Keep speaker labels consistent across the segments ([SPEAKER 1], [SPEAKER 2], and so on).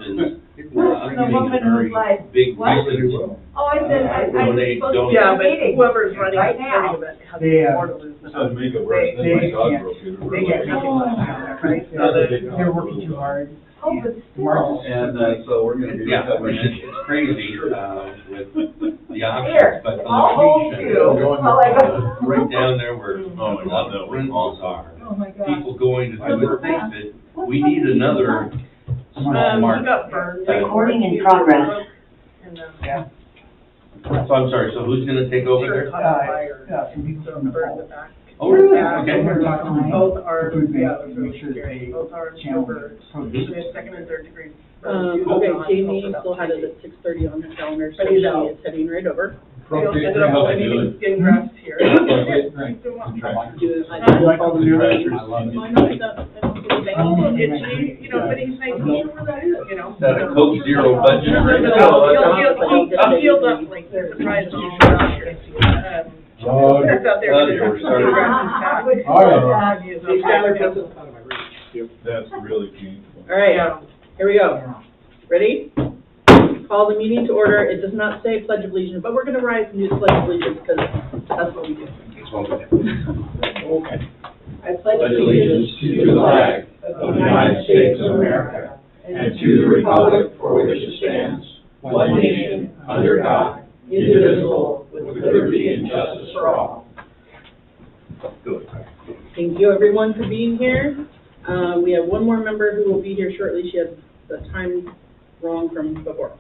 [SPEAKER 1] is,
[SPEAKER 2] The woman was like,
[SPEAKER 1] big
[SPEAKER 2] what?
[SPEAKER 1] reason.
[SPEAKER 2] Oh, I said, I'm
[SPEAKER 1] Donate,
[SPEAKER 2] supposed to be
[SPEAKER 3] Yeah,
[SPEAKER 2] at a
[SPEAKER 3] but
[SPEAKER 2] meeting.
[SPEAKER 3] whoever's running
[SPEAKER 2] Right
[SPEAKER 3] the
[SPEAKER 2] now.
[SPEAKER 3] event has
[SPEAKER 4] They,
[SPEAKER 3] more to lose than
[SPEAKER 5] So to
[SPEAKER 3] us.
[SPEAKER 5] make it worse, then my dog broke it.
[SPEAKER 4] They get nothing less than that, right? They're working too hard.
[SPEAKER 2] Oh, but still.
[SPEAKER 1] And,
[SPEAKER 5] So we're gonna be.
[SPEAKER 1] yeah, I mean, it's crazy, with the options,
[SPEAKER 2] Here,
[SPEAKER 1] but the
[SPEAKER 2] I'll hold
[SPEAKER 1] location,
[SPEAKER 2] you while I go.
[SPEAKER 1] right down there where
[SPEAKER 5] Oh,
[SPEAKER 1] a lot of the rentals are.
[SPEAKER 2] Oh, my God.
[SPEAKER 1] People going to do it, think that we need another small
[SPEAKER 3] You
[SPEAKER 1] market.
[SPEAKER 3] got burned.
[SPEAKER 6] Recording in progress.
[SPEAKER 3] And,
[SPEAKER 4] Yeah.
[SPEAKER 1] So I'm sorry, so who's gonna take over
[SPEAKER 3] sure
[SPEAKER 1] there?
[SPEAKER 3] caught on fire.
[SPEAKER 4] Some people
[SPEAKER 3] So
[SPEAKER 4] from the
[SPEAKER 3] burned
[SPEAKER 4] fall.
[SPEAKER 3] the back.
[SPEAKER 1] Oh, really?
[SPEAKER 3] Yeah,
[SPEAKER 1] Okay.
[SPEAKER 4] We're talking
[SPEAKER 3] both are,
[SPEAKER 4] food
[SPEAKER 3] yeah,
[SPEAKER 4] banks
[SPEAKER 3] it was
[SPEAKER 4] to make
[SPEAKER 3] really
[SPEAKER 4] sure that
[SPEAKER 3] scary.
[SPEAKER 4] they
[SPEAKER 3] Both are
[SPEAKER 4] channel
[SPEAKER 3] over,
[SPEAKER 4] produce.
[SPEAKER 3] we have second and third degree.
[SPEAKER 7] Okay, Jamie still had it at 6:30 on her calendar, so
[SPEAKER 3] But
[SPEAKER 7] she
[SPEAKER 3] he's out.
[SPEAKER 7] is heading right over.
[SPEAKER 3] Ended up finding skin grafts here.
[SPEAKER 7] Do, I do all the
[SPEAKER 5] Contractors.
[SPEAKER 7] I know, I don't think
[SPEAKER 3] Oh, itchy, you know, but he's like, you know where that is, you know?
[SPEAKER 1] Is that a Coke Zero budget?
[SPEAKER 3] He'll healed up, like, surprised all around here.
[SPEAKER 5] Oh,
[SPEAKER 3] That's out there
[SPEAKER 1] oh,
[SPEAKER 3] with his
[SPEAKER 1] you're
[SPEAKER 3] skin
[SPEAKER 1] sorry.
[SPEAKER 3] grafts back.
[SPEAKER 4] All right.
[SPEAKER 3] He's
[SPEAKER 7] These guys are just-
[SPEAKER 5] That's really painful.
[SPEAKER 7] All right, here we go. Ready? Call the meeting to order. It does not say pledge of allegiance, but we're gonna rise and do the pledge of allegiance because that's what we do.
[SPEAKER 4] Okay.
[SPEAKER 7] I pledge
[SPEAKER 5] Pledge allegiance to the flag of the United States of America and to the republic for which it stands, one nation, under God, indivisible, with liberty and justice for all.
[SPEAKER 7] Thank you, everyone, for being here. We have one more member who will be here shortly. She has the time wrong from before.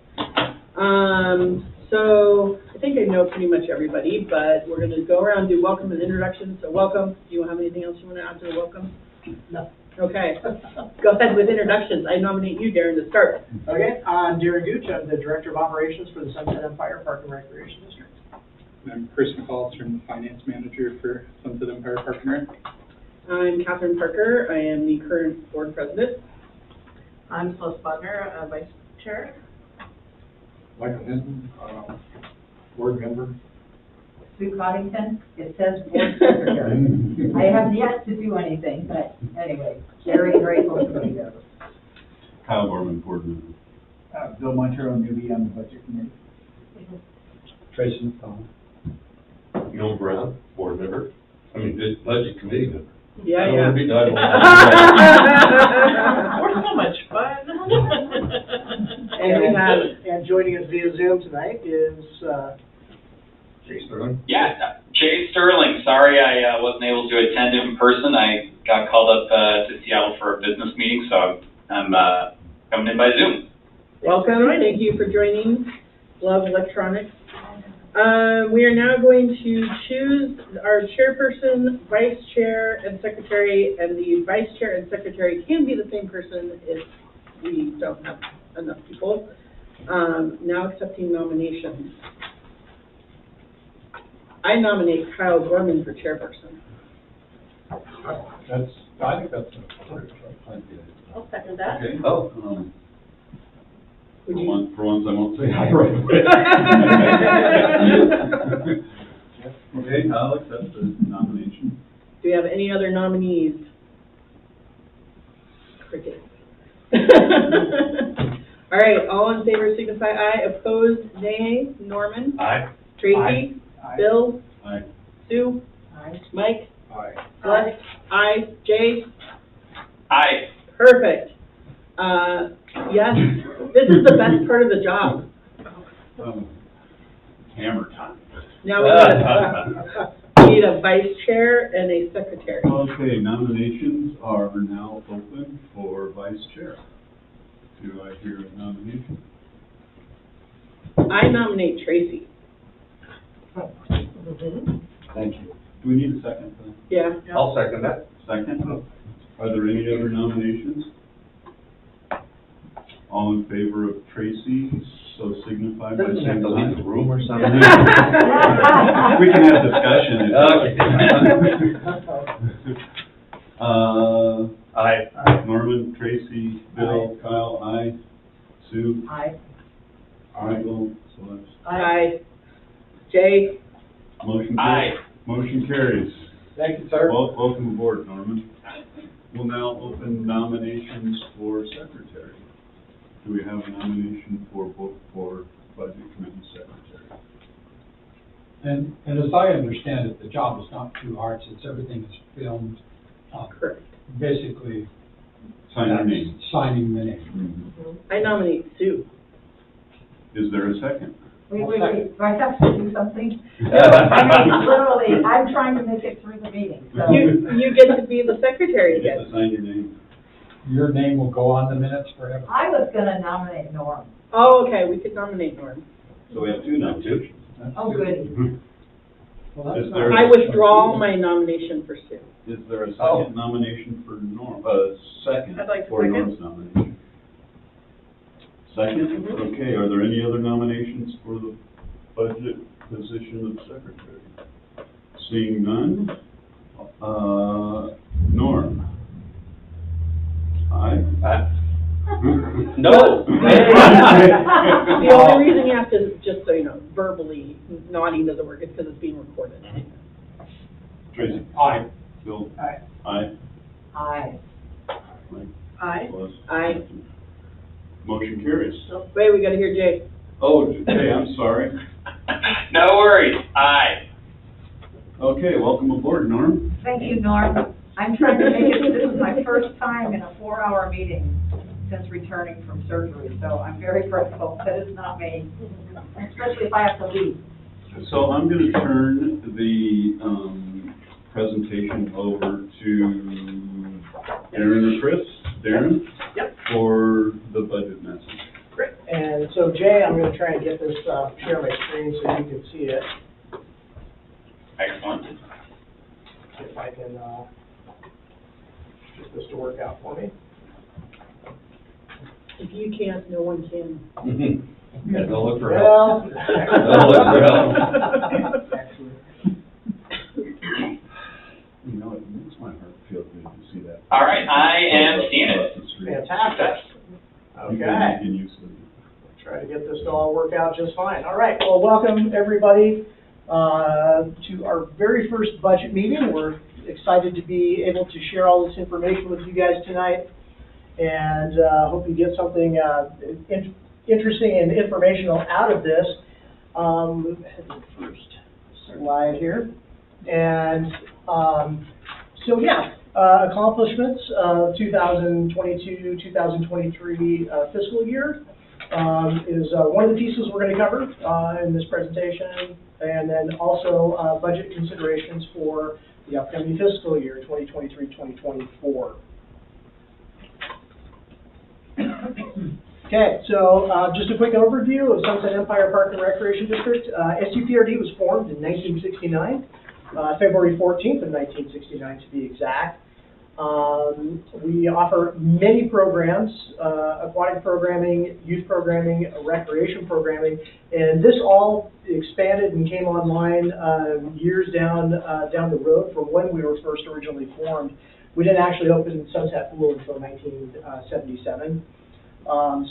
[SPEAKER 7] So I think I know pretty much everybody, but we're going to go around and do welcome and introduction. So welcome. Do you have anything else you want to add to the welcome?
[SPEAKER 4] No.
[SPEAKER 7] Okay. Go ahead with introductions. I nominate you, Darren, to start.
[SPEAKER 8] Okay, I'm Darren Gooch. I'm the Director of Operations for the Sunset Empire Park and Recreation District.
[SPEAKER 9] I'm Chris McAllister, I'm the Finance Manager for Sunset Empire Park and Rec.
[SPEAKER 7] I'm Catherine Parker. I am the current board president.
[SPEAKER 3] I'm Celeste Bodner, Vice Chair.
[SPEAKER 5] Michael Hinton, board member.
[SPEAKER 2] Sue Coddington, it says board secretary. I have yet to do anything, but anyway, very grateful to be there.
[SPEAKER 5] Kyle Borman, board member.
[SPEAKER 4] Bill Montero, newbie on the budget committee.
[SPEAKER 5] Tracy McCollum.
[SPEAKER 1] Neil Brown, board member, I mean, good budget committee member.
[SPEAKER 7] Yeah,
[SPEAKER 1] I don't
[SPEAKER 7] yeah.
[SPEAKER 1] wanna be done.
[SPEAKER 3] We're so much fun.
[SPEAKER 7] And we have,
[SPEAKER 8] And joining us via Zoom tonight is,
[SPEAKER 1] Jay Sterling.
[SPEAKER 10] Yeah, Jay Sterling. Sorry I wasn't able to attend in person. I got called up to Seattle for a business meeting, so I'm coming in by Zoom.
[SPEAKER 7] welcome. Thank you for joining. Love electronics. We are now going to choose our chairperson, vice chair, and secretary, and the vice chair and secretary can be the same person if we don't have enough people. Now accepting nominations. I nominate Kyle Gorman for chairperson.
[SPEAKER 5] I think that's a
[SPEAKER 3] I'll second that.
[SPEAKER 5] Okay.
[SPEAKER 1] Oh.
[SPEAKER 7] Would you?
[SPEAKER 5] For once, I won't say aye. Okay, I'll accept the nomination.
[SPEAKER 7] Do we have any other nominees? Cricket. All right, all in favor signify aye. Opposed, nay. Norman?
[SPEAKER 1] Aye.
[SPEAKER 7] Tracy?
[SPEAKER 4] Aye.
[SPEAKER 7] Bill?
[SPEAKER 5] Aye.
[SPEAKER 7] Sue?
[SPEAKER 2] Aye.
[SPEAKER 7] Mike?
[SPEAKER 5] Aye.
[SPEAKER 7] Celeste? Aye. Jay?
[SPEAKER 10] Aye.
[SPEAKER 7] Perfect. Yes, this is the best part of the job.
[SPEAKER 5] Hammer time.
[SPEAKER 7] Now we need a vice chair and a secretary.
[SPEAKER 5] Okay, nominations are now open for vice chair. Do I hear a nomination?
[SPEAKER 7] I nominate Tracy.
[SPEAKER 5] Thank you. Do we need a second for that?
[SPEAKER 7] Yeah.
[SPEAKER 1] I'll second that.
[SPEAKER 5] Second? Are there any other nominations? All in favor of Tracy, so signify by
[SPEAKER 1] Doesn't have
[SPEAKER 5] saying
[SPEAKER 1] to leave the
[SPEAKER 5] aye.
[SPEAKER 1] room or something.
[SPEAKER 5] We can have discussion.
[SPEAKER 1] Okay. Aye.
[SPEAKER 5] Norman, Tracy, Bill, Kyle, aye. Sue?
[SPEAKER 2] Aye.
[SPEAKER 5] Michael, Celeste.
[SPEAKER 7] Aye. Jay?
[SPEAKER 5] Motion
[SPEAKER 10] Aye.
[SPEAKER 5] carries. Motion carries.
[SPEAKER 8] thank you, sir.
[SPEAKER 5] Welcome aboard, Norman. We'll now open nominations for secretary. Do we have a nomination for Budget Committee Secretary?
[SPEAKER 4] And as I understand it, the job is not too hard since everything is filmed.
[SPEAKER 7] Correct.
[SPEAKER 4] Basically,
[SPEAKER 5] Sign your
[SPEAKER 4] that's
[SPEAKER 5] name.
[SPEAKER 4] signing the name.
[SPEAKER 7] I nominate Sue.
[SPEAKER 5] Is there a second?
[SPEAKER 2] Wait, do I have to do something? I mean, literally, I'm trying to make it through the meeting, so.
[SPEAKER 7] You get to be the secretary
[SPEAKER 5] You get
[SPEAKER 7] again.
[SPEAKER 5] to sign your name.
[SPEAKER 4] Your name will go on the minutes forever.
[SPEAKER 2] I was gonna nominate Norm.
[SPEAKER 7] Oh, okay, we could nominate Norm.
[SPEAKER 5] So we have two nominations.
[SPEAKER 2] Oh, good.
[SPEAKER 4] Well,
[SPEAKER 5] Is
[SPEAKER 4] that's
[SPEAKER 5] there-
[SPEAKER 4] not-
[SPEAKER 7] I withdraw my nomination for Sue.
[SPEAKER 5] Is there a
[SPEAKER 4] Oh.
[SPEAKER 5] second nomination for Norm, second
[SPEAKER 3] I'd like to
[SPEAKER 5] for
[SPEAKER 3] second.
[SPEAKER 5] Norm's nomination? Second? Okay, are there any other nominations for the budget position of secretary? Seeing none, Norm? Aye?
[SPEAKER 10] No.
[SPEAKER 7] The only reason you have to, just so you know, verbally nodding doesn't work is because it's being recorded.
[SPEAKER 5] Tracy?
[SPEAKER 4] Aye.
[SPEAKER 5] Bill?
[SPEAKER 8] Aye.
[SPEAKER 5] Aye?
[SPEAKER 2] Aye.
[SPEAKER 5] Mike?
[SPEAKER 3] Aye.
[SPEAKER 5] Plus?
[SPEAKER 7] Aye.
[SPEAKER 5] Motion carries.
[SPEAKER 7] Wait, we gotta hear Jay.
[SPEAKER 5] Oh, hey, I'm sorry.
[SPEAKER 10] No worries. Aye.
[SPEAKER 5] Okay, welcome aboard, Norm.
[SPEAKER 2] Thank you, Norm. I'm trying to make it, this is my first time in a 4-hour meeting since returning from surgery, so I'm very grateful that it's not me, especially if I have to leave.
[SPEAKER 5] So I'm going to turn the presentation over to Darren or Chris. Darren?
[SPEAKER 8] Yep.
[SPEAKER 5] For the budget message.
[SPEAKER 8] Great. And so Jay, I'm gonna try and get this, share my screen so you can see it.
[SPEAKER 10] Excellent.
[SPEAKER 8] If I can, get this to work out for me.
[SPEAKER 7] If you can't, no one can.
[SPEAKER 1] Yeah, don't look for help.
[SPEAKER 8] Well.
[SPEAKER 1] Don't look for help.
[SPEAKER 5] You know, it makes my heart feel good to see that.
[SPEAKER 10] All right, I am seeing it.
[SPEAKER 8] Fantastic.
[SPEAKER 5] You
[SPEAKER 8] Okay.
[SPEAKER 5] can use it.
[SPEAKER 8] Try to get this to all work out just fine. All right, well, welcome everybody to our very first budget meeting. We're excited to be able to share all this information with you guys tonight, and hope you get something interesting and informational out of this. Head to the first slide here, and so yeah. Accomplishments of 2022-2023 fiscal year is one of the pieces we're going to cover in this presentation, and then also budget considerations for the upcoming fiscal year, 2023-2024. Okay, so just a quick overview of Sunset Empire Park and Recreation District. SEPRD was formed in 1969. February 14th of 1969 to be exact. We offer many programs, aquatic programming, youth programming, recreation programming, and this all expanded and came online years down the road from when we were first originally formed. We didn't actually open Sunset Pool until 1977.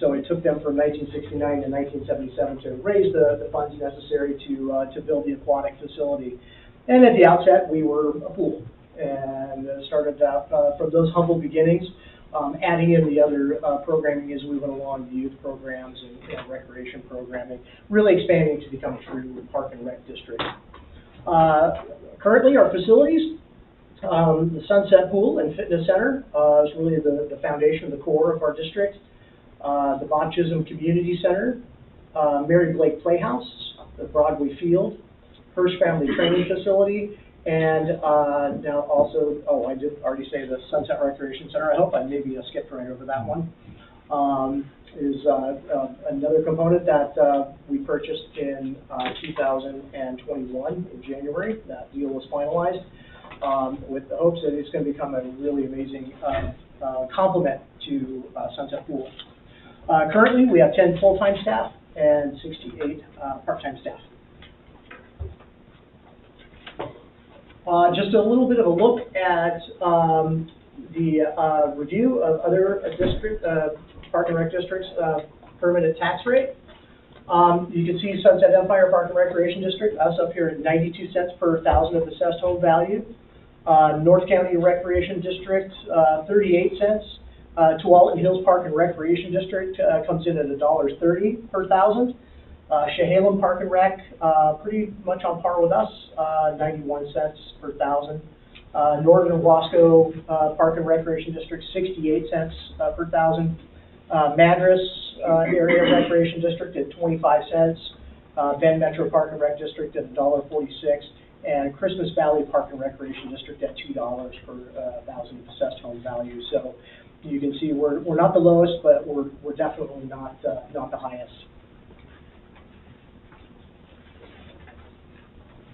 [SPEAKER 8] So it took them from 1969 to 1977 to raise the funds necessary to build the aquatic facility. And at the outset, we were a pool, and started out from those humble beginnings, adding in the other programming as we went along, the youth programs and recreation programming, really expanding to become a true park and rec district. Currently, our facilities, the Sunset Pool and Fitness Center is really the foundation, the core of our district. The Bob Chisholm Community Center, Mary Blake Playhouse, the Broadway Field, Hirsch Family Training Facility, and now also, I did already say the Sunset Recreation Center. I hope I maybe skipped right over that one. Is another component that we purchased in 2021 in January. That deal was finalized with the hopes that it's going to become a really amazing complement to Sunset Pool. Currently, we have 10 full-time staff and 68 part-time staff. Just a little bit of a look at the review of other district, Park and Rec districts' permanent tax rate. You can see Sunset Empire Park and Recreation District, us up here at 92 cents per 1,000 of assessed home value. North County Recreation District, 38 cents. Tualatin Hills Park and Recreation District comes in at $1.30 per thousand. Chehalem Park and Rec, pretty much on par with us, 91 cents per thousand. Northern Wasco Park and Recreation District, 68 cents per thousand. Madras Area Recreation District at 25 cents. Bend Metro Park and Rec District at $1.46. And Christmas Valley Park and Recreation District at $2 per thousand assessed home value. So you can see we're not the lowest, but we're definitely not the highest.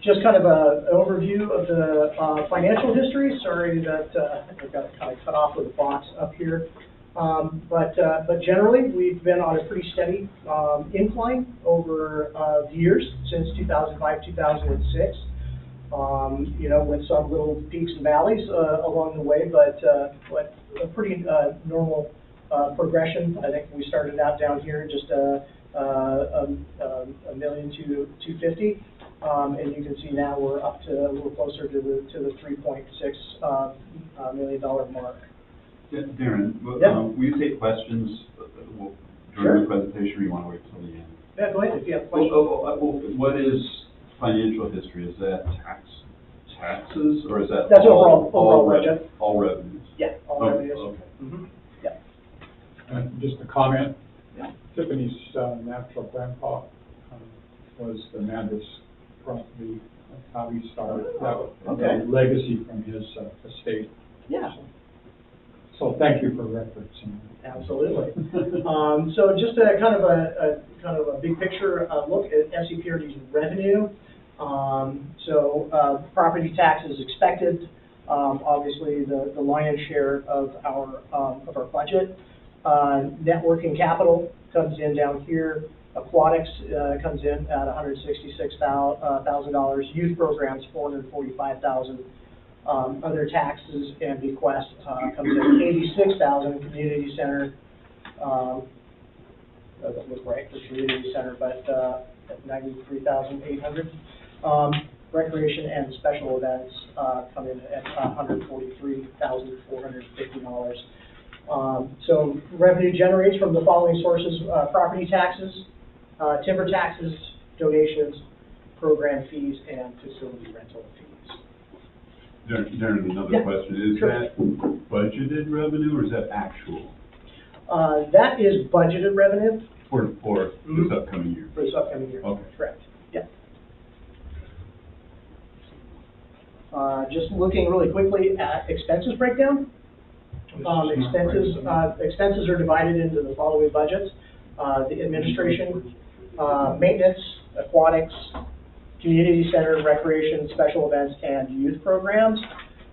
[SPEAKER 8] Just kind of an overview of the financial history. Sorry that I got kind of cut off with a box up here. But generally, we've been on a pretty steady incline over the years since 2005, 2006. You know, with some little peaks and valleys along the way, but a pretty normal progression. I think we started out down here just $1.25 million, and you can see now we're up to a little closer to the $3.6 million mark.
[SPEAKER 5] Darren,
[SPEAKER 8] Yeah.
[SPEAKER 5] will you take questions during
[SPEAKER 8] Sure.
[SPEAKER 5] the presentation, or you want to wait till the end?
[SPEAKER 8] Yeah, go ahead if you have questions.
[SPEAKER 5] What is financial history? Is that taxes, or is that?
[SPEAKER 8] That's overall budget.
[SPEAKER 5] All revenues?
[SPEAKER 8] Yeah, all
[SPEAKER 5] Oh,
[SPEAKER 8] revenues.
[SPEAKER 5] okay.
[SPEAKER 8] Mm-hmm. Yeah.
[SPEAKER 4] Just a comment.
[SPEAKER 8] Yeah.
[SPEAKER 4] Tiffany's natural grandpa was the Madras property, that's how he started. That was
[SPEAKER 8] Okay.
[SPEAKER 4] a legacy from his estate.
[SPEAKER 8] Yeah.
[SPEAKER 4] So thank you for referencing that.
[SPEAKER 8] Absolutely. So just a kind of a big picture look at SEPRD's revenue. Property taxes expected, obviously the lion's share of our budget. Net working capital comes in down here. Aquatics comes in at $166,000. Youth programs $445,000. Other taxes and bequests comes in $86,000. Community center doesn't look right for community center, but at $93,800. Recreation and special events come in at $143,450. So revenue generates from the following sources: property taxes, timber taxes, donations, program fees, and facility rental fees.
[SPEAKER 5] Darren, another
[SPEAKER 8] Yeah,
[SPEAKER 5] question. Is
[SPEAKER 8] sure.
[SPEAKER 5] that budgeted revenue, or is that actual
[SPEAKER 8] That is budgeted revenue
[SPEAKER 5] for
[SPEAKER 8] Mhm.
[SPEAKER 5] this upcoming year?
[SPEAKER 8] for this upcoming year.
[SPEAKER 5] Okay.
[SPEAKER 8] Correct. Yeah. Just looking really quickly at expenses breakdown. Expenses are divided into the following budgets: the administration, maintenance, aquatics, community center, recreation, special events, and youth programs.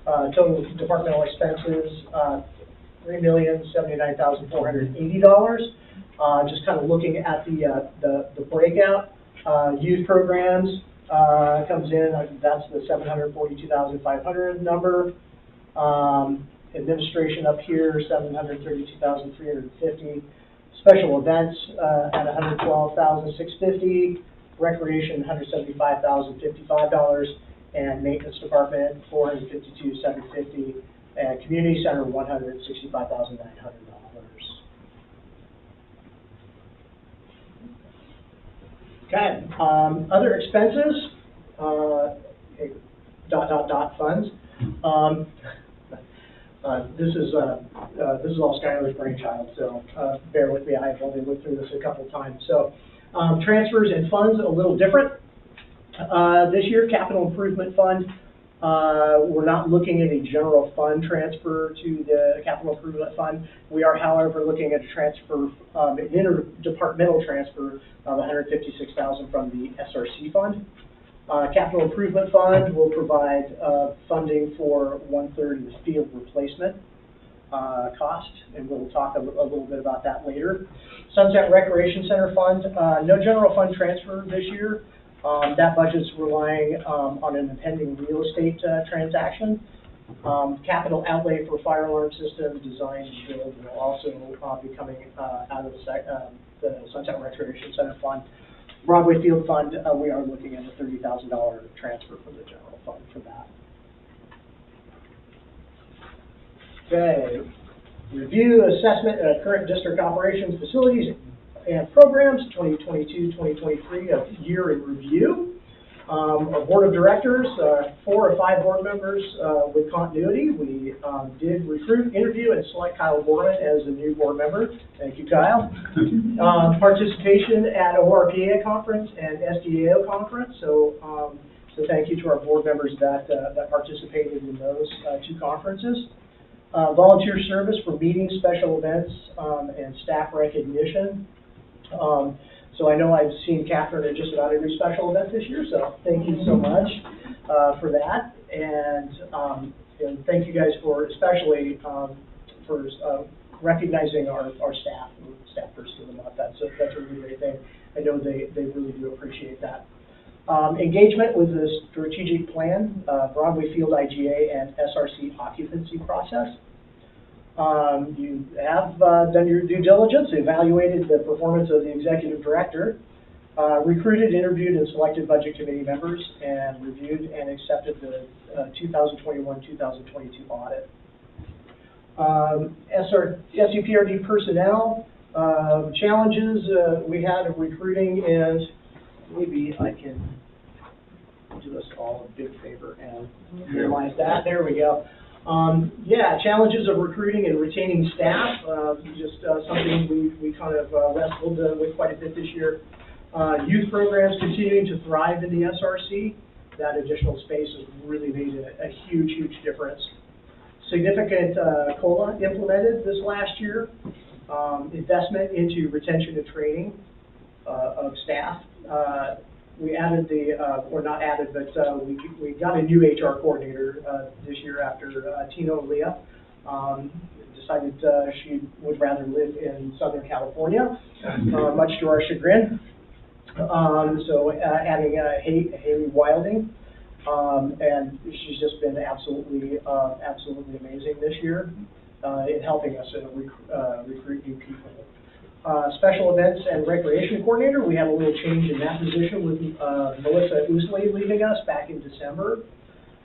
[SPEAKER 8] Total departmental expenses, $3,079,480. Just kind of looking at the breakout. Youth programs comes in, that's the $742,500 number. Administration up here, $732,350. Special events at $112,650. Recreation, $175,055, and maintenance department, $452,750, and community center, $165,900. Okay, other expenses, funds. This is all Skylar's brainchild, so bear with me. I've only looked through this a couple times. So transfers and funds a little different. This year, capital improvement fund. We're not looking at a general fund transfer to the capital improvement fund. We are, however, looking at a transfer, an interdepartmental transfer of $156,000 from the SRC fund. Capital improvement fund will provide funding for 1/3 of the field replacement cost, and we'll talk a little bit about that later. Sunset Recreation Center fund, no general fund transfer this year. That budget's relying on an impending real estate transaction. Capital outlay for fire alarm system design and build will also be coming out of the Sunset Recreation Center fund. Broadway Field Fund, we are looking at a $30,000 transfer from the general fund for that. Okay. Review, assessment, current district operations, facilities, and programs, 2022-2023, a year in review. Our board of directors, 4 or 5 board members with continuity. We did recruit, interview, and select Kyle Borman as a new board member. Thank you, Kyle. Participation at ORPA conference and SDAO conference. So thank you to our board members that participated in those 2 conferences. Volunteer service for meetings, special events, and staff recognition. So I know I've seen Catherine at just about every special event this year, so thank you so much for that. And thank you guys for, especially for recognizing our staff person of the month. That's a really great thing. I know they really do appreciate that. Engagement with the strategic plan, Broadway Field IGA and SRC occupancy process. You have done your due diligence, evaluated the performance of the executive director, recruited, interviewed, and selected budget committee members, and reviewed and accepted the 2021-2022 audit. SEPRD personnel, challenges we had of recruiting, and maybe I can do us all a big favor and minimize that. There we go. Yeah, challenges of recruiting and retaining staff, just something we kind of wrestled with quite a bit this year. Youth programs continuing to thrive in the SRC. That additional space has really made a huge, huge difference. Significant COLA implemented this last year. Investment into retention and training of staff. We added or not added, but we got a new HR coordinator this year after Tina Leah decided she would rather live in Southern California, much to our chagrin. So adding Haley Wilding, and she's just been absolutely amazing this year in helping us recruit new people. Special events and recreation coordinator, we had a little change in that position with Melissa Ousley leaving us back in December.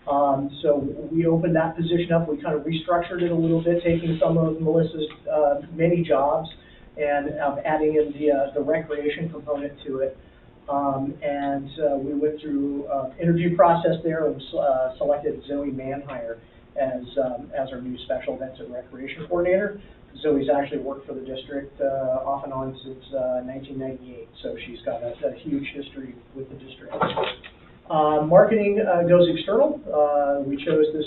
[SPEAKER 8] So we opened that position up. We kind of restructured it a little bit, taking some of Melissa's many jobs and adding in the recreation component to it. We went through interview process there and selected Zoe Manhire as our new special events and recreation coordinator. Zoe's actually worked for the district off and on since 1998, so she's got a huge history with the district. Marketing goes external. We chose this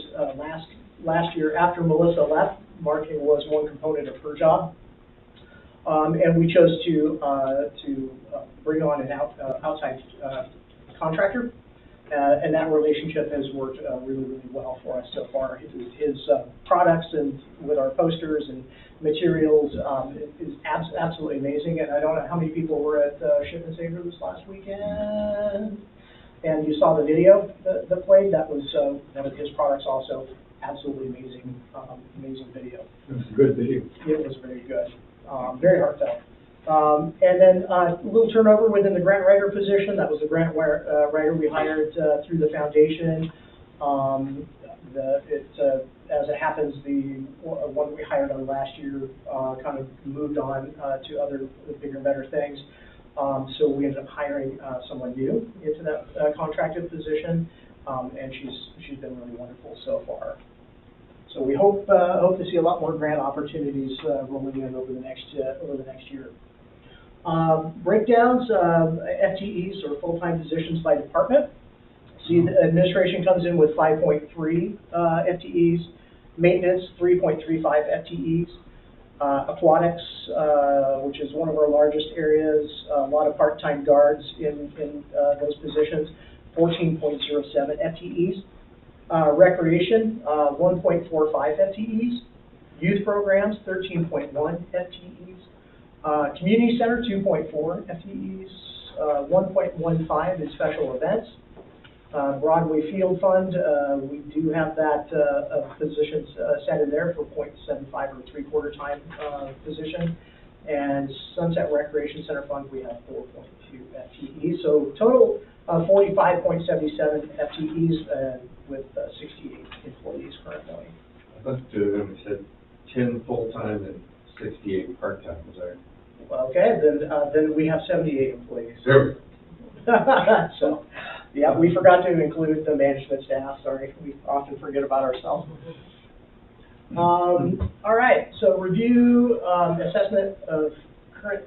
[SPEAKER 8] last year after Melissa left. Marketing was one component of her job, and we chose to bring on an outside contractor. And that relationship has worked really, really well for us so far. His products and with our posters and materials is absolutely amazing. And I don't know how many people were at Ship and Savor this last weekend. And you saw the video that played. That was his products also. Absolutely amazing, amazing video.
[SPEAKER 4] It was a good video.
[SPEAKER 8] It was very good. Very heartfelt. And then a little turnover within the grant writer position. That was the grant writer we hired through the foundation. As it happens, the one we hired on last year kind of moved on to other bigger and better things. So we ended up hiring someone new into that contracted position, and she's been really wonderful so far. So we hope to see a lot more grant opportunities rolling in over the next year. Breakdowns, FTEs or full-time positions by department. See, the administration comes in with 5.3 FTEs, maintenance 3.35 FTEs, aquatics, which is one of our largest areas, a lot of part-time guards in those positions, 14.07 FTEs. Recreation, 1.45 FTEs. Youth programs, 13.1 FTEs. Community center, 2.4 FTEs. 1.15 in special events. Broadway Field Fund, we do have that position set in there for 0.75 or three-quarter time position. And Sunset Recreation Center Fund, we have 4.2 FTEs. So total 45.77 FTEs with 68 employees currently.
[SPEAKER 1] I thought we said 10 full-time and 68 part-time, is that?
[SPEAKER 8] Okay, then we have 78 employees.
[SPEAKER 1] There
[SPEAKER 8] So, yeah, we forgot to include the management staff, sorry, we often forget about ourselves. All right, so review, assessment of current,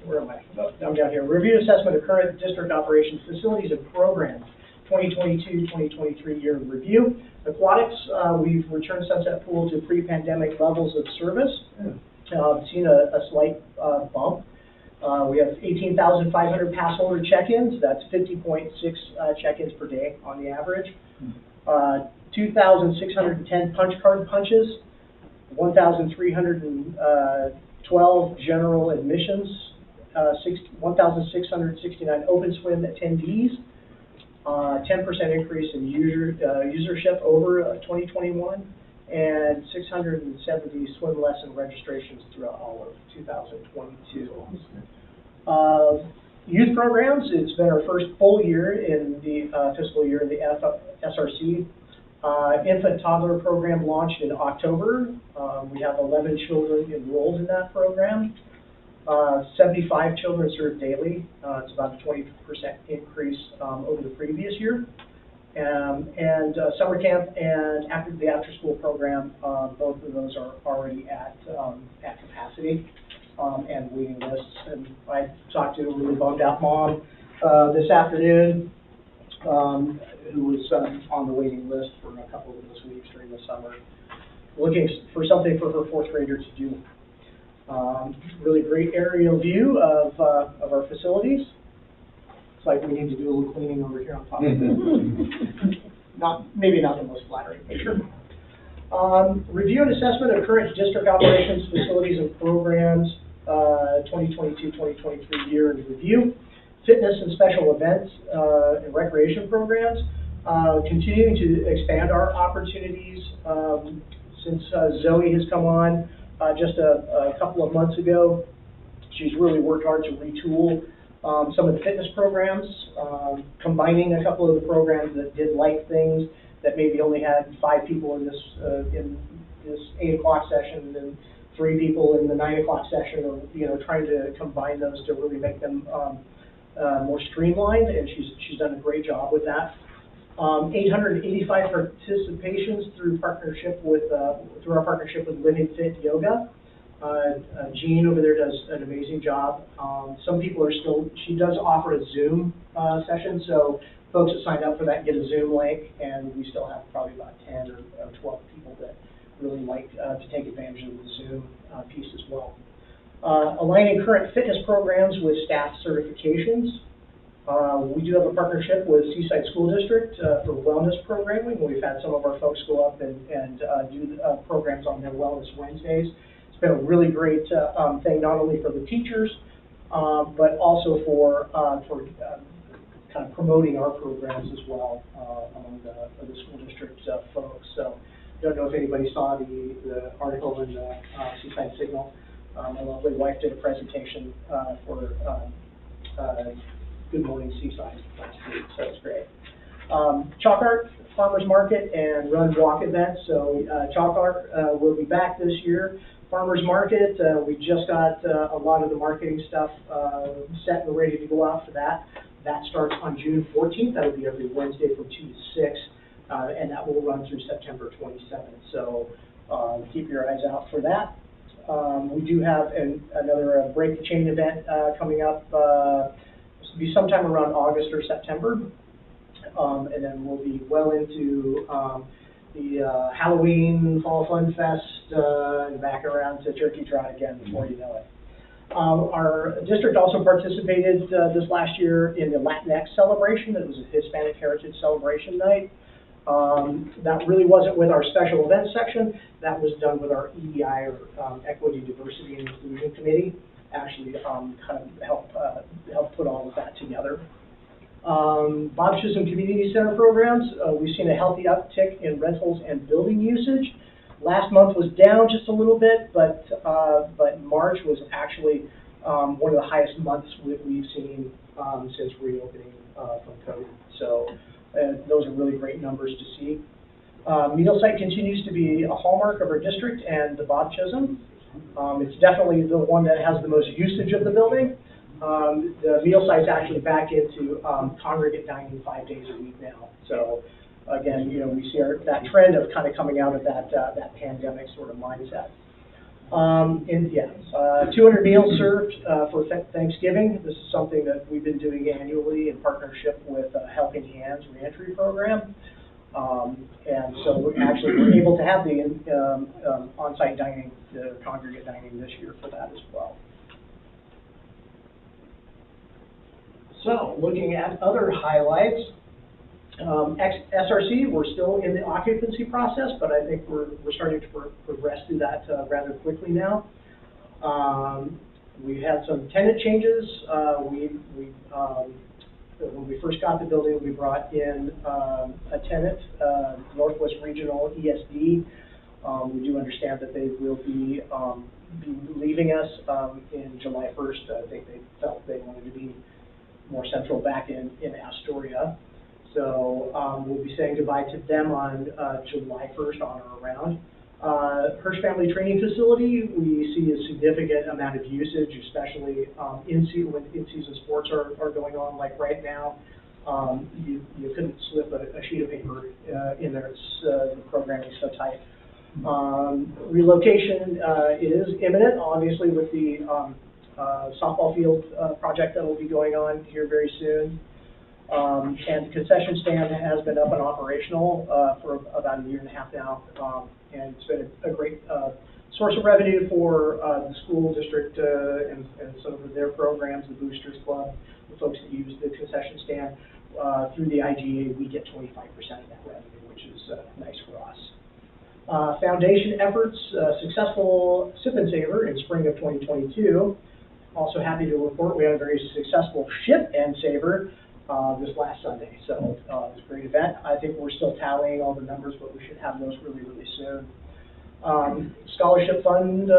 [SPEAKER 8] where am I? Oh, I'm down here. Review assessment of current district operations, facilities and programs, 2022-2023 year in review. Aquatics, we've returned Sunset Pool to pre-pandemic levels of service. Seen a slight bump. We have 18,500 pass holder check-ins. That's 50.6 check-ins per day on the average. 2,610 punch card punches. 1,312 general admissions. 1,669 open swim attendees. 10% increase in usership over 2021. And 670 swim lesson registrations throughout all of 2022. Youth programs, it's been our first full year in the fiscal year in the SRC. Infant toddler program launched in October. We have 11 children enrolled in that program. 75 children served daily. It's about a 20% increase over the previous year. And summer camp and the after-school program, both of those are already at capacity and waiting lists. And I talked to a really bummed out mom this afternoon who was on the waiting list for a couple of those weeks during the summer, looking for something for her fourth grader to do. Really great aerial view of our facilities. It's like we need to do a little cleaning over here on top of it. Maybe not the most flattering picture. Review and assessment of current district operations, facilities, and programs, 2022-2023 year in review. Fitness and special events and recreation programs. Continuing to expand our opportunities since Zoe has come on just a couple of months ago. She's really worked hard to retool some of the fitness programs, combining a couple of the programs that did light things that maybe only had 5 people in this 8 o'clock session and 3 people in the 9 o'clock session, or trying to combine those to really make them more streamlined, and she's done a great job with that. 885 participations through our partnership with Living Fit Yoga. Jean over there does an amazing job. Some people are she does offer a Zoom session, so folks that signed up for that get a Zoom link, and we still have probably about 10 or 12 people that really like to take advantage of the Zoom piece as well. Aligning current fitness programs with staff certifications. We do have a partnership with Seaside School District for wellness programming. We've had some of our folks go up and do programs on their Wellness Wednesdays. It's been a really great thing, not only for the teachers, but also for kind of promoting our programs as well among the school district folks. So I don't know if anybody saw the article in the Seaside Signal. My lovely wife did a presentation for Good Morning Seaside last week, so it's great. Chalk Art, Farmers Market, and Run Walk events. So Chalk Art will be back this year. Farmers Market, we just got a lot of the marketing stuff set and ready to go out for that. That starts on June 14th. That will be every Wednesday from 2 to 6, and that will run through September 27th. So keep your eyes out for that. We do have another Break the Chain event coming up. This will be sometime around August or September. And then we'll be well into the Halloween Fall Fun Fest and back around to Turkey Trot again before you know it. Our district also participated this last year in the Latinx celebration. It was a Hispanic Heritage Celebration Night. That really wasn't with our special events section. That was done with our EDI, or Equity, Diversity, and Inclusion Committee. Actually, kind of help put all of that together. Bob Chisholm Community Center programs. We've seen a healthy uptick in rentals and building usage. Last month was down just a little bit, but March was actually one of the highest months we've seen since reopening from COVID. So those are really great numbers to see. Meal site continues to be a hallmark of our district and the Bob Chisholm. It's definitely the one that has the most usage of the building. The meal site's actually back into congregate dining 5 days a week now. So again, we see that trend of kind of coming out of that pandemic sort of mindset. 200 meals served for Thanksgiving. This is something that we've been doing annually in partnership with Helping Hands Reentry Program. And so we're able to have the on-site dining, congregate dining this year for that as well. So looking at other highlights, SRC, we're still in the occupancy process, but I think we're starting to progress through that rather quickly now. We've had some tenant changes. When we first got the building, we brought in a tenant, Northwest Regional ESD. We do understand that they will be leaving us in July 1st. I think they felt they wanted to be more central back in Astoria. So we'll be saying goodbye to them on July 1st, on or around. Hirsch Family Training Facility, we see a significant amount of usage, especially when in-season sports are going on, like right now. You couldn't slip a sheet of paper in there. The programming is so tight. Relocation is imminent, obviously, with the softball field project that will be going on here very soon. And the concession stand has been up and operational for about a year and a half now, and it's been a great source of revenue for the school district and some of their programs, the Boosters Club, the folks that use the concession stand. Through the IGA, we get 25% of that revenue, which is nice for us. Foundation efforts, successful Sip and Savor in spring of 2022. Also happy to report we had a very successful Ship and Savor this last Sunday. So it was a great event. I think we're still tallying all the numbers, but we should have those really, really soon. Scholarship Fund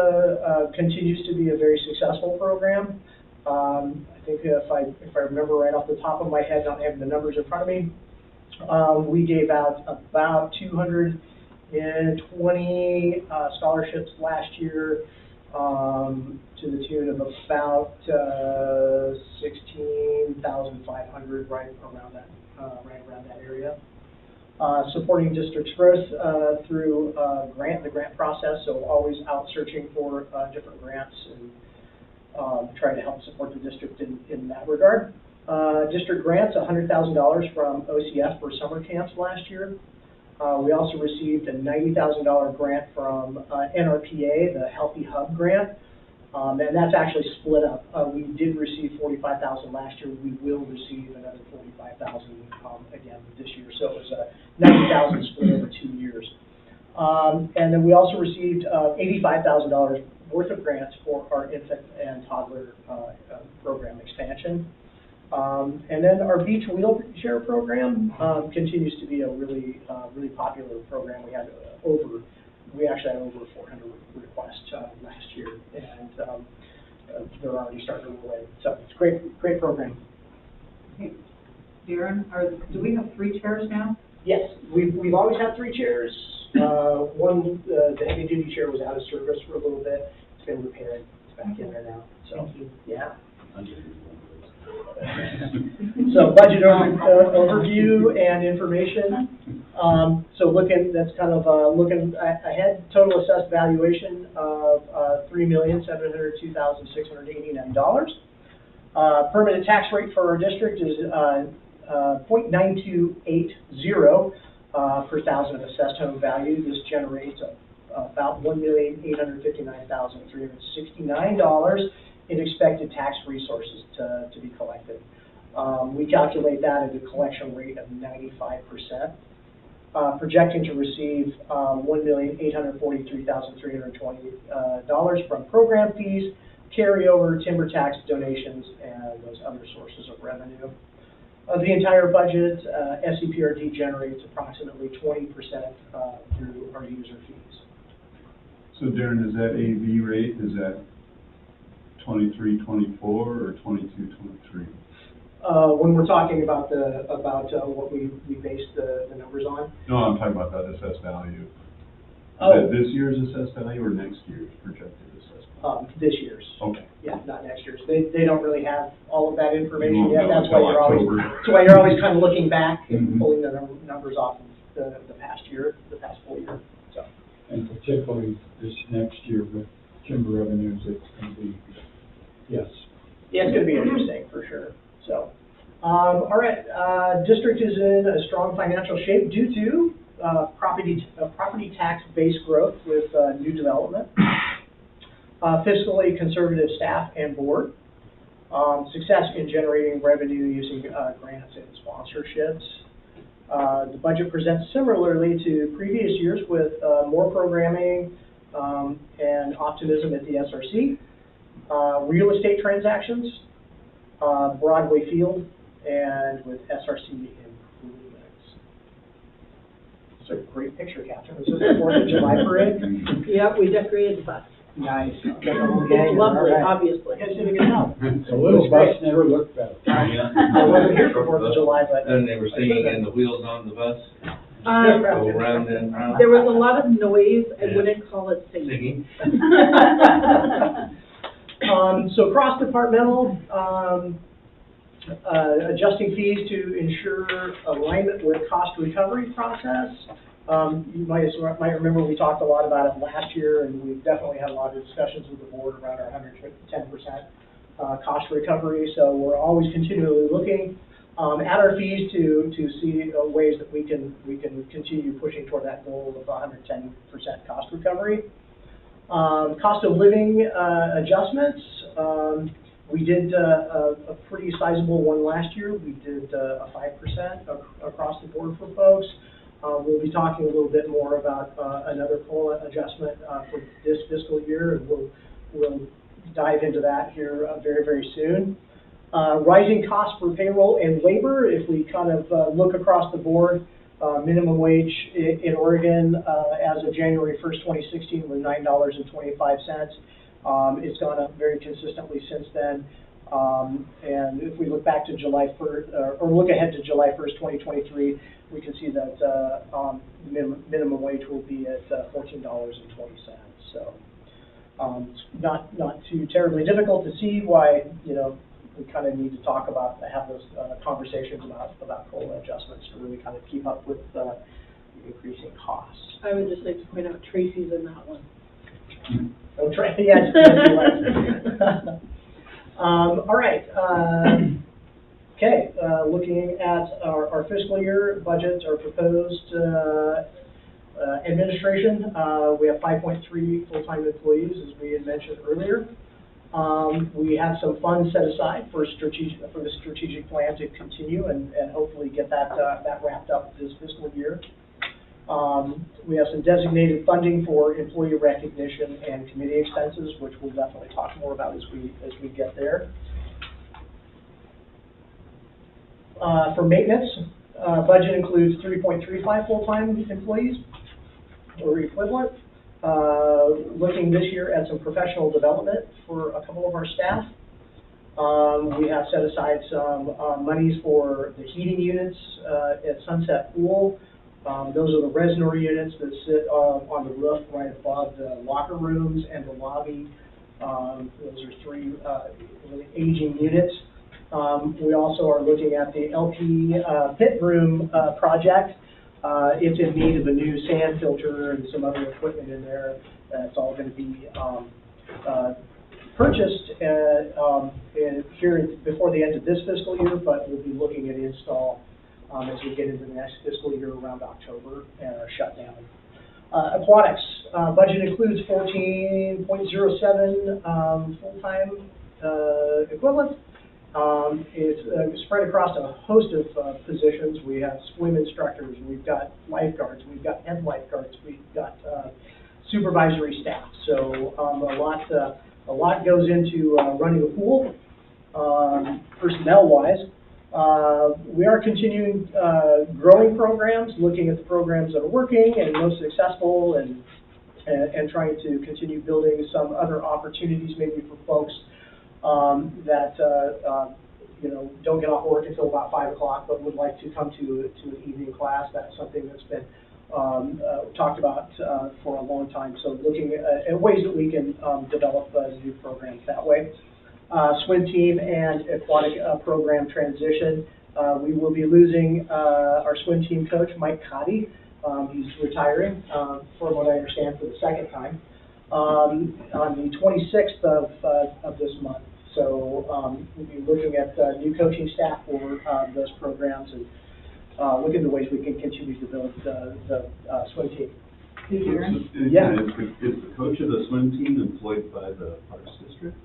[SPEAKER 8] continues to be a very successful program. I think if I remember right off the top of my head, not having the numbers in front of me, we gave out about 220 scholarships last year, to the tune of about 16,500, right around that area. Supporting district's growth through the grant process, so always out searching for different grants and trying to help support the district in that regard. District grants, $100,000 from OCF for summer camps last year. We also received a $90,000 grant from NRPA, the Healthy Hub grant, and that's actually split up. We did receive $45,000 last year. We will receive another $45,000 again this year. So it was $90,000 split over 2 years. And then we also received $85,000 worth of grants for our infant and toddler program expansion. And then our beach wheelchair program continues to be a really popular program. We actually had over 400 requests last year, and they're already starting to roll in. So it's a great program.
[SPEAKER 2] Hey, Darren, do we have 3 chairs now?
[SPEAKER 8] Yes, we've always had 3 chairs. One, the heavy duty chair was out of service for a little bit. It's been repaired. It's back in there now. So yeah. So budget overview and information. So that's kind of looking ahead. Total assessed valuation of $3,702,689. Permanent tax rate for our district is 0.9280 per thousand of assessed home value. This generates about $1,859,369 in expected tax resources to be collected. We calculate that at a collection rate of 95%. Projecting to receive $1,843,320 from program fees, carryover, timber tax donations, and those other sources of revenue. Of the entire budget, SEPRD generates approximately 20% through our user fees.
[SPEAKER 6] So Darren, is that AV rate, is that 23-24 or 22-23?
[SPEAKER 8] when we're talking about what we based the numbers on.
[SPEAKER 6] No, I'm talking about that assessed value. Is
[SPEAKER 8] Oh.
[SPEAKER 6] that this year's assessed value or next year's projected assessed value?
[SPEAKER 8] This year's.
[SPEAKER 6] Okay.
[SPEAKER 8] Yeah, not next year's. They don't really have all of that
[SPEAKER 6] You
[SPEAKER 8] information
[SPEAKER 6] won't
[SPEAKER 8] yet.
[SPEAKER 6] know
[SPEAKER 8] That's why
[SPEAKER 6] until
[SPEAKER 8] you're always,
[SPEAKER 6] October.
[SPEAKER 8] that's why you're always kind of looking back and
[SPEAKER 6] Mhm.
[SPEAKER 8] pulling the numbers off of the past year, the past full year, so.
[SPEAKER 4] And particularly this next year with timber revenues, it's going to be, yes.
[SPEAKER 8] Yeah, it's gonna be interesting, for sure, so. All right, district is in a strong financial shape due to, property tax base growth with, new development, fiscally conservative staff and board, success in generating revenue using, grants and sponsorships. The budget presents similarly to previous years with, more programming, and optimism at the SRC. Real estate transactions, Broadway Field, and with SRC improvements. It's a great picture, Catherine. This is the 4th of July parade.
[SPEAKER 7] Yep, we decorated the bus.
[SPEAKER 8] Nice.
[SPEAKER 7] It's lovely, obviously.
[SPEAKER 8] You guys did a good job.
[SPEAKER 4] The little bus never looked better.
[SPEAKER 8] I wasn't here for 4th of July, but.
[SPEAKER 1] And they were singing in the wheels on the bus,
[SPEAKER 7] Um,
[SPEAKER 1] go round and round.
[SPEAKER 7] there was a lot of noise, I wouldn't call it singing.
[SPEAKER 1] Singing.
[SPEAKER 8] So cross-departmental, adjusting fees to ensure alignment with cost recovery process. You might remember we talked a lot about it last year, and we've definitely had a lot of discussions with the board around our 110% cost recovery. So we're always continually looking at our fees to see ways that we can continue pushing toward that goal of 110% cost recovery. Cost of living adjustments. We did a pretty sizable one last year. We did a 5% across the board for folks. We'll be talking a little bit more about another COLA adjustment for this fiscal year, and we'll dive into that here very, very soon. Rising costs for payroll and labor. If we kind of look across the board, minimum wage in Oregon as of January 1st, 2016 was $9.25. It's gone up very consistently since then. And if we look back to July 1st, or look ahead to July 1st, 2023, we can see that minimum wage will be at $14.20. So it's not too terribly difficult to see why, we kind of need to talk about, have those conversations about COLA adjustments to really kind of keep up with the increasing costs.
[SPEAKER 7] I would just like to point out Tracy's in that one.
[SPEAKER 8] Oh, yes. All right. Okay, looking at our fiscal year budgets, our proposed administration, we have 5.3 full-time employees, as we had mentioned earlier. We have some funds set aside for the strategic plan to continue and hopefully get that wrapped up this fiscal year. We have some designated funding for employee recognition and committee expenses, which we'll definitely talk more about as we get there. For maintenance, budget includes 3.35 full-time employees or equivalent. Looking this year at some professional development for a couple of our staff. We have set aside some monies for the heating units at Sunset Pool. Those are the Resnor units that sit on the roof right above the locker rooms and the lobby. Those are three really aging units. We also are looking at the LP pit room project. It's in need of a new sand filter and some other equipment in there. It's all going to be purchased here before the end of this fiscal year, but we'll be looking at install as we get into the next fiscal year around October and our shutdown. Aquatics budget includes 14.07 full-time equivalents. It's spread across a host of positions. We have swim instructors, we've got lifeguards, we've got head lifeguards, we've got supervisory staff. So a lot goes into running a pool, personnel-wise. We are continuing growing programs, looking at the programs that are working and most successful, and trying to continue building some other opportunities maybe for folks that you know, don't get off work until about 5 o'clock, but would like to come to an evening class. That's something that's been talked about for a long time. So looking at ways that we can develop new programs that way. Swim team and aquatic program transition. We will be losing our swim team coach, Mike Cotty. He's retiring, from what I understand, for the second time, on the 26th of this month. So we'll be looking at new coaching staff for those programs and looking at the ways we can continue to build the swim team. Yeah.
[SPEAKER 6] Is the coach of the swim team employed by the Parks District?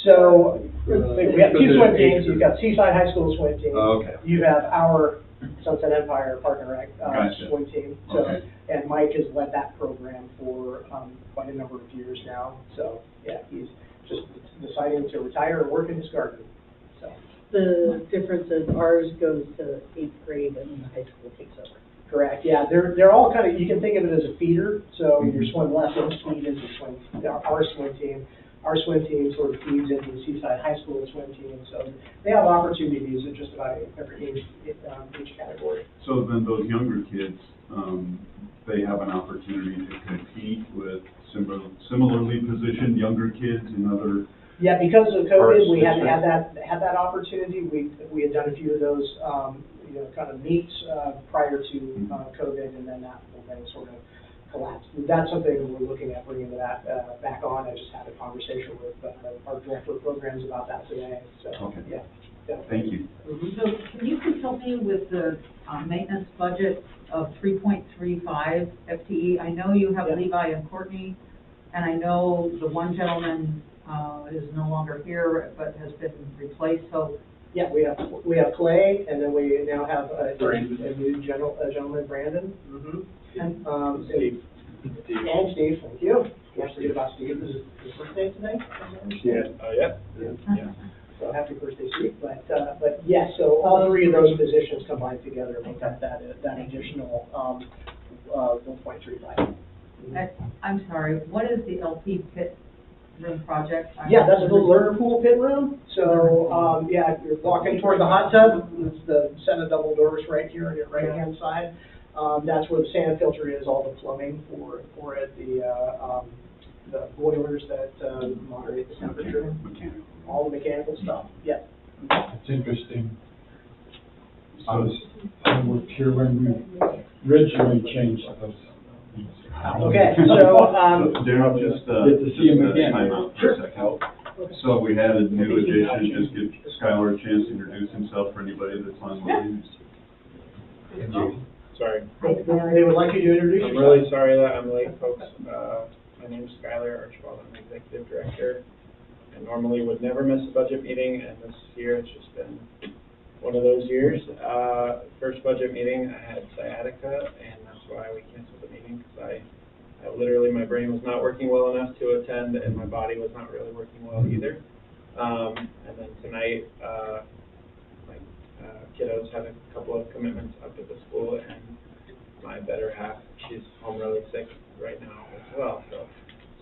[SPEAKER 8] So we have two swim teams. You've got Seaside High School swim team.
[SPEAKER 6] Oh, okay.
[SPEAKER 8] You have our Sunset Empire Park and Rec
[SPEAKER 6] Gotcha.
[SPEAKER 8] swim team. So,
[SPEAKER 6] Okay.
[SPEAKER 8] and Mike has led that program for quite a number of years now. So yeah, he's just deciding to retire and work in his garden. So
[SPEAKER 7] The difference is ours goes to 8th grade and the high school takes over.
[SPEAKER 8] correct. Yeah, they're all kind of, you can think of it as a feeder. So your swim lessons feed into our swim team. Our swim team sort of feeds into the Seaside High School swim team, so they have opportunities at just about every age category.
[SPEAKER 6] So then those younger kids, they have an opportunity to compete with similarly positioned younger kids in other.
[SPEAKER 8] Yeah, because of COVID, we
[SPEAKER 6] Parks
[SPEAKER 8] hadn't had that opportunity. We had done a few of those, you know, kind of meets prior to COVID, and then that whole thing sort of collapsed. That's something we're looking at bringing that back on. I just had a conversation with our director of programs about that today. So,
[SPEAKER 6] Okay.
[SPEAKER 8] yeah.
[SPEAKER 6] Thank you.
[SPEAKER 2] So can you consult me with the maintenance budget of 3.35 FTE? I know you have
[SPEAKER 8] Yeah.
[SPEAKER 2] Levi and Courtney, and I know the one gentleman is no longer here, but has been replaced, so.
[SPEAKER 8] Yeah, we have Clay, and then we now have a new gentleman, Brandon. Mm-hmm. And
[SPEAKER 9] Steve.
[SPEAKER 8] And Steve, thank you. Can't forget about Steve. This is his birthday today.
[SPEAKER 9] Yeah.
[SPEAKER 8] So happy birthday, Steve. But yes, so all three of those positions combined together make up that additional 1.35.
[SPEAKER 2] I'm sorry, what is the LP pit room project?
[SPEAKER 8] Yeah, that's the learner pool pit room. So, yeah, if you're walking toward the hot tub, it's the set of double doors right here on your right-hand side. That's where the sand filter is, all the plumbing for it, the boilers that moderate the temperature, all the mechanical stuff, yeah.
[SPEAKER 4] It's interesting. I worked here when we originally changed those.
[SPEAKER 8] Okay, so,
[SPEAKER 6] Darryl, just,
[SPEAKER 4] Good to see him again.
[SPEAKER 6] time out for a second. So we had a new addition, just give Skylar a chance to introduce himself for anybody that's online.
[SPEAKER 9] Sorry.
[SPEAKER 8] they would like you to introduce
[SPEAKER 9] I'm
[SPEAKER 8] yourself.
[SPEAKER 9] really sorry that I'm late, folks. My name's Skylar Archibald. I'm the executive director. I normally would never miss a budget meeting, and this year it's just been one of those years. First budget meeting, I had sciatica, and that's why we canceled the meeting, because I literally, my brain was not working well enough to attend, and my body was not really working well either. And then tonight, my kiddos had a couple of commitments up at the school, and my better half, she's home really sick right now as well. So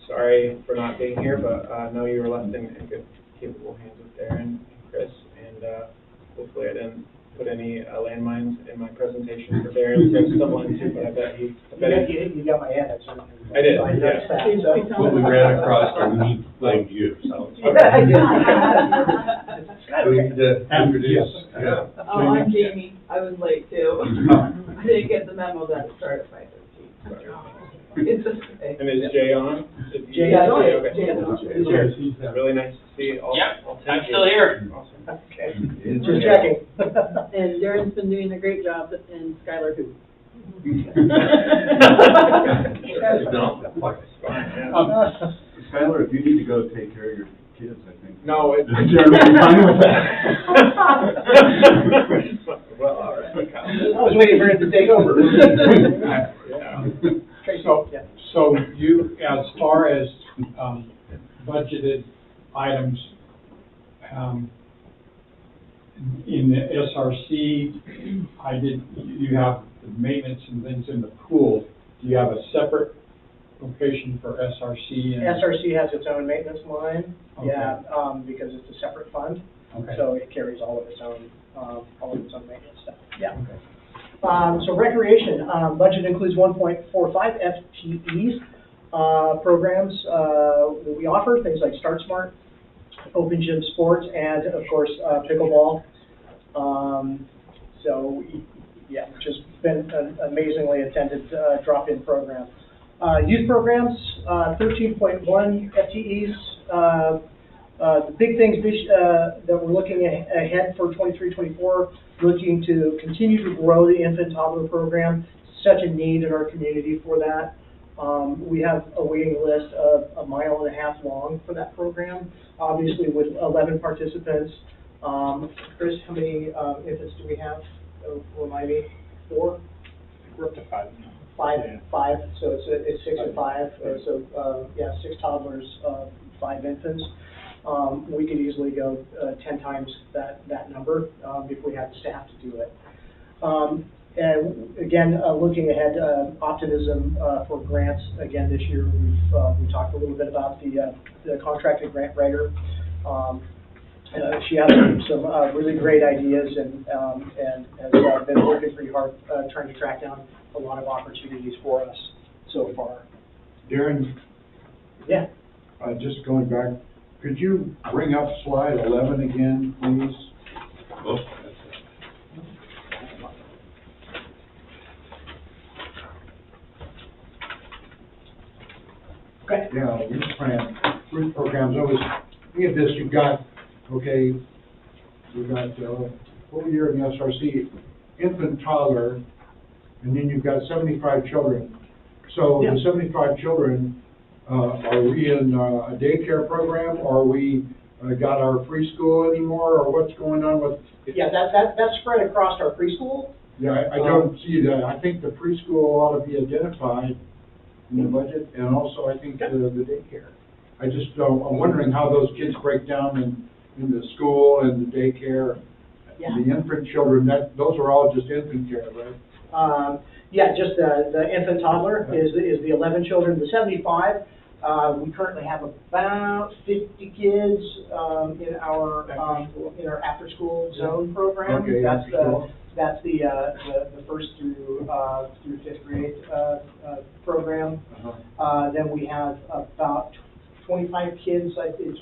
[SPEAKER 9] sorry for not being here, but I know you were left in good, capable hands with Darren and Chris, and hopefully I didn't put any landmines in my presentation for Darren to stumble into, but I bet he.
[SPEAKER 8] You got my edits.
[SPEAKER 9] I did,
[SPEAKER 8] I noticed
[SPEAKER 9] yeah.
[SPEAKER 8] that, so.
[SPEAKER 1] When we ran across and he blamed you, so.
[SPEAKER 8] Yeah, I did.
[SPEAKER 1] We need to introduce, yeah.
[SPEAKER 3] Oh, I'm Jamie. I was late too. I didn't get the memo that it started at 5:13. It's okay.
[SPEAKER 9] And is Jay on?
[SPEAKER 8] Jay,
[SPEAKER 3] Yeah,
[SPEAKER 9] Okay.
[SPEAKER 3] Jay is on.
[SPEAKER 8] He's here.
[SPEAKER 9] Really nice to see all.
[SPEAKER 10] Yep,
[SPEAKER 9] all 10
[SPEAKER 10] I'm
[SPEAKER 9] of
[SPEAKER 10] still
[SPEAKER 9] you.
[SPEAKER 10] here.
[SPEAKER 9] Awesome.
[SPEAKER 8] Okay, just checking.
[SPEAKER 7] And Darren's been doing a great job, and Skylar who?
[SPEAKER 1] No.
[SPEAKER 6] Skylar, if you need to go take care of your kids, I think.
[SPEAKER 9] No, it.
[SPEAKER 6] Jeremy's fine with that.
[SPEAKER 9] Well, all right.
[SPEAKER 8] I was waiting for it to take over.
[SPEAKER 9] Yeah.
[SPEAKER 4] So you, as far as budgeted items, in the SRC, you have the maintenance and things in the pool. Do you have a separate location for SRC? And
[SPEAKER 8] SRC has its own maintenance line,
[SPEAKER 4] Okay.
[SPEAKER 8] yeah, because it's a separate fund.
[SPEAKER 4] Okay.
[SPEAKER 8] So it carries all of its own maintenance stuff, yeah. So recreation, budget includes 1.45 FTEs, programs, that we offer, things like Start Smart, Open Gym Sports, and of course, pickleball. So, yeah, which has been an amazingly attended, drop-in program. Youth programs, 13.1 FTEs. The big things that we're looking ahead for 23-24, looking to continue to grow the infant toddler program. Such a need in our community for that. We have a waiting list of 1.5 miles long for that program, obviously with 11 participants. Chris, how many infants do we have? Remind me, 4?
[SPEAKER 9] We're up to 5 now.
[SPEAKER 8] Five, so it's 6 and 5, so, yeah, 6 toddlers, 5 infants. We could easily go 10 times that number if we had the staff to do it. And again, looking ahead, optimism for grants. Again, this year we talked a little bit about the contracted grant writer. She has some really great ideas and has been working pretty hard trying to track down a lot of opportunities for us so far.
[SPEAKER 5] Darren,
[SPEAKER 8] Yeah.
[SPEAKER 5] just going back, could you bring up slide 11 again, please?
[SPEAKER 1] Oh,
[SPEAKER 8] Okay.
[SPEAKER 5] Yeah, youth programs, I was, looking at this, you've got, okay, you've got, full year in the SRC, infant, toddler, and then you've got 75 children. So
[SPEAKER 8] Yeah.
[SPEAKER 5] the 75 children, are we in a daycare program, or we got our preschool anymore, or what's going on with?
[SPEAKER 8] Yeah, that's spread across our preschool.
[SPEAKER 5] Yeah, I don't see that. I think the preschool ought to be identified in the budget, and also I think the daycare. I'm wondering how those kids break down in the school and the daycare.
[SPEAKER 8] Yeah.
[SPEAKER 5] The infant children, those are all just infant care, right?
[SPEAKER 8] Yeah, just the infant toddler is the 11 children. The 75, we currently have about 50 kids in our after-school zone program.
[SPEAKER 5] Okay, after-school.
[SPEAKER 8] That's the first through 5th grade program. Then we have about 25 kids. It's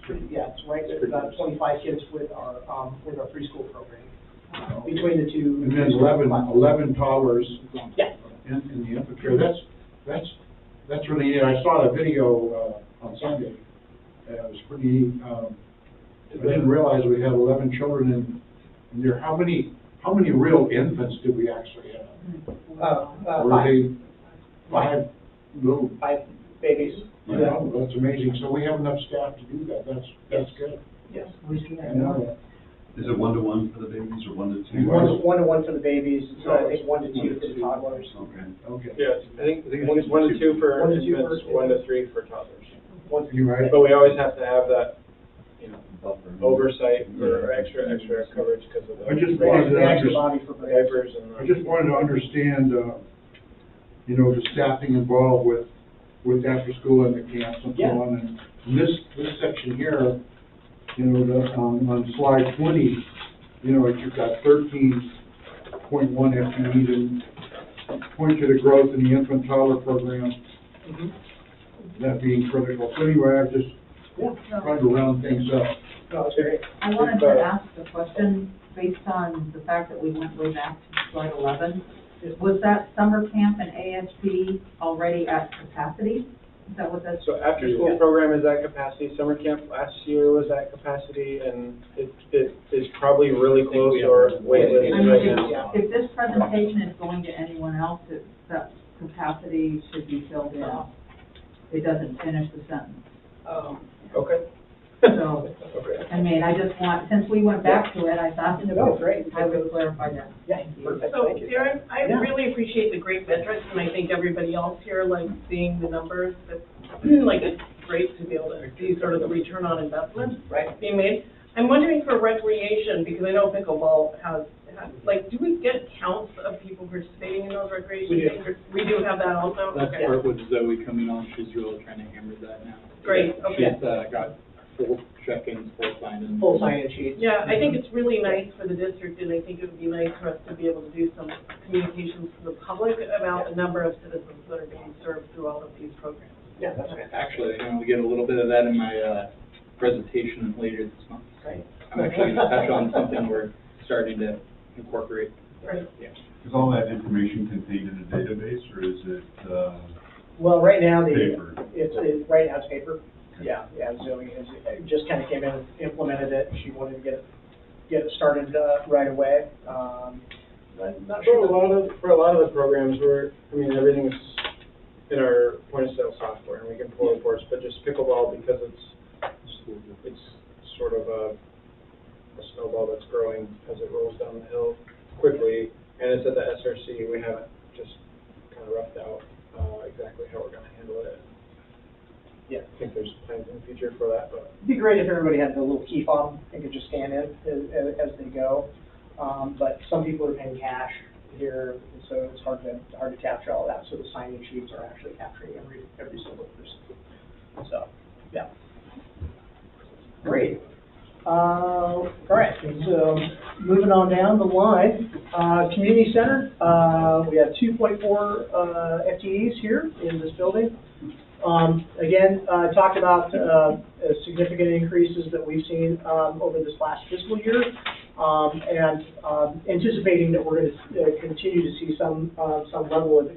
[SPEAKER 8] right. It's about 25 kids with our preschool program. Between the two.
[SPEAKER 5] And then 11 toddlers.
[SPEAKER 8] Yeah.
[SPEAKER 5] In the infant care. That's really neat. I saw the video on Sunday. It was pretty neat. I didn't realize we had 11 children in there. How many real infants did we actually have? Were
[SPEAKER 8] 5.
[SPEAKER 5] they 5 little?
[SPEAKER 8] 5 babies.
[SPEAKER 5] Yeah, that's amazing. So we have enough staff to do that. That's good.
[SPEAKER 8] Yes.
[SPEAKER 5] I know that.
[SPEAKER 6] Is it 1-to-1 for the babies or 1-to-2?
[SPEAKER 8] 1-to-1 for the babies, so I think 1-to-2 for the toddlers.
[SPEAKER 6] Okay.
[SPEAKER 9] Yes, I think it's 1 to 2 for
[SPEAKER 8] 1 to 2
[SPEAKER 9] infants,
[SPEAKER 8] for
[SPEAKER 9] 1 to 3 for toddlers.
[SPEAKER 5] You're right.
[SPEAKER 9] But we always have to have that, oversight for extra coverage because of the.
[SPEAKER 5] I just wanted to
[SPEAKER 8] The extra body for
[SPEAKER 9] diapers and.
[SPEAKER 5] I just wanted to understand, the staffing involved with after school and the camps and so
[SPEAKER 8] Yeah.
[SPEAKER 5] on. And this section here, on slide 20, you've got 13.1 FTEs and point to the growth in the infant toddler program, that being critical. So anyway, I'm just trying to round things up.
[SPEAKER 8] No, it's great.
[SPEAKER 2] I wanted to ask a question based on the fact that we went way back to slide 11. Was that summer camp and ASP already at capacity? Is that what that's?
[SPEAKER 9] So after school program is at capacity, summer camp last year was at capacity, and it is probably really close or waiting
[SPEAKER 2] I mean,
[SPEAKER 9] right now.
[SPEAKER 2] if this presentation is going to anyone else, that capacity should be filled in. It doesn't finish the sentence.
[SPEAKER 9] Okay.
[SPEAKER 2] So, I mean, I just want, since we went back to it, I thought
[SPEAKER 8] Great.
[SPEAKER 2] I would clarify that.
[SPEAKER 8] Yeah, perfect,
[SPEAKER 11] So,
[SPEAKER 8] thank you.
[SPEAKER 11] Darren, I
[SPEAKER 8] Yeah.
[SPEAKER 11] really appreciate the great metrics, and I think everybody else here likes seeing the numbers. It's great to be able to see sort of the return on investment being made. I'm wondering for recreation, because I know pickleball has, do we get counts of people participating in those recreation things? We do have that also?
[SPEAKER 9] That's
[SPEAKER 11] Okay.
[SPEAKER 9] part with Zoe coming on, she's really trying to hammer that now.
[SPEAKER 11] Great, okay.
[SPEAKER 9] She's got full check-ins, full
[SPEAKER 5] sign-in.
[SPEAKER 8] full sign-in sheets.
[SPEAKER 11] Yeah, I think it's really nice for the district, and I think it would be nice for us to be able to do some communications to the public about the number of citizens that are being served through all of these programs.
[SPEAKER 8] Yeah, that's fantastic.
[SPEAKER 5] Actually, we get a little bit of that in my, presentation later this month.
[SPEAKER 11] Right.
[SPEAKER 5] I'm actually gonna touch on something we're starting to incorporate.
[SPEAKER 11] Right.
[SPEAKER 6] Is all that information contained in a database, or is it,
[SPEAKER 8] Well, right now,
[SPEAKER 6] paper?
[SPEAKER 8] right now it's paper. Yeah, Zoe just kind of came in and implemented it. She wanted to get it started, right away. I'm not
[SPEAKER 9] For
[SPEAKER 8] sure.
[SPEAKER 9] a lot of the programs, everything's in our point of sale software, and we can pull reports, but just pickleball, because it's sort of a snowball that's growing as it rolls down the hill quickly, and it's at the SRC, we haven't just kind of roughed out, exactly how we're gonna handle it.
[SPEAKER 8] Yeah.
[SPEAKER 9] I think there's plans in the future for that, but.
[SPEAKER 8] It'd be great if everybody had the little key fob and could just scan in as they go. But some people are paying cash here, and so it's hard to capture all that. So the sign-in sheets are actually capturing every single person. So, yeah. Great. All right, so moving on down the line, community center, we have 2.4 FTEs here in this building. Again, talked about significant increases that we've seen over this last fiscal year, and anticipating that we're going to continue to see some level of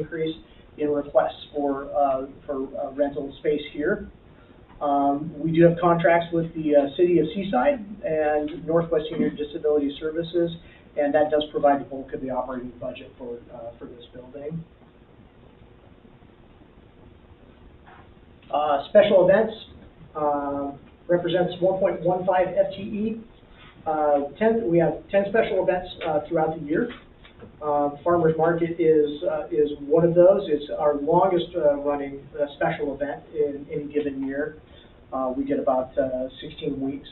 [SPEAKER 8] increase in requests for rental space here. We do have contracts with the City of Seaside and Northwest Senior Disability Services, and that does provide the bulk of the operating budget for this building. Special events represents 1.15 FTE. We have 10 special events throughout the year. Farmers Market is one of those. It's our longest running special event in any given year. We get about 16 weeks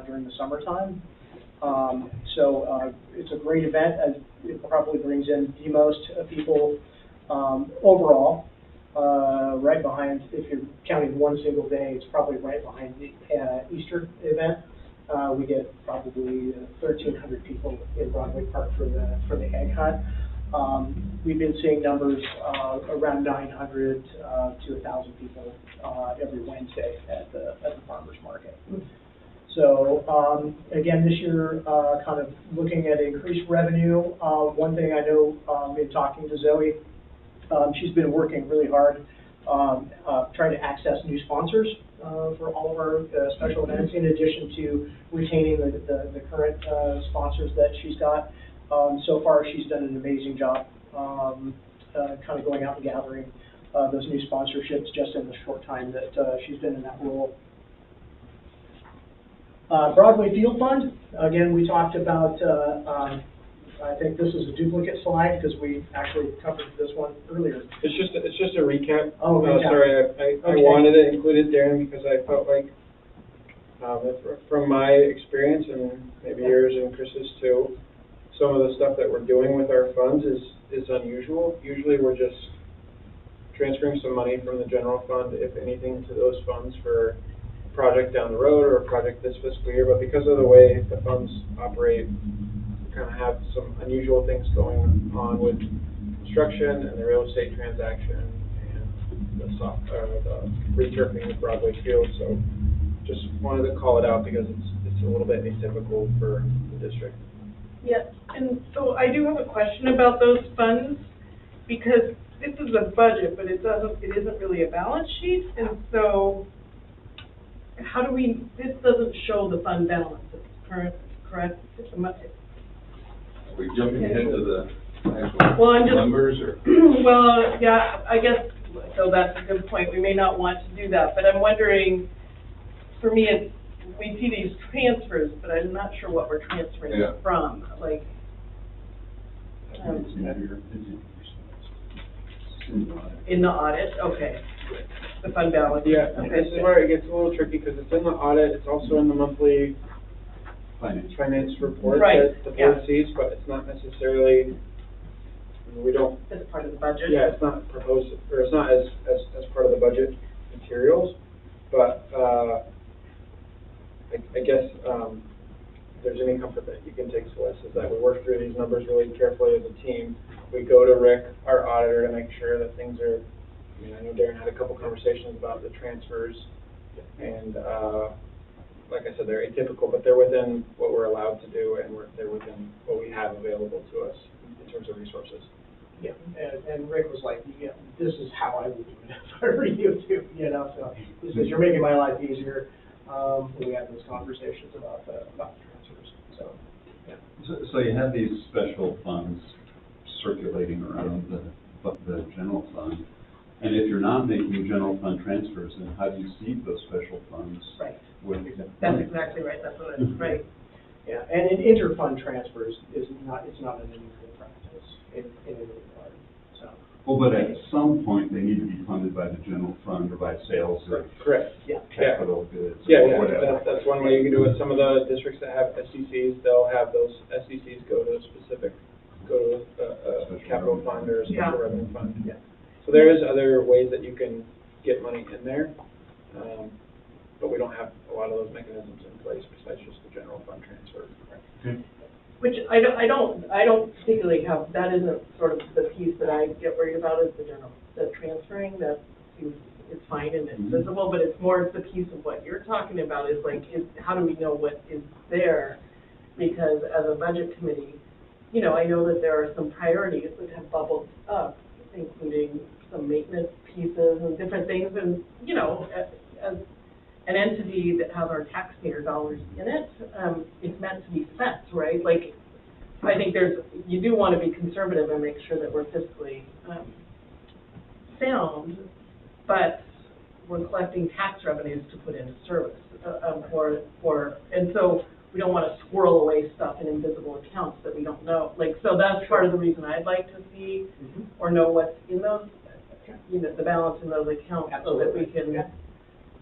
[SPEAKER 8] during the summertime. So it's a great event. It probably brings in the most people overall. Right behind, if you're counting one single day, it's probably right behind the Easter event. We get probably 1,300 people in Broadway Park for the egg hunt. We've been seeing numbers around 900 to 1,000 people every Wednesday at the farmers market. So again, this year, kind of looking at increased revenue. One thing I know in talking to Zoe, she's been working really hard trying to access new sponsors for all of our special events, in addition to retaining the current sponsors that she's got. So far, she's done an amazing job kind of going out and gathering those new sponsorships just in the short time that she's been in that role. Broadway Field Fund, again, we talked about, I think this is a duplicate slide because we actually covered this one earlier.
[SPEAKER 9] It's just a recap.
[SPEAKER 8] Oh, recap.
[SPEAKER 9] Sorry, I
[SPEAKER 8] Okay.
[SPEAKER 9] wanted it included, Darren, because I felt like, from my experience and maybe yours and Chris's too, some of the stuff that we're doing with our funds is unusual. Usually we're just transferring some money from the general fund, if anything, to those funds for a project down the road or a project this fiscal year. But because of the way the funds operate, we kind of have some unusual things going on with construction and the real estate transaction and the returfing of Broadway Field. So just wanted to call it out because it's a little bit atypical for the district.
[SPEAKER 11] Yeah, and so I do have a question about those funds, because this is a budget, but it isn't really a balance sheet, and so how do we, this doesn't show the fund balance, it's correct?
[SPEAKER 1] Are we jumping ahead to the
[SPEAKER 11] Well, I'm
[SPEAKER 1] actual
[SPEAKER 11] just-
[SPEAKER 1] numbers, or?
[SPEAKER 11] Well, yeah, I guess, so that's a good point, we may not want to do that, but I'm wondering, for me, it's, we see these transfers, but I'm not sure what we're transferring
[SPEAKER 1] Yeah.
[SPEAKER 11] from, like, in the audit, okay, the fund balance.
[SPEAKER 9] Yeah,
[SPEAKER 11] Okay.
[SPEAKER 9] this is where it gets a little tricky, because it's in the audit, it's also in the monthly finance report
[SPEAKER 11] Right,
[SPEAKER 9] that the board
[SPEAKER 11] yeah.
[SPEAKER 9] sees, but it's not necessarily, we don't,
[SPEAKER 11] As part of the budget?
[SPEAKER 9] yeah, it's not proposed, or it's not as part of the budget materials, but, I guess, if there's any comfort that you can take, Celeste, is that we work through these numbers really carefully as a team. We go to Rick, our auditor, to make sure that things are, I mean, I know Darren had a couple conversations about the transfers, and, like I said, they're atypical, but they're within what we're allowed to do, and they're within what we have available to us in terms of resources.
[SPEAKER 8] Yeah, and Rick was like, yeah, this is how I would do it if I were you too, you know, so he says, you're making my life easier. We had those conversations about the transfers, so, yeah.
[SPEAKER 6] So you have these special funds circulating around the general fund, and if you're not making general fund transfers, then how do you seed those special funds?
[SPEAKER 8] Right.
[SPEAKER 11] That's exactly right, that's what it's, right.
[SPEAKER 8] Yeah, and in inter-fund transfers it's not an unusual practice in any regard, so.
[SPEAKER 6] Well, but at some point, they need to be funded by the general fund or by sales of
[SPEAKER 9] Correct.
[SPEAKER 8] Yeah.
[SPEAKER 6] capital goods.
[SPEAKER 9] Yeah,
[SPEAKER 6] or whatever.
[SPEAKER 9] that's one way you can do it. Some of the districts that have SCCs, they'll have those SCCs go to a capital fund or a
[SPEAKER 11] Yeah.
[SPEAKER 9] special revenue fund. Yeah. So there is other ways that you can get money in there, but we don't have a lot of those mechanisms in place besides just the general fund transfer.
[SPEAKER 6] Okay.
[SPEAKER 11] Which I don't particularly have, that isn't sort of the piece that I get worried about is the transferring, that seems, it's fine and it's visible, but it's more the piece of what you're talking about is like, how do we know what is there? Because as a budget committee, you know, I know that there are some priorities that have bubbled up, including some maintenance pieces and different things, and, you know, as an entity that has our taxpayer dollars in it, it's meant to be spent, right? Like, I think you do want to be conservative and make sure that we're fiscally sound, but we're collecting tax revenues to put into service and so we don't want to squirrel away stuff in invisible accounts that we don't know. Like, so that's part of the reason I'd like to see or know what's in those, you know, the balance in those accounts. Absolutely. So that we can,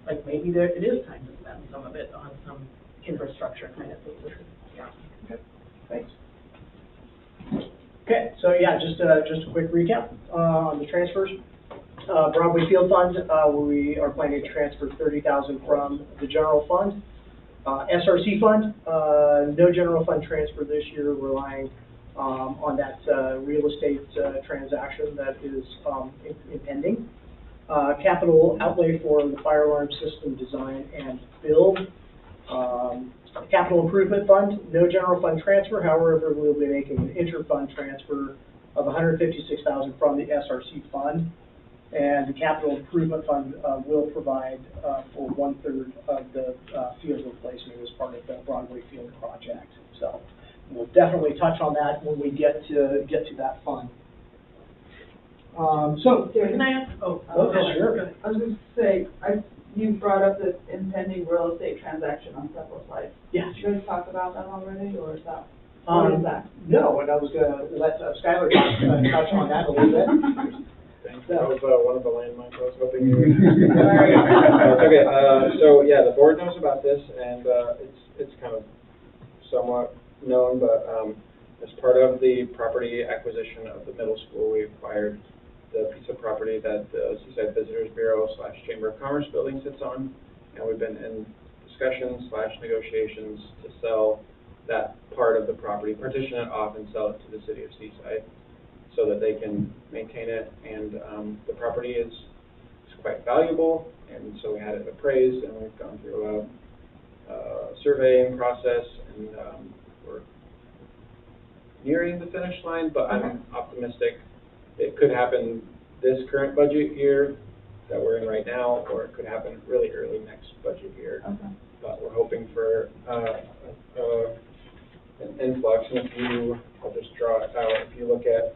[SPEAKER 11] like, maybe it is time to spend some of it on some infrastructure kind of things. Yeah.
[SPEAKER 8] Okay, thanks. Okay, so yeah, just a quick recap on the transfers. Broadway Field Fund, we are planning to transfer $30,000 from the general fund. SRC Fund, no general fund transfer this year, relying on that real estate transaction that is impending. Capital outlay for the fire alarm system design and build. Capital Improvement Fund, no general fund transfer, however, we'll be making an inter-fund transfer of $156,000 from the SRC Fund. And the Capital Improvement Fund will provide for 1/3 of the field replacement as part of the Broadway Field project. So we'll definitely touch on that when we get to that fund.
[SPEAKER 11] Can I ask?
[SPEAKER 8] Sure.
[SPEAKER 3] I was going to say, you brought up this impending real estate transaction on several slides.
[SPEAKER 8] Yeah.
[SPEAKER 3] Did you guys talk about that already, or is that, what is that?
[SPEAKER 8] No, and I was going to let Skylar touch on that a little bit.
[SPEAKER 9] That was one of the landmines I was hoping you would. Okay, so yeah, the board knows about this, and it's kind of somewhat known, but as part of the property acquisition of the middle school, we acquired the piece of property that the Seaside Visitors Bureau / Chamber of Commerce building sits on, and we've been in discussions / negotiations to sell that part of the property, partition it off and sell it to the city of Seaside, so that they can maintain it, and the property is quite valuable, and so we had it appraised, and we've gone through a surveying process, and we're nearing the finish line, but I'm optimistic. It could happen this current budget year that we're in right now, or it could happen really early next budget year.
[SPEAKER 3] Okay.
[SPEAKER 9] But we're hoping for an influx, and I'll just draw it out, if you look at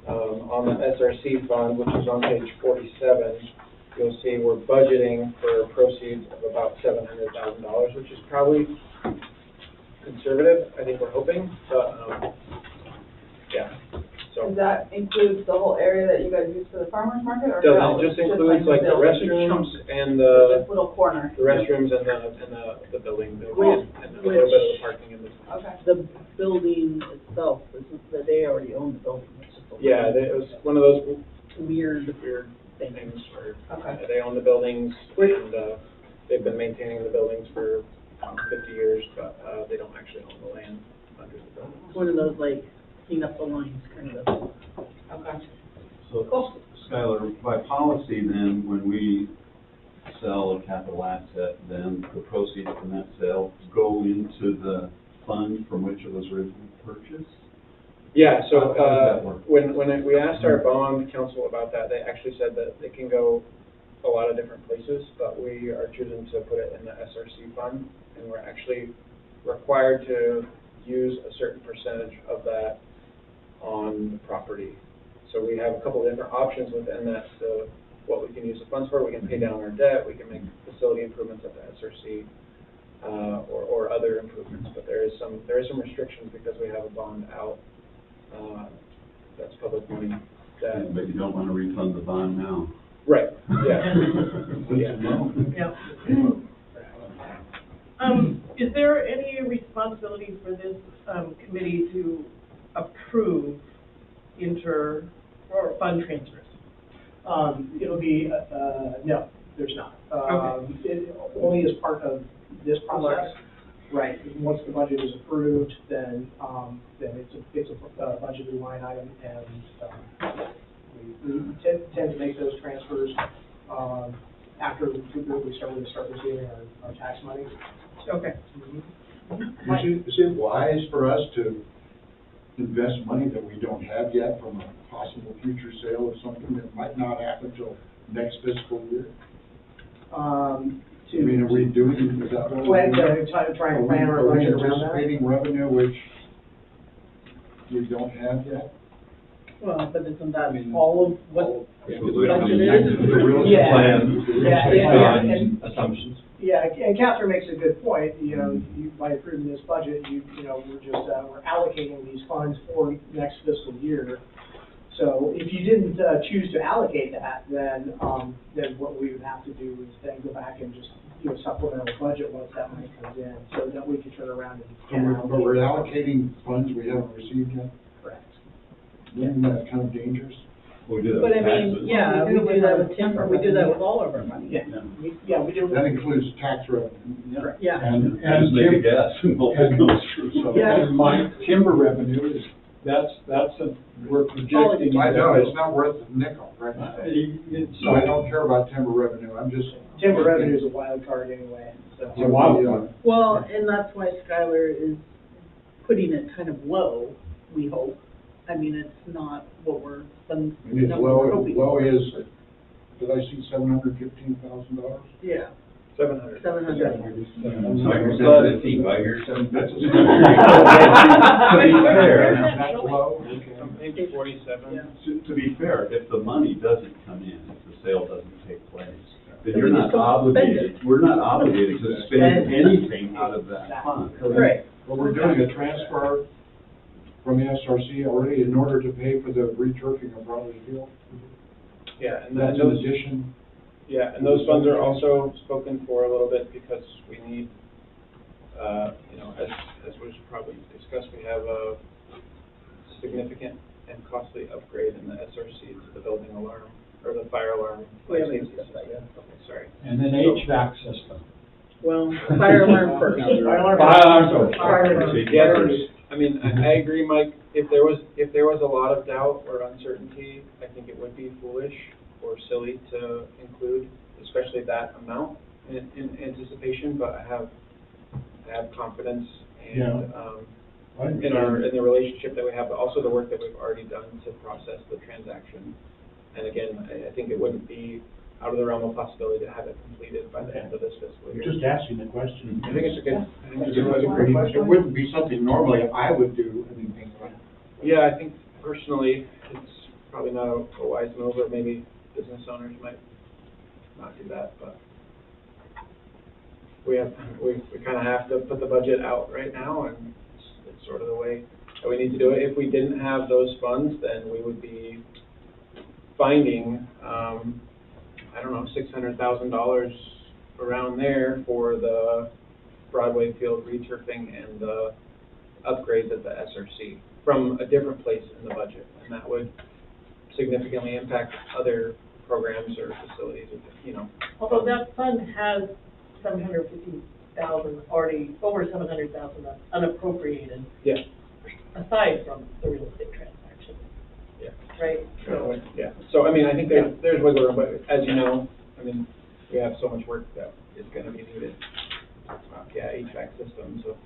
[SPEAKER 9] on the SRC fund, which is on page 47, you'll see we're budgeting for proceeds of about $700,000, which is probably conservative. I think we're hoping, but yeah. So
[SPEAKER 3] Does that include the whole area that you guys use for the farmers market, or
[SPEAKER 9] does it just includes like the restrooms and the
[SPEAKER 3] little corner?
[SPEAKER 9] the restrooms and the building, and a little bit of the parking in the.
[SPEAKER 3] Okay.
[SPEAKER 12] The building itself, that they already own the building.
[SPEAKER 9] Yeah, it was one of those
[SPEAKER 12] Weird
[SPEAKER 9] things where
[SPEAKER 3] Okay.
[SPEAKER 9] they own the buildings, and they've been maintaining the buildings for 15
[SPEAKER 12] one of those like, clean up the lines kind of.
[SPEAKER 2] Okay.
[SPEAKER 6] So, Skylar, by policy then, when we sell a capital asset, then the proceeds from that sale go into the fund from which it was originally purchased?
[SPEAKER 9] Yeah, so,
[SPEAKER 6] How does that work?
[SPEAKER 9] when we asked our bond counsel about that, they actually said that it can go a lot of different places, but we are choosing to put it in the SRC fund, and we're actually required to use a certain percentage of that on the property. So we have a couple of different options within that, so what we can use the funds for. We can pay down our debt, we can make facility improvements at the SRC, or other improvements, but there is some restrictions because we have a bond out, that's public money. That,
[SPEAKER 6] But you don't want to refund the bond now.
[SPEAKER 9] right, yeah.
[SPEAKER 11] Yeah. Is there any responsibility for this, committee to approve or fund transfers?
[SPEAKER 8] It'll be, no, there's not. It only as part of this process. Right, once the budget is approved, then it's a budgeted line item, and we tend to make those transfers after we start receiving our tax money.
[SPEAKER 11] Okay.
[SPEAKER 5] Is it wise for us to invest money that we don't have yet from a possible future sale of something that might not happen till next fiscal year? I mean, are we doing, is that what we're doing?
[SPEAKER 8] Try and plan our budget around that?
[SPEAKER 5] Are we anticipating revenue which we don't have yet?
[SPEAKER 12] Well, but isn't that all of what
[SPEAKER 1] Yeah.
[SPEAKER 12] budget is?
[SPEAKER 5] The real estate
[SPEAKER 8] Yeah.
[SPEAKER 5] plan,
[SPEAKER 8] Yeah.
[SPEAKER 5] and assumptions.
[SPEAKER 8] Yeah, and Catherine makes a good point, by approving this budget, we're allocating these funds for next fiscal year. So if you didn't, choose to allocate that, then what we would have to do is then go back and just, supplemental budget once that money comes in, so that we can turn around and.
[SPEAKER 5] But we're allocating funds we haven't received yet?
[SPEAKER 8] Correct.
[SPEAKER 5] Isn't that kind of dangerous?
[SPEAKER 6] We do that
[SPEAKER 12] But I
[SPEAKER 6] with
[SPEAKER 12] mean,
[SPEAKER 6] taxes.
[SPEAKER 12] yeah, we do that with timber, we do that with all of our money.
[SPEAKER 8] Yeah, we do.
[SPEAKER 5] That includes tax revenue.
[SPEAKER 12] Yeah.
[SPEAKER 4] And
[SPEAKER 6] Just make a guess, and hope it goes through. So-
[SPEAKER 4] And my timber revenue is, we're projecting.
[SPEAKER 5] I know, it's not worth a nickel right now. So I don't care about timber revenue, I'm just.
[SPEAKER 8] Timber revenue is a wild card anyway, so.
[SPEAKER 4] It's a wild card.
[SPEAKER 12] Well, and that's why Skylar is putting it kind of low, we hope. I mean, it's not what we're,
[SPEAKER 5] And it's low is, did I see $715,000?
[SPEAKER 12] Yeah,
[SPEAKER 9] 700.
[SPEAKER 12] 700.
[SPEAKER 5] That's low, okay.
[SPEAKER 9] Maybe 47.
[SPEAKER 12] Yeah.
[SPEAKER 6] To be fair, if the money doesn't come in, if the sale doesn't take place, then
[SPEAKER 12] Then
[SPEAKER 6] you're
[SPEAKER 12] we
[SPEAKER 6] not
[SPEAKER 12] just don't spend
[SPEAKER 6] obligated, we're not obligated to spend anything out of that fund.
[SPEAKER 12] Right.
[SPEAKER 5] But we're doing a transfer from the SRC already in order to pay for the returfing of Broadway Field.
[SPEAKER 9] Yeah, and
[SPEAKER 5] That's
[SPEAKER 9] then
[SPEAKER 5] in
[SPEAKER 9] those,
[SPEAKER 5] addition.
[SPEAKER 9] yeah, and those funds are also spoken for a little bit because we need, as was probably discussed, we have a significant and costly upgrade in the SRC to the building alarm, or the fire alarm.
[SPEAKER 12] We haven't
[SPEAKER 9] safety
[SPEAKER 12] discussed that
[SPEAKER 9] system.
[SPEAKER 12] yet.
[SPEAKER 9] Okay, sorry.
[SPEAKER 4] And then HVAC system.
[SPEAKER 12] Well, fire alarm first.
[SPEAKER 8] Fire alarm.
[SPEAKER 4] Fire alarm.
[SPEAKER 9] Yeah, I mean, I agree, Mike, if there was a lot of doubt or uncertainty, I think it would be foolish or silly to include, especially that amount in anticipation, but I have confidence and, in the relationship that we have, but also the work that we've already done to process the transaction. And again, I think it wouldn't be out of the realm of possibility to have it completed by the end of this fiscal year.
[SPEAKER 5] Just asking the question.
[SPEAKER 9] I think it's a good,
[SPEAKER 5] It wouldn't be something normally I would do, anything like that.
[SPEAKER 9] yeah, I think personally, it's probably not a wise move, or maybe business owners might not do that, but we kind of have to put the budget out right now, and it's sort of the way that we need to do it. If we didn't have those funds, then we would be finding, I don't know, $600,000 around there for the Broadway Field returfing and the upgrades at the SRC from a different place in the budget, and that would significantly impact other programs or facilities,
[SPEAKER 11] Although that fund has 750,000 already, over 700,000 unappropriated.
[SPEAKER 9] Yeah.
[SPEAKER 11] aside from the real estate transaction,
[SPEAKER 9] Yeah.
[SPEAKER 11] right? So,
[SPEAKER 9] Yeah, so I mean, I think there's wiggle room, but as you know, I mean, we have so much work that is gonna be needed. Yeah, HVAC system, so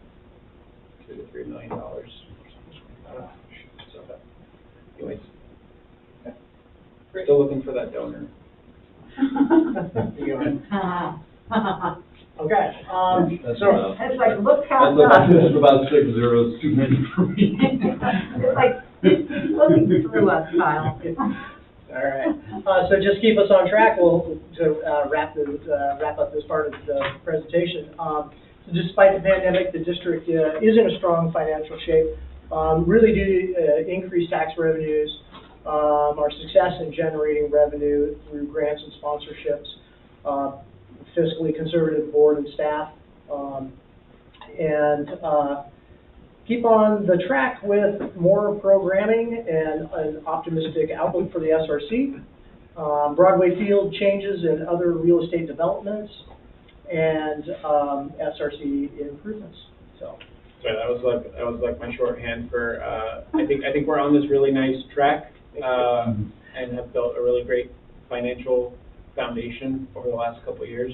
[SPEAKER 9] $2 to $3 million. So, anyways, yeah. Still looking for that donor.
[SPEAKER 8] Okay,
[SPEAKER 6] That's
[SPEAKER 8] so,
[SPEAKER 6] about,
[SPEAKER 2] It's like, look past
[SPEAKER 6] that's
[SPEAKER 2] us.
[SPEAKER 6] about 6 zeros too many for me.
[SPEAKER 2] It's like, looking through us, Kyle.
[SPEAKER 8] all right, so just keep us on track, to wrap up this part of the presentation. So despite the pandemic, the district is in a strong financial shape, really due to increased tax revenues, our success in generating revenue through grants and sponsorships, fiscally conservative board and staff, and keep on the track with more programming and an optimistic outlook for the SRC, Broadway Field changes and other real estate developments, and SRC improvements. So.
[SPEAKER 9] Sorry, that was like my shorthand for, I think we're on this really nice track, and have built a really great financial foundation over the last couple of years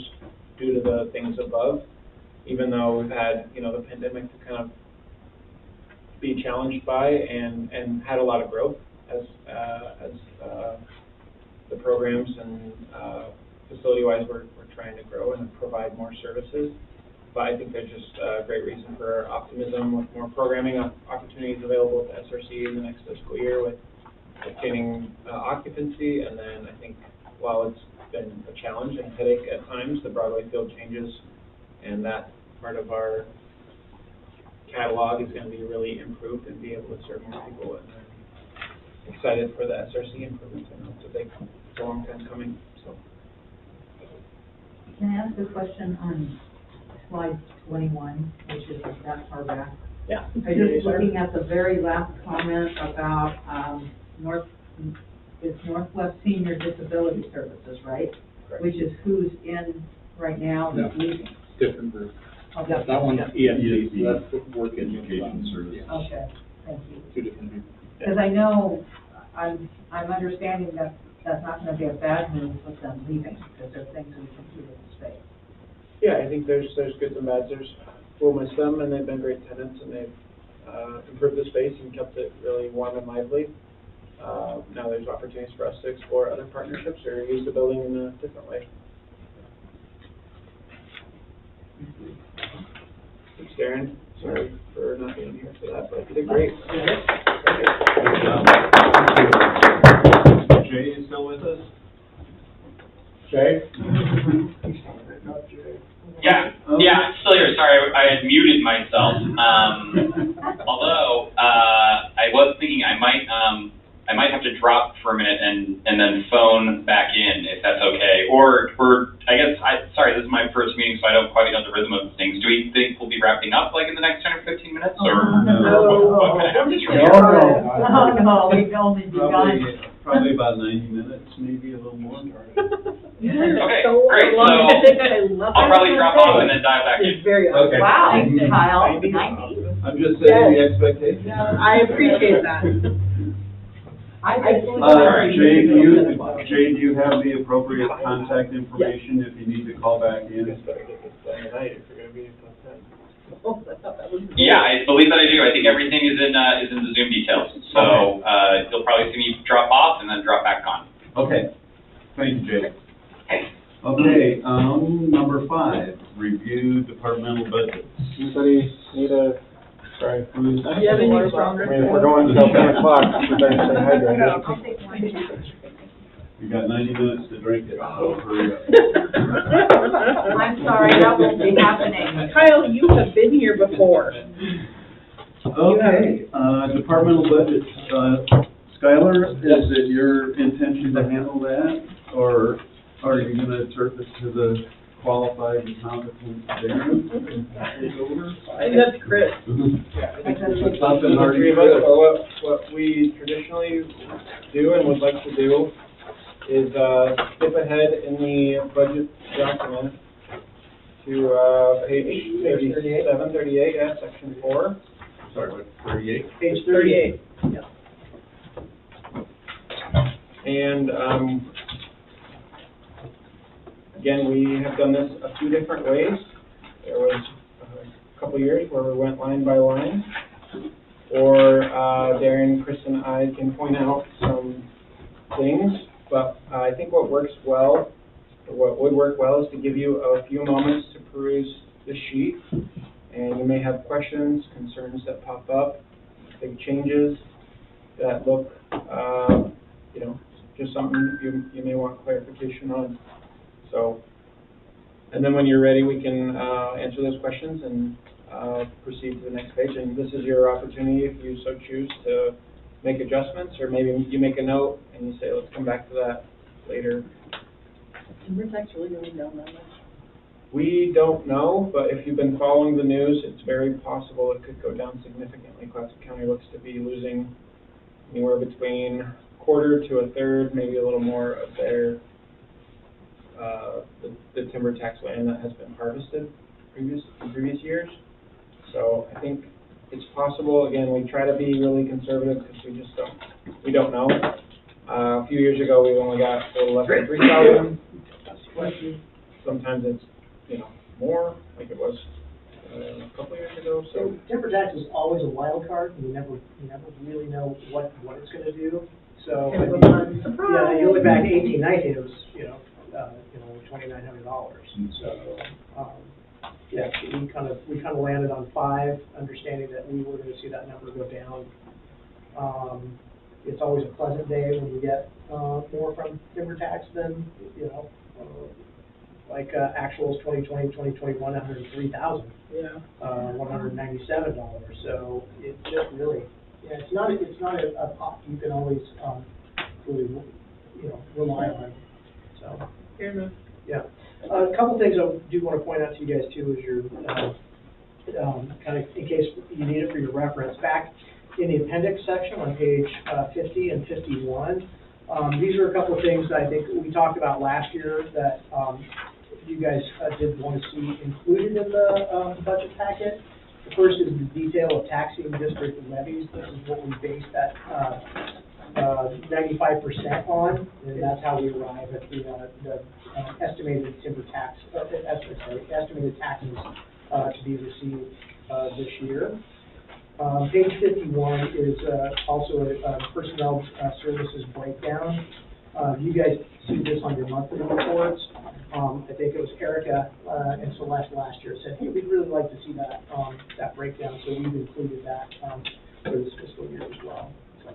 [SPEAKER 9] due to the things above, even though we've had, the pandemic to kind of be challenged by and had a lot of growth as the programs and facility-wise we're trying to grow and provide more services. But I think there's just a great reason for optimism with more programming opportunities available to SRC in the next fiscal year with obtaining occupancy. And then I think while it's been a challenge and a headache at times, the Broadway Field changes and that part of our catalog is going to be really improved and be able to serve more people. And I'm excited for the SRC improvements. I know it's a long time coming. So.
[SPEAKER 2] Can I ask a question on slide 21, which is that far back?
[SPEAKER 8] Yeah.
[SPEAKER 2] I'm just looking at the very last comment about Northwest Senior Disability Services, right?
[SPEAKER 9] Correct.
[SPEAKER 2] Which is who's in right now that's leaving.
[SPEAKER 5] Different group.
[SPEAKER 2] Oh, that's
[SPEAKER 5] That one's ESD,
[SPEAKER 6] ESD.
[SPEAKER 5] so that's the work
[SPEAKER 6] Education services.
[SPEAKER 2] Okay, thank you.
[SPEAKER 5] Two different people.
[SPEAKER 2] Because I know, I'm understanding that that's not going to be a bad move with them leaving, because there are things we can do in the space.
[SPEAKER 9] Yeah, I think there's goods and bads. We'll miss them, and they've been great tenants, and they've improved the space and kept it really warm and lively. Now there's opportunities for us to explore other partnerships or use the building in a different way. Thanks, Darren. Sorry for not being here for that, but you did great.
[SPEAKER 6] Jay, you still with us?
[SPEAKER 4] Jay?
[SPEAKER 10] Yeah, I'm still here. Sorry, I had muted myself. Although I was thinking I might have to drop for a minute and then phone back in if that's okay. Or sorry, this is my first meeting, so I don't quite know the rhythm of things. Do we think we'll be wrapping up like in the next 10 or 15 minutes, or what kind of happens from here?
[SPEAKER 2] No, we've only begun.
[SPEAKER 6] Probably about 90 minutes, maybe a little more.
[SPEAKER 10] Okay, great. So I'll probably drop off and then dive back in.
[SPEAKER 7] It's very
[SPEAKER 6] Okay.
[SPEAKER 2] Wow, Kyle, 90.
[SPEAKER 6] I'm just setting the expectation.
[SPEAKER 7] I appreciate that.
[SPEAKER 6] Jay, do you have the appropriate contact information if you need to call back in?
[SPEAKER 9] You guys better get this done tonight if you're going to be until 10.
[SPEAKER 7] Oh, I thought that was.
[SPEAKER 10] Yeah, I believe that I do. I think everything is in the Zoom details. So you'll probably see me drop off and then drop back on.
[SPEAKER 6] Okay. Thank you, Jay. Okay, number 5, review departmental budgets.
[SPEAKER 9] Anybody need a, sorry, who's?
[SPEAKER 7] Do you have any stronger?
[SPEAKER 9] I mean, if we're going until 10 o'clock, we better stay hydrated.
[SPEAKER 2] I'll take one.
[SPEAKER 6] You got 90 minutes to drink it, so hurry up.
[SPEAKER 2] I'm sorry, that won't be happening.
[SPEAKER 7] Kyle, you have been here before.
[SPEAKER 6] Okay, departmental budgets. Skylar, is it your intention to handle that, or are you going to turf it to the qualified and competent Darren and take over?
[SPEAKER 7] I think that's Chris.
[SPEAKER 9] Yeah, I think
[SPEAKER 6] Something
[SPEAKER 9] the
[SPEAKER 6] already
[SPEAKER 9] three of us, or what we traditionally do and would like to do is skip ahead in the budget document to page 37, 38, section 4.
[SPEAKER 1] sorry, what, 38?
[SPEAKER 8] Page 38. Yeah.
[SPEAKER 9] And, again, we have done this a few different ways. There was a couple years where we went line by line, or Darren, Chris, and I can point out some things, but I think what works well, or what would work well, is to give you a few moments to peruse the sheet, and you may have questions, concerns that pop up, big changes that look, you know, just something you may want clarification on. So, and then when you're ready, we can answer those questions and proceed to the next page. And this is your opportunity, if you so choose, to make adjustments, or maybe you make a note and you say, let's come back to that later.
[SPEAKER 12] Timber tax really going down that much?
[SPEAKER 9] We don't know, but if you've been following the news, it's very possible it could go down significantly. Clatsop County looks to be losing anywhere between a quarter to a third, maybe a little more of their the timber tax land that has been harvested in previous years. So I think it's possible. Again, we try to be really conservative because we don't know. A few years ago, we only got a little less than 3,000. Sometimes it's, you know, more, like it was a couple years ago. So
[SPEAKER 8] timber tax is always a wild card, and you never really know what it's going to do. So I mean, yeah, you look back at 1819, it was $2,900. So yeah, we kind of landed on 5, understanding that we were going to see that number go down. It's always a pleasant day when you get more from timber tax than like actuals 2020, 2021, 103,000.
[SPEAKER 7] Yeah.
[SPEAKER 8] $197. So it just really, yeah, it's not a pot you can always really rely on. So
[SPEAKER 7] Fair enough.
[SPEAKER 8] yeah, a couple things I do want to point out to you guys too, is your kind of in case you need it for your reference, back in the appendix section on page 50 and 51. These are a couple of things that I think we talked about last year that you guys did want to see included in the budget packet. The first is the detail of taxing district levies. This is what we based that 95% on, and that's how we arrive at the estimated timber tax, estimated taxes to be received this year. Page 51 is also a personnel services breakdown. You guys see this on your monthly reports. I think it was Erica and Celeste last year said, hey, we'd really like to see that that breakdown, so we've included that for this fiscal year as well. So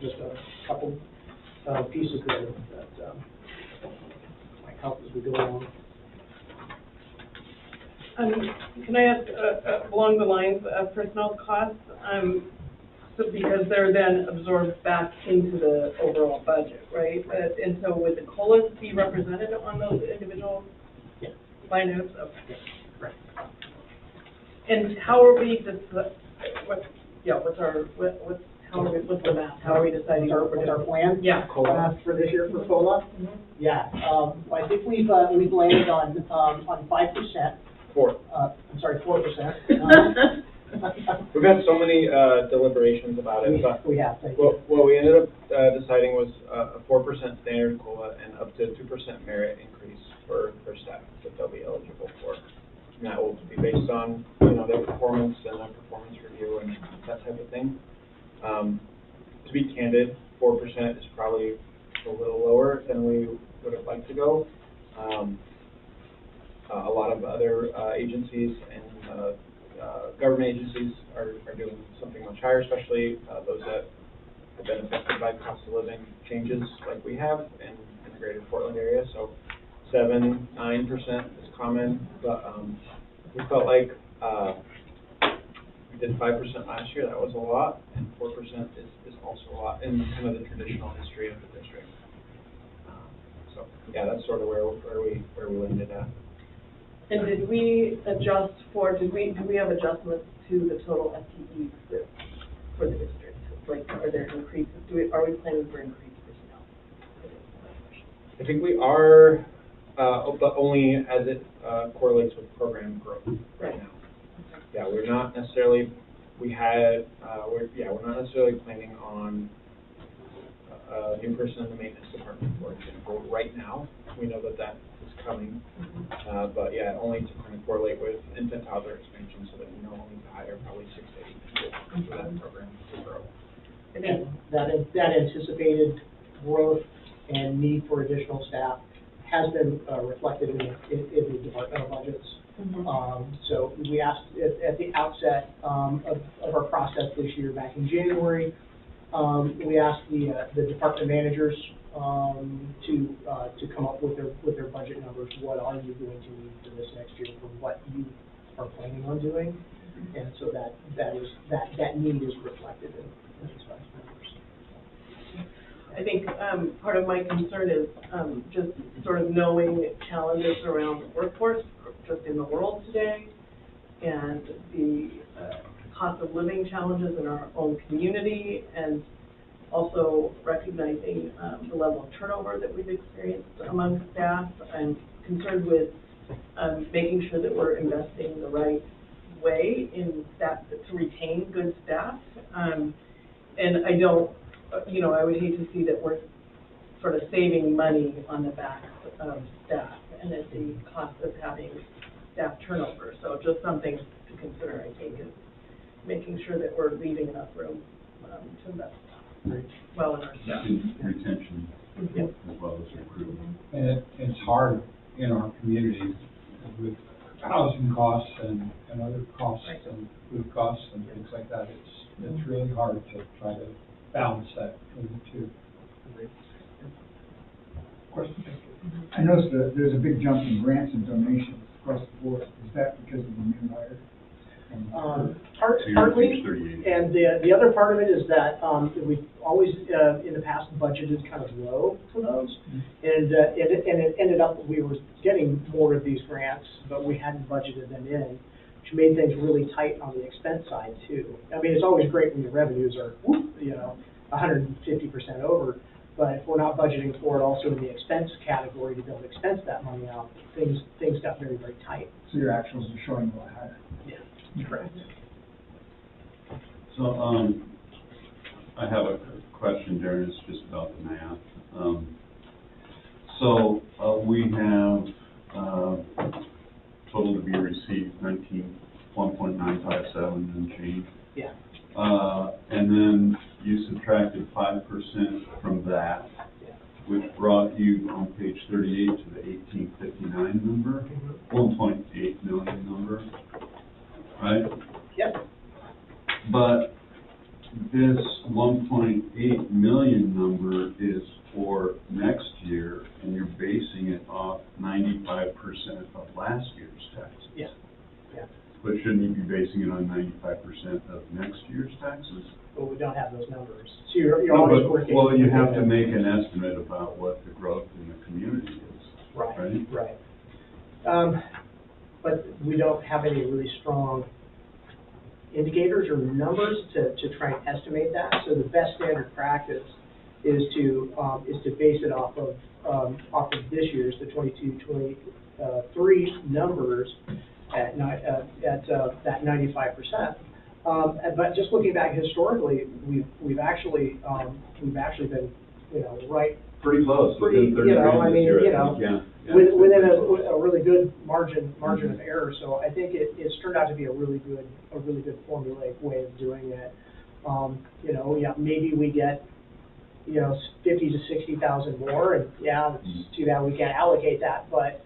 [SPEAKER 8] just a couple pieces there that might help as we go along.
[SPEAKER 11] Can I ask, along the lines of personnel costs, so because they're then absorbed back into the overall budget, right? And so would the COLAs be represented on those individual line items? Okay.
[SPEAKER 8] Right.
[SPEAKER 11] And how are we, what's the math? How are we deciding?
[SPEAKER 8] What's our plan?
[SPEAKER 11] Yeah.
[SPEAKER 8] For this year for COLA?
[SPEAKER 11] Mm-hmm.
[SPEAKER 8] Yeah, I think we've landed on 5%.
[SPEAKER 9] 4.
[SPEAKER 8] I'm sorry, 4%.
[SPEAKER 9] We've had so many deliberations about it, but
[SPEAKER 8] we have. Thank you.
[SPEAKER 9] what we ended up deciding was a 4% standard COLA and up to 2% merit increase for staff that they'll be eligible for. And that will be based on their performance and their performance review and that type of thing. To be candid, 4% is probably a little lower than we would have liked to go. A lot of other agencies and government agencies are doing something much higher, especially those that have been affected by cost of living changes like we have in the greater Portland area. So 7-9% is common, but we felt like we did 5% last year. That was a lot, and 4% is also a lot in kind of the traditional history of the district. So yeah, that's sort of where we landed at.
[SPEAKER 11] And did we adjust do we have adjustments to the total FTEs for the district? Like, are there increases? Are we planning for increased personnel?
[SPEAKER 9] I think we are, but only as it correlates with program growth right now. Yeah, we're not necessarily we had, we're not necessarily planning on a new person in the maintenance department, for example, right now. We know that that is coming, but yeah, only to kind of correlate with infant toddler expansion, so that we know we'll need to hire probably 6 to 8 people for that program to grow.
[SPEAKER 11] I think,
[SPEAKER 8] That anticipated growth and need for additional staff has been reflected in the departmental budgets. So we asked at the outset of our process this year, back in January, we asked the department managers to come up with their budget numbers. What are you going to need for this next year for what you are planning on doing? And so that need is reflected in these budget numbers.
[SPEAKER 11] I think part of my concern is just sort of knowing challenges around the workforce, just in the world today, and the cost of living challenges in our own community, and also recognizing the level of turnover that we've experienced among staff. I'm concerned with making sure that we're investing the right way in staff to retain good staff. And I don't, I would hate to see that we're sort of saving money on the backs of staff and at the cost of having staff turnover. So just something to consider, I think, is making sure that we're leaving enough room to invest well in our staff.
[SPEAKER 6] Retention
[SPEAKER 11] Yep.
[SPEAKER 6] as well as recruitment.
[SPEAKER 4] And it's hard in our community with housing costs and other costs and food costs and things like that. It's really hard to try to balance that between the two.
[SPEAKER 5] Question. I noticed that there's a big jump in grants and donations across the board. Is that because of the new hire?
[SPEAKER 8] Partly,
[SPEAKER 6] Page 38.
[SPEAKER 8] and the other part of it is that we've always in the past budgeted kind of low for those, and it ended up that we were getting more of these grants, but we hadn't budgeted them in, which made things really tight on the expense side too. I mean, it's always great when the revenues are 150% over, but if we're not budgeting for it also in the expense category to be able to expense that money out, things got very, very tight.
[SPEAKER 5] So your actuals are showing a lot higher.
[SPEAKER 8] Yeah. Correct.
[SPEAKER 6] So, I have a question, Darren, it's just about the math. We have, total to be received 1.957 and change.
[SPEAKER 8] Yeah.
[SPEAKER 6] And then you subtracted 5% from that, which brought you on page 38 to the 1859 number, 1.8 million number, right?
[SPEAKER 8] Yep.
[SPEAKER 6] But this 1.8 million number is for next year, and you're basing it off 95% of last year's taxes.
[SPEAKER 8] Yeah. Yeah.
[SPEAKER 6] But shouldn't you be basing it on 95% of next year's taxes?
[SPEAKER 8] But we don't have those numbers. So you're
[SPEAKER 6] No,
[SPEAKER 8] always
[SPEAKER 6] but,
[SPEAKER 8] working.
[SPEAKER 6] well, you have to make an estimate about what the growth in the community is, right?
[SPEAKER 8] Right. But we don't have any really strong indicators or numbers to try and estimate that. So the best standard practice is to base it off of this year's, the 22-23 numbers at that 95%. But just looking back historically, we've actually been, right.
[SPEAKER 6] Pretty close.
[SPEAKER 8] Pretty,
[SPEAKER 6] within 30 grand
[SPEAKER 8] I
[SPEAKER 6] this
[SPEAKER 8] mean,
[SPEAKER 6] year, I think, yeah.
[SPEAKER 8] within a really good margin of error. So I think it's turned out to be a really good formulaic way of doing it. Maybe we get 50 to 60,000 more, and it's too bad we can't allocate that, but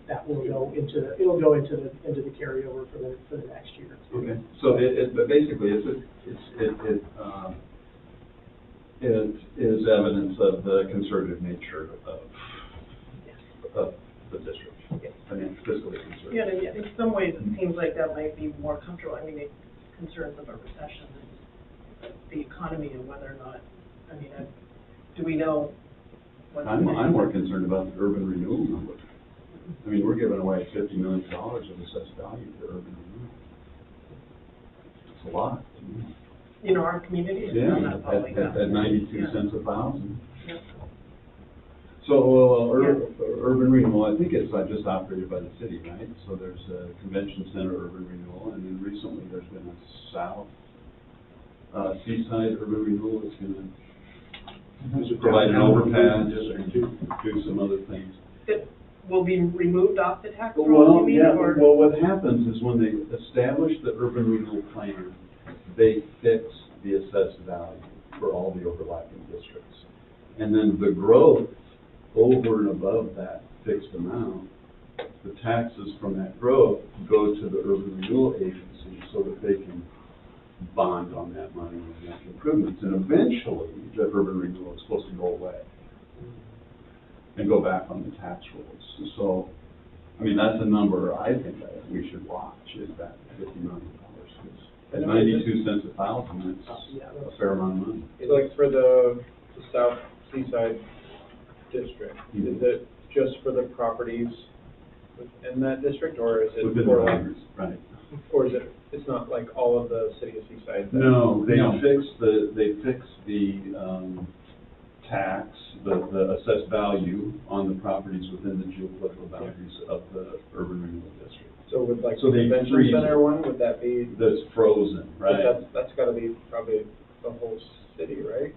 [SPEAKER 8] that will go into the carryover for the next year.
[SPEAKER 6] Okay, so but basically it is evidence of the conservative nature of the district. I mean, fiscally conservative.
[SPEAKER 11] Yeah, in some ways, it seems like that might be more comfortable. I mean, it concerns of a recession and the economy and whether or not, do we know what?
[SPEAKER 6] I'm more concerned about the urban renewal number. I mean, we're giving away $50 million of assessed value to urban renewal. It's a lot to me.
[SPEAKER 11] In our community?
[SPEAKER 6] Yeah, at 92 cents a thousand.
[SPEAKER 11] Yeah.
[SPEAKER 6] So, urban renewal, I think it's just operated by the city, right? So there's a convention center urban renewal, and then recently there's been a south, seaside urban renewal that's gonna provide an overpass, do some other things.
[SPEAKER 11] It will be removed off the tax roll,
[SPEAKER 6] Well,
[SPEAKER 11] you mean,
[SPEAKER 6] yeah,
[SPEAKER 11] or?
[SPEAKER 6] well, what happens is when they establish the urban renewal plan, they fix the assessed value for all the overlapping districts. And then the growth over and above that fixed amount, the taxes from that growth go to the urban renewal agency so that they can bond on that money and make improvements. And eventually, the urban renewal is supposed to go away and go back on the tax rolls. So, I mean, that's a number I think that we should watch, is that $50 million. At 92 cents a thousand, it's a fair amount of money.
[SPEAKER 9] It's like for the South Seaside District, is it just for the properties within that district, or is it
[SPEAKER 6] Within
[SPEAKER 9] for
[SPEAKER 6] the
[SPEAKER 9] like,
[SPEAKER 6] boundaries, right.
[SPEAKER 9] or is it, it's not like all of the city of Seaside?
[SPEAKER 6] No, they
[SPEAKER 4] No.
[SPEAKER 6] fix the tax, the assessed value on the properties within the geopolitical boundaries of the urban renewal district.
[SPEAKER 9] So with like
[SPEAKER 6] So
[SPEAKER 9] the
[SPEAKER 6] they
[SPEAKER 9] convention
[SPEAKER 6] freeze
[SPEAKER 9] center
[SPEAKER 6] it.
[SPEAKER 9] one, would that be?
[SPEAKER 6] That's frozen, right?
[SPEAKER 9] That's gotta be probably the whole city, right?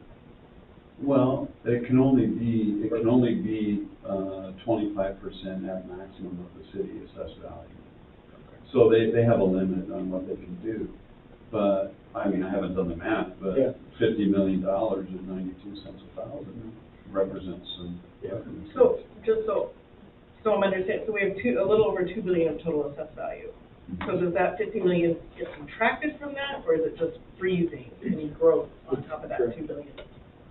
[SPEAKER 6] Well, it can only be 25% at maximum of the city assessed value. So they have a limit on what they can do. But, I mean, I haven't done the math, but
[SPEAKER 9] Yeah.
[SPEAKER 6] $50 million at 92 cents a thousand represents some revenue.
[SPEAKER 11] So, just so I'm understanding, so we have a little over 2 billion of total assessed value. So does that 50 million get subtracted from that, or is it just freezing any growth on top of that 2 billion?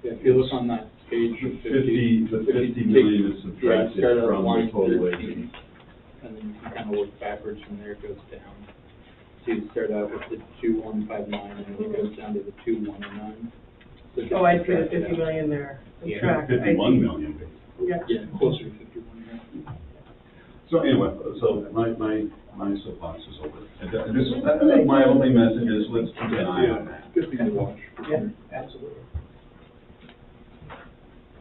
[SPEAKER 5] Yeah, if you look on that page of
[SPEAKER 6] The 50 million is subtracted
[SPEAKER 5] start at
[SPEAKER 6] from the
[SPEAKER 5] line
[SPEAKER 6] total
[SPEAKER 5] 13,
[SPEAKER 6] aging.
[SPEAKER 5] and then you can kind of work backwards from there, it goes down. So you start out with the 2159, and then it goes down to the 2109. So just
[SPEAKER 11] Oh, I see the
[SPEAKER 5] subtract it
[SPEAKER 11] 50
[SPEAKER 5] out.
[SPEAKER 11] million there.
[SPEAKER 5] Yeah.
[SPEAKER 11] Subtract, I see.
[SPEAKER 6] 51 million, basically.
[SPEAKER 11] Yeah.
[SPEAKER 5] Yeah, closer to 51, yeah.
[SPEAKER 6] So anyway, so my soapbox is over. I think my only message is let's keep an eye on that.
[SPEAKER 5] Good thing to watch. for
[SPEAKER 8] Yeah,
[SPEAKER 5] sure.
[SPEAKER 8] absolutely.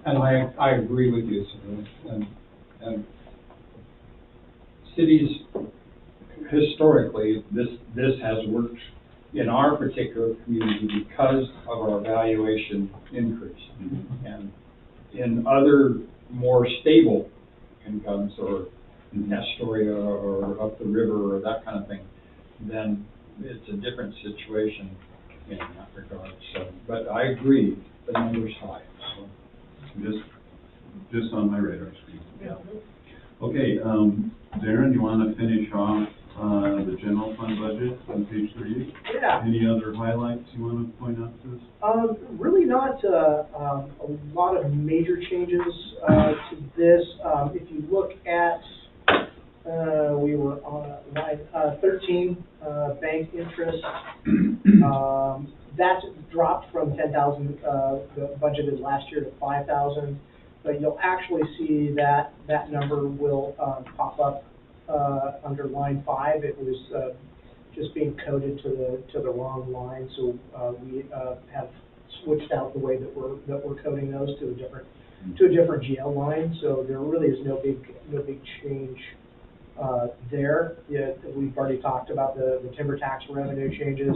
[SPEAKER 4] And I agree with you, Sue. And cities, historically, this has worked in our particular community because of our valuation increase. And in other more stable incomes, or in Astoria or up the river or that kind of thing, then it's a different situation in that regard. So, but I agree, the number's high. So.
[SPEAKER 6] Just on my radar screen. Yeah. Okay, Darren, you want to finish off the general fund budget on page 38?
[SPEAKER 8] Yeah.
[SPEAKER 6] Any other highlights you want to point out to us?
[SPEAKER 8] Really not a lot of major changes to this. If you look at, we were on line 13, bank interest. That dropped from 10,000 budgeted last year to 5,000. But you'll actually see that number will pop up under line 5. It was just being coded to the wrong line, so we have switched out the way that we're coding those to a different GL line. So there really is no big change there. Yeah, we've already talked about the timber tax revenue changes.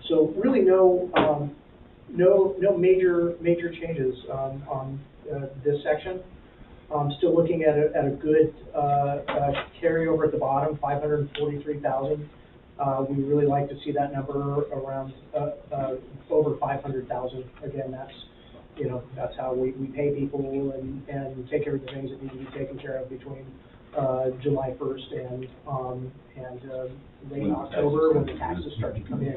[SPEAKER 8] So really no major changes on this section. Still looking at a good carryover at the bottom, 543,000. We really like to see that number around over 500,000. Again, that's how we pay people and take care of the things that need to be taken care of between July 1st and late October when the taxes start to come in.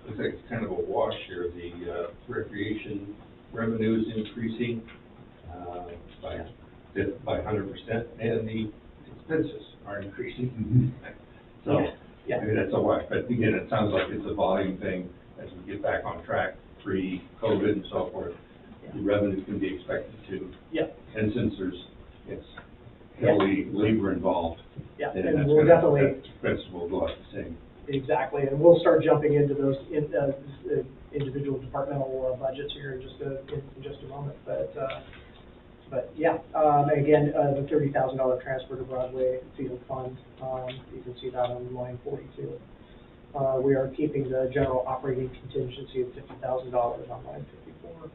[SPEAKER 1] Looks like it's kind of a wash here. The recreation revenue is increasing by 100%, and the expenses are increasing. So,
[SPEAKER 8] Yeah.
[SPEAKER 1] I mean, that's a wash. But again, it sounds like it's a volume thing as we get back on track, pre-COVID and so forth. The revenue can be expected to.
[SPEAKER 8] Yeah.
[SPEAKER 1] And since it's heavily labor involved,
[SPEAKER 8] Yeah,
[SPEAKER 1] then
[SPEAKER 8] and
[SPEAKER 1] that's
[SPEAKER 8] we'll
[SPEAKER 1] gonna-
[SPEAKER 8] definitely.
[SPEAKER 1] that expense will go up the same.
[SPEAKER 8] exactly, and we'll start jumping into those individual departmental budgets here in just a moment, but yeah, again, the $30,000 transfer to Broadway Field Fund, you can see that on line 42. We are keeping the general operating contingency of $50,000 on line 54.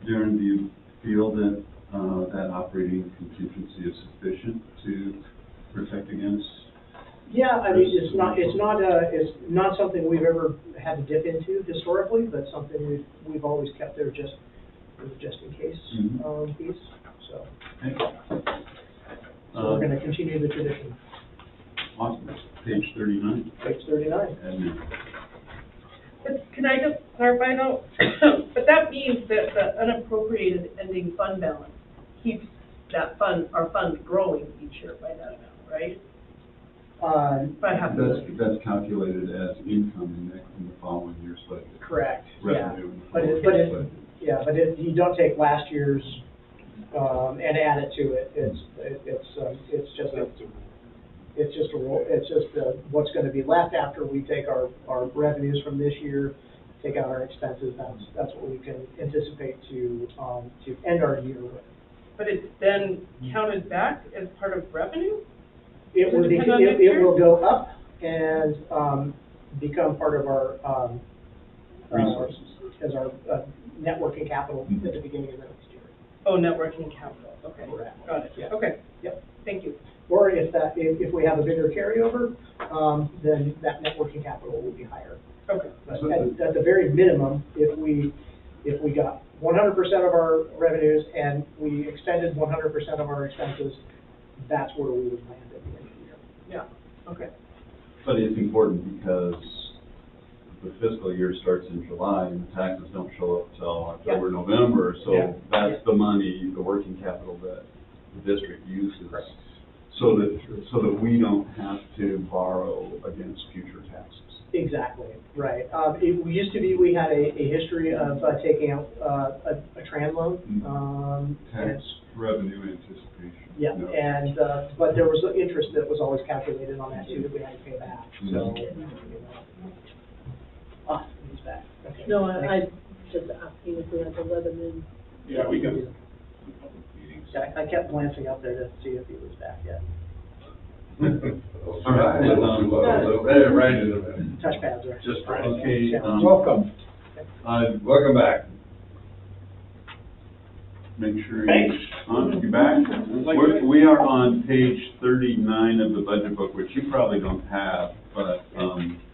[SPEAKER 6] Darren, do you feel that, that operating contingency is sufficient to protect against?
[SPEAKER 8] Yeah, I mean, it's not something we've ever had to dip into historically, but something we've always kept there just in case, piece, so.
[SPEAKER 6] Okay.
[SPEAKER 8] So we're gonna continue the tradition.
[SPEAKER 6] Awesome. Page 39.
[SPEAKER 8] Page 39.
[SPEAKER 6] Admin.
[SPEAKER 11] But can I just clarify though? But that means that the unappropriated ending fund balance keeps that fund, our fund growing each year by that amount, right?
[SPEAKER 6] That's calculated as income in the following year's budget.
[SPEAKER 8] Correct, yeah.
[SPEAKER 6] Revenue.
[SPEAKER 8] But if you don't take last year's, and add it to it, it's just what's gonna be left after we take our revenues from this year, take out our expenses, that's what we can anticipate to end our year with.
[SPEAKER 11] But it's then counted back as part of revenue?
[SPEAKER 8] It will go up and, become part of our,
[SPEAKER 6] Resources.
[SPEAKER 8] as our, net working capital at the beginning of the next year.
[SPEAKER 11] Oh, net working capital, okay,
[SPEAKER 8] Correct.
[SPEAKER 11] got it,
[SPEAKER 8] Yeah.
[SPEAKER 11] okay,
[SPEAKER 8] Yep.
[SPEAKER 11] thank you.
[SPEAKER 8] Or if we have a bigger carryover, then that net working capital will be higher.
[SPEAKER 11] Okay.
[SPEAKER 8] But at the very minimum, if we got 100% of our revenues and we expended 100% of our expenses, that's where we would land at the end of the year.
[SPEAKER 11] Yeah, okay.
[SPEAKER 6] But it's important because the fiscal year starts in July and the taxes don't show up until October, November. So that's the money, the working capital that the district uses.
[SPEAKER 8] Correct.
[SPEAKER 6] So that we don't have to borrow against future taxes.
[SPEAKER 8] Exactly, right. We used to be, we had a history of taking out a tran loan.
[SPEAKER 6] Tax revenue anticipation.
[SPEAKER 8] Yeah,
[SPEAKER 6] No.
[SPEAKER 8] and, but there was interest that was always calculated on that too, that we had to pay back, so, you know. Ah, he's back. Okay.
[SPEAKER 12] No, I just asking if we had to let him in.
[SPEAKER 5] Yeah, we can.
[SPEAKER 8] Yeah, I kept glancing up there to see if he was back yet.
[SPEAKER 6] All right.
[SPEAKER 1] Right in the middle.
[SPEAKER 8] Touchpads are.
[SPEAKER 1] Just right.
[SPEAKER 6] Okay,
[SPEAKER 4] Welcome.
[SPEAKER 1] Welcome back.
[SPEAKER 6] make sure you're back. We are on page 39 of the budget book, which you probably don't have, but,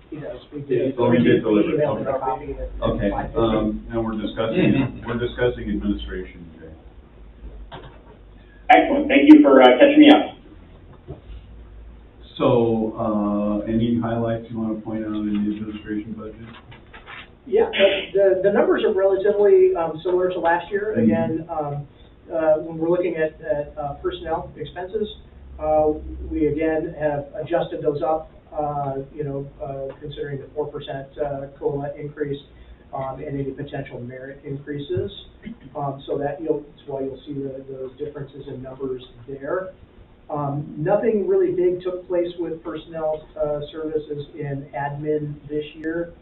[SPEAKER 8] He does. We did.
[SPEAKER 6] Oh, we did deliver.
[SPEAKER 8] We emailed a copy at
[SPEAKER 6] okay,
[SPEAKER 8] 5:15.
[SPEAKER 6] and we're discussing administration today.
[SPEAKER 13] Excellent. Thank you for catching me up.
[SPEAKER 6] So, any highlights you want to point out in the administration budget?
[SPEAKER 8] Yeah, the numbers are relatively similar to last year. Again, when we're looking at personnel expenses, we again have adjusted those up, considering the 4% COLA increase and any potential merit increases. So that's why you'll see those differences in numbers there. Nothing really big took place with personnel services in admin this year.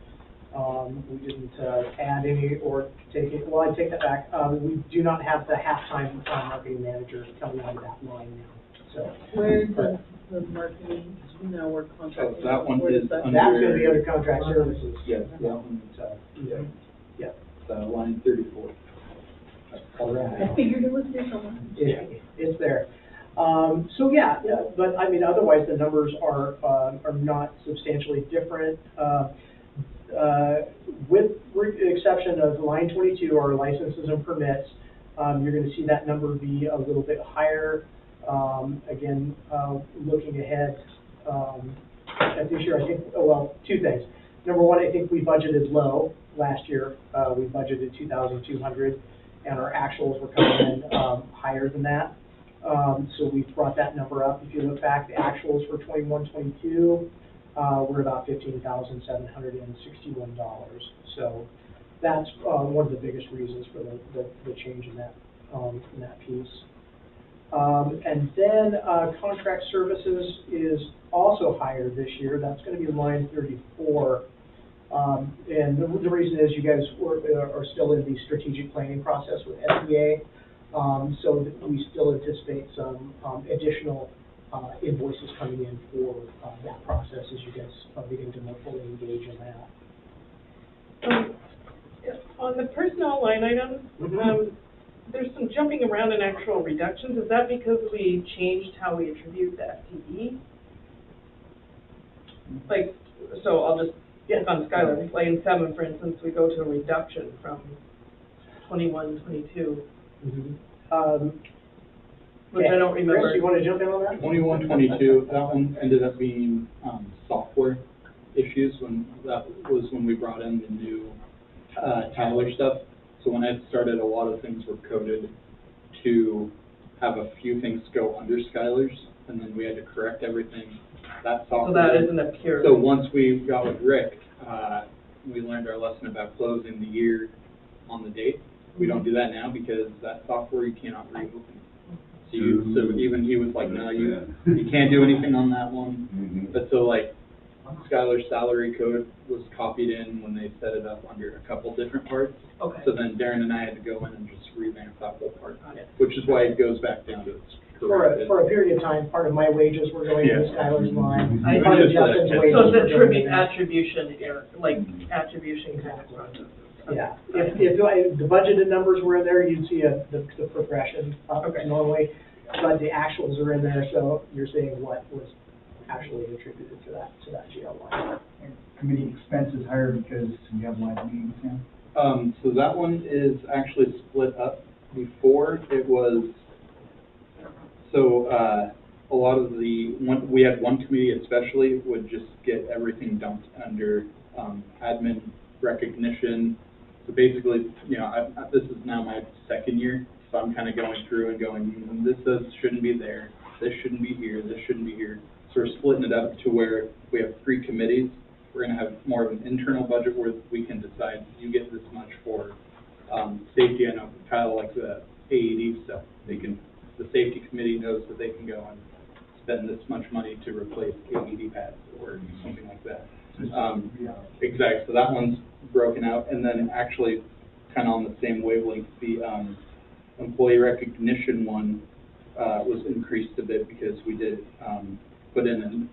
[SPEAKER 8] We didn't add any or take it, well, I take that back. We do not have the half-time marketing manager coming out of that line now, so.
[SPEAKER 12] Where does the marketing now work contract?
[SPEAKER 5] That one
[SPEAKER 12] Where
[SPEAKER 5] is
[SPEAKER 12] does that-
[SPEAKER 5] under-
[SPEAKER 8] That's gonna be under contract services.
[SPEAKER 5] Yes, that one,
[SPEAKER 8] So, yeah.
[SPEAKER 5] line 34.
[SPEAKER 8] All right.
[SPEAKER 12] I figured it was there somewhere.
[SPEAKER 8] It's there. So yeah, but I mean, otherwise the numbers are not substantially different. With the exception of line 22, our licenses and permits, you're going to see that number be a little bit higher. Again, looking ahead at this year, I think, two things. Number one, I think we budgeted low last year. We budgeted 2,200, and our actuals were coming in higher than that. So we brought that number up. If you look back, the actuals for 21-22 were about $15,761. So that's one of the biggest reasons for the change in that piece. And then, contract services is also higher this year. That's gonna be line 34. And the reason is you guys are still in the strategic planning process with SEA. So that we still anticipate some, additional, invoices coming in for, that process as you guys are beginning to more fully engage in that.
[SPEAKER 11] On the personnel line items, there's some jumping around in actual reductions. Is that because we changed how we attribute the FTE? Like, so I'll just pick on Skylar, lane 7, for instance, we go to a reduction from 21, 22, which I don't remember.
[SPEAKER 8] Chris, you want to jump in on that?
[SPEAKER 14] 21, 22, that one ended up being software issues that was when we brought in the new Tyler stuff. So when I started, a lot of things were coded to have a few things go under Skylar's, and then we had to correct everything. That software.
[SPEAKER 11] So that isn't a pure.
[SPEAKER 14] So once we got with Rick, we learned our lesson about closing the year on the date. We don't do that now because that software you cannot remove. So even he was like, no, you can't do anything on that one. But so like Skylar's salary code was copied in when they set it up under a couple different parts.
[SPEAKER 11] Okay.
[SPEAKER 14] So then Darren and I had to go in and just revamp that whole part, which is why it goes back down to its correct.
[SPEAKER 8] For a period of time, part of my wages were going into Skylar's line.
[SPEAKER 11] I
[SPEAKER 8] Part of Justin's wages
[SPEAKER 11] So
[SPEAKER 8] were
[SPEAKER 11] it's
[SPEAKER 8] going in.
[SPEAKER 11] attribution error, like attribution kind of process.
[SPEAKER 8] Yeah, if the budgeted numbers were in there, you'd see the progression up normally, but the actuals are in there, so you're seeing what was actually attributed to that GL line.
[SPEAKER 5] Committee expenses higher because we have live meetings now?
[SPEAKER 14] So that one is actually split up. Before it was, so a lot of we had one committee especially would just get everything dumped under admin recognition. So basically, you know, this is now my second year, so I'm kind of going through and going, this shouldn't be there, this shouldn't be here, this shouldn't be here. So we're splitting it up to where we have 3 committees. We're going to have more of an internal budget where we can decide you get this much for safety. I know Kyle likes the AED stuff. The safety committee knows that they can go and spend this much money to replace AED pads or something like that. Exactly. So that one's broken out, and then actually, kind of on the same wavelength, the employee recognition one was increased a bit because we did put in an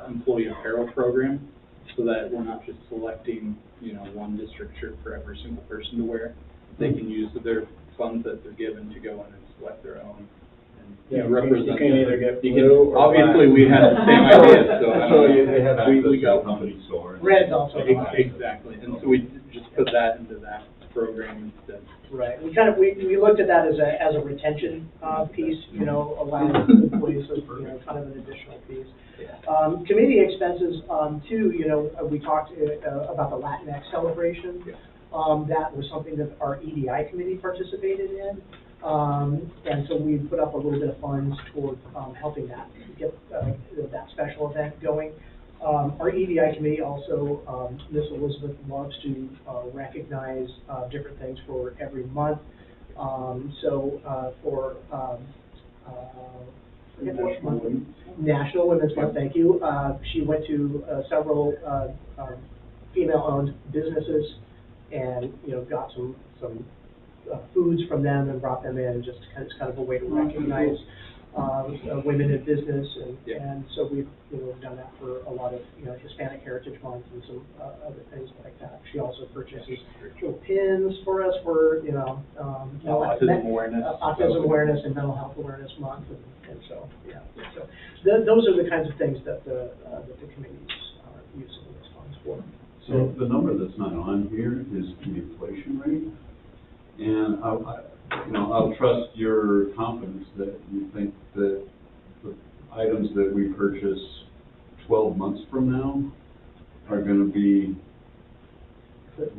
[SPEAKER 14] employee apparel program, so that we're not just selecting, you know, one district shirt for every single person to wear. They can use their funds that they're given to go in and select their own. And represent.
[SPEAKER 9] You can either get
[SPEAKER 14] you
[SPEAKER 9] blue
[SPEAKER 14] can,
[SPEAKER 9] or
[SPEAKER 14] obviously
[SPEAKER 9] black.
[SPEAKER 14] we had the same idea, so I don't know.
[SPEAKER 1] They have access
[SPEAKER 14] we
[SPEAKER 1] to
[SPEAKER 14] got
[SPEAKER 1] company stores.
[SPEAKER 8] Red's also.
[SPEAKER 14] Exactly, and so we just put that into that program instead.
[SPEAKER 8] Right, we looked at that as a retention piece, you know, allowing employees, you know, kind of an additional piece. Committee expenses, too, you know, we talked about the Latinx celebration. That was something that our EDI committee participated in. And so we put up a little bit of funds toward helping that, get that special event going. Our EDI committee also, Ms. Elizabeth loves to recognize different things for every month. For National Women's Month, thank you. She went to several female-owned businesses and, you know, got some foods from them and brought them in, just it's kind of a way to recognize women in business, and so we've, you know, done that for a lot of, you know, Hispanic Heritage Month and some other things like that. She also purchases little pins for us for, you know,
[SPEAKER 14] autism
[SPEAKER 8] awareness and mental health awareness month, and so those are the kinds of things that the committees are using those funds for.
[SPEAKER 6] So the number that's not on here is the inflation rate, and I'll trust your confidence that you think that the items that we purchase 12 months from now are going to be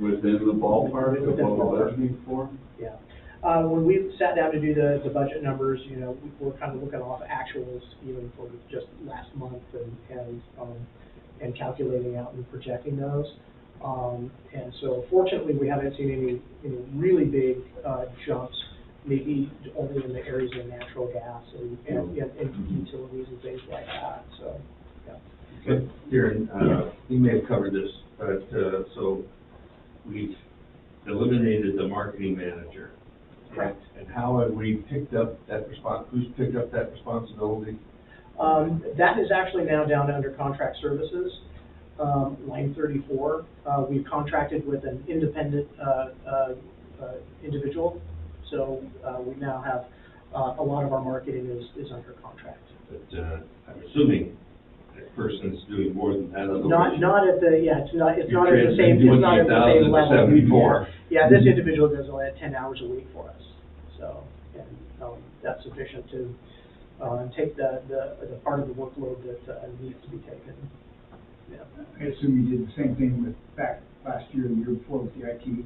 [SPEAKER 6] within the ballpark of what we're budgeting for?
[SPEAKER 8] Yeah. When we sat down to do the budget numbers, you know, we were kind of looking off actuals even for just last month and calculating out and projecting those. And so fortunately we haven't seen any really big jumps maybe only in the areas of natural gas and utilities and things like that, so, yeah.
[SPEAKER 1] But Darren, you may have covered this, but, so we've eliminated the marketing manager.
[SPEAKER 8] Correct.
[SPEAKER 1] And how have we picked up that who's picked up that responsibility?
[SPEAKER 8] That is actually now down under contract services, line 34. We've contracted with an independent individual, so we now have a lot of our marketing is under contract.
[SPEAKER 1] But I'm assuming that person's doing more than that.
[SPEAKER 8] Not at the, yeah, it's not at the same,
[SPEAKER 1] You're
[SPEAKER 8] it's not at the same level.
[SPEAKER 1] 74.
[SPEAKER 8] Yeah, this individual does only 10 hours a week for us, so, and that's sufficient to take the part of the workload that needs to be taken. Yeah.
[SPEAKER 5] I assume you did the same thing with back last year, the year before with the IT, you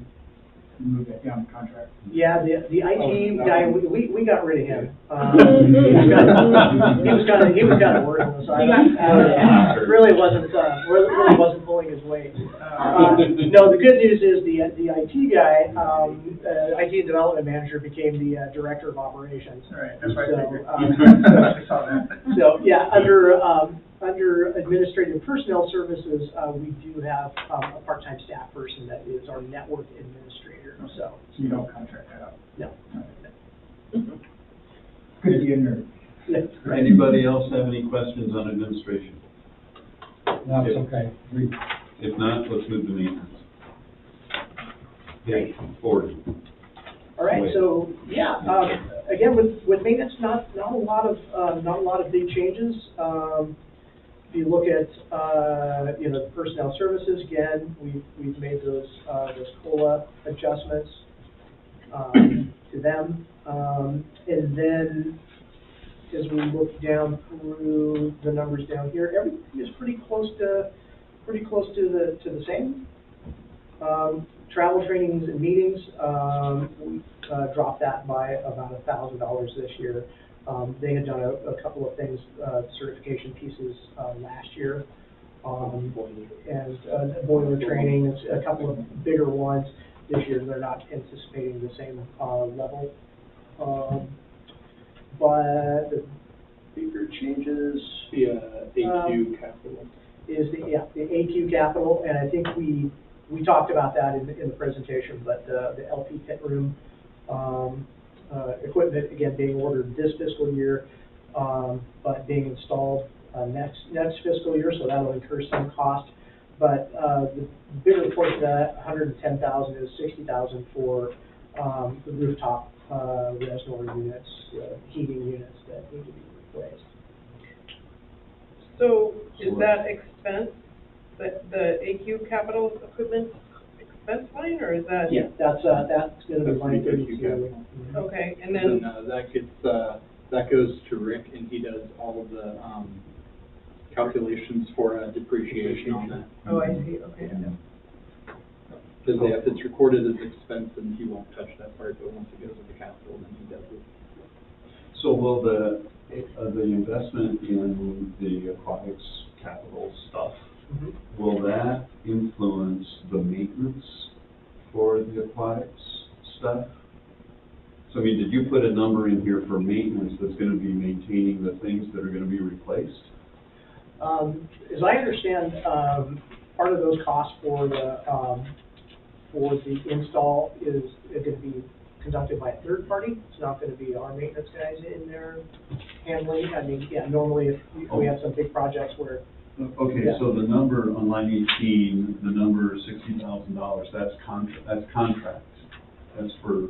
[SPEAKER 5] moved that down to contract.
[SPEAKER 8] Yeah, the IT guy, we got rid of him. He was kind of worthless. Really wasn't pulling his weight. No, the good news is the IT guy, IT development manager became the director of operations.
[SPEAKER 5] All right, that's what I figured.
[SPEAKER 8] I
[SPEAKER 5] saw that.
[SPEAKER 8] So, yeah, under administrative personnel services, we do have a part-time staff person that is our network administrator, so.
[SPEAKER 5] So you don't contract that out?
[SPEAKER 8] No.
[SPEAKER 5] Good to be a nerd.
[SPEAKER 8] Yeah.
[SPEAKER 6] Anybody else have any questions on administration?
[SPEAKER 4] No, it's okay.
[SPEAKER 6] If not, let's move to maintenance.
[SPEAKER 1] Yeah, 40.
[SPEAKER 8] All right, so, yeah, again, with maintenance, not a lot of big changes. If you look at, the personnel services, again, we've made those COLA adjustments, to them. And then, as we look down through the numbers down here, everything is pretty close to the same. Travel, trainings, and meetings, we dropped that by about $1,000 this year. They had done a couple of things, certification pieces last year, and boiler training, a couple of bigger ones. This year, they're not anticipating the same level. But the bigger changes.
[SPEAKER 14] The AQ capital.
[SPEAKER 8] Is the AQ capital, and I think we talked about that in the presentation, but the LP pit room equipment, again, being ordered this fiscal year, but being installed next fiscal year, so that'll incur some cost. But the bigger portion of that, $110,000, is $60,000 for the rooftop reservoir units, heating units that need to be replaced.
[SPEAKER 11] So is that expense, the AQ capital equipment expense line, or is that?
[SPEAKER 8] Yeah, that's gonna be line 32.
[SPEAKER 11] Okay, and then.
[SPEAKER 14] That goes to Rick, and he does all of the, calculations for depreciation on that.
[SPEAKER 11] Oh, I see, okay.
[SPEAKER 14] Because if it's recorded as expense, then he won't touch that part, but once it goes into capital, then he does it.
[SPEAKER 6] So will the investment in the aquatics capital stuff, will that influence the maintenance for the aquatics stuff? So, I mean, did you put a number in here for maintenance that's going to be maintaining the things that are going to be replaced?
[SPEAKER 8] As I understand, part of those costs for the install is going to be conducted by a third party. It's not going to be our maintenance guys in there handling. I mean, yeah, normally if we have some big projects where.
[SPEAKER 6] Okay,
[SPEAKER 8] yeah.
[SPEAKER 6] so the number on line 18, the number $60,000, that's contract. That's for.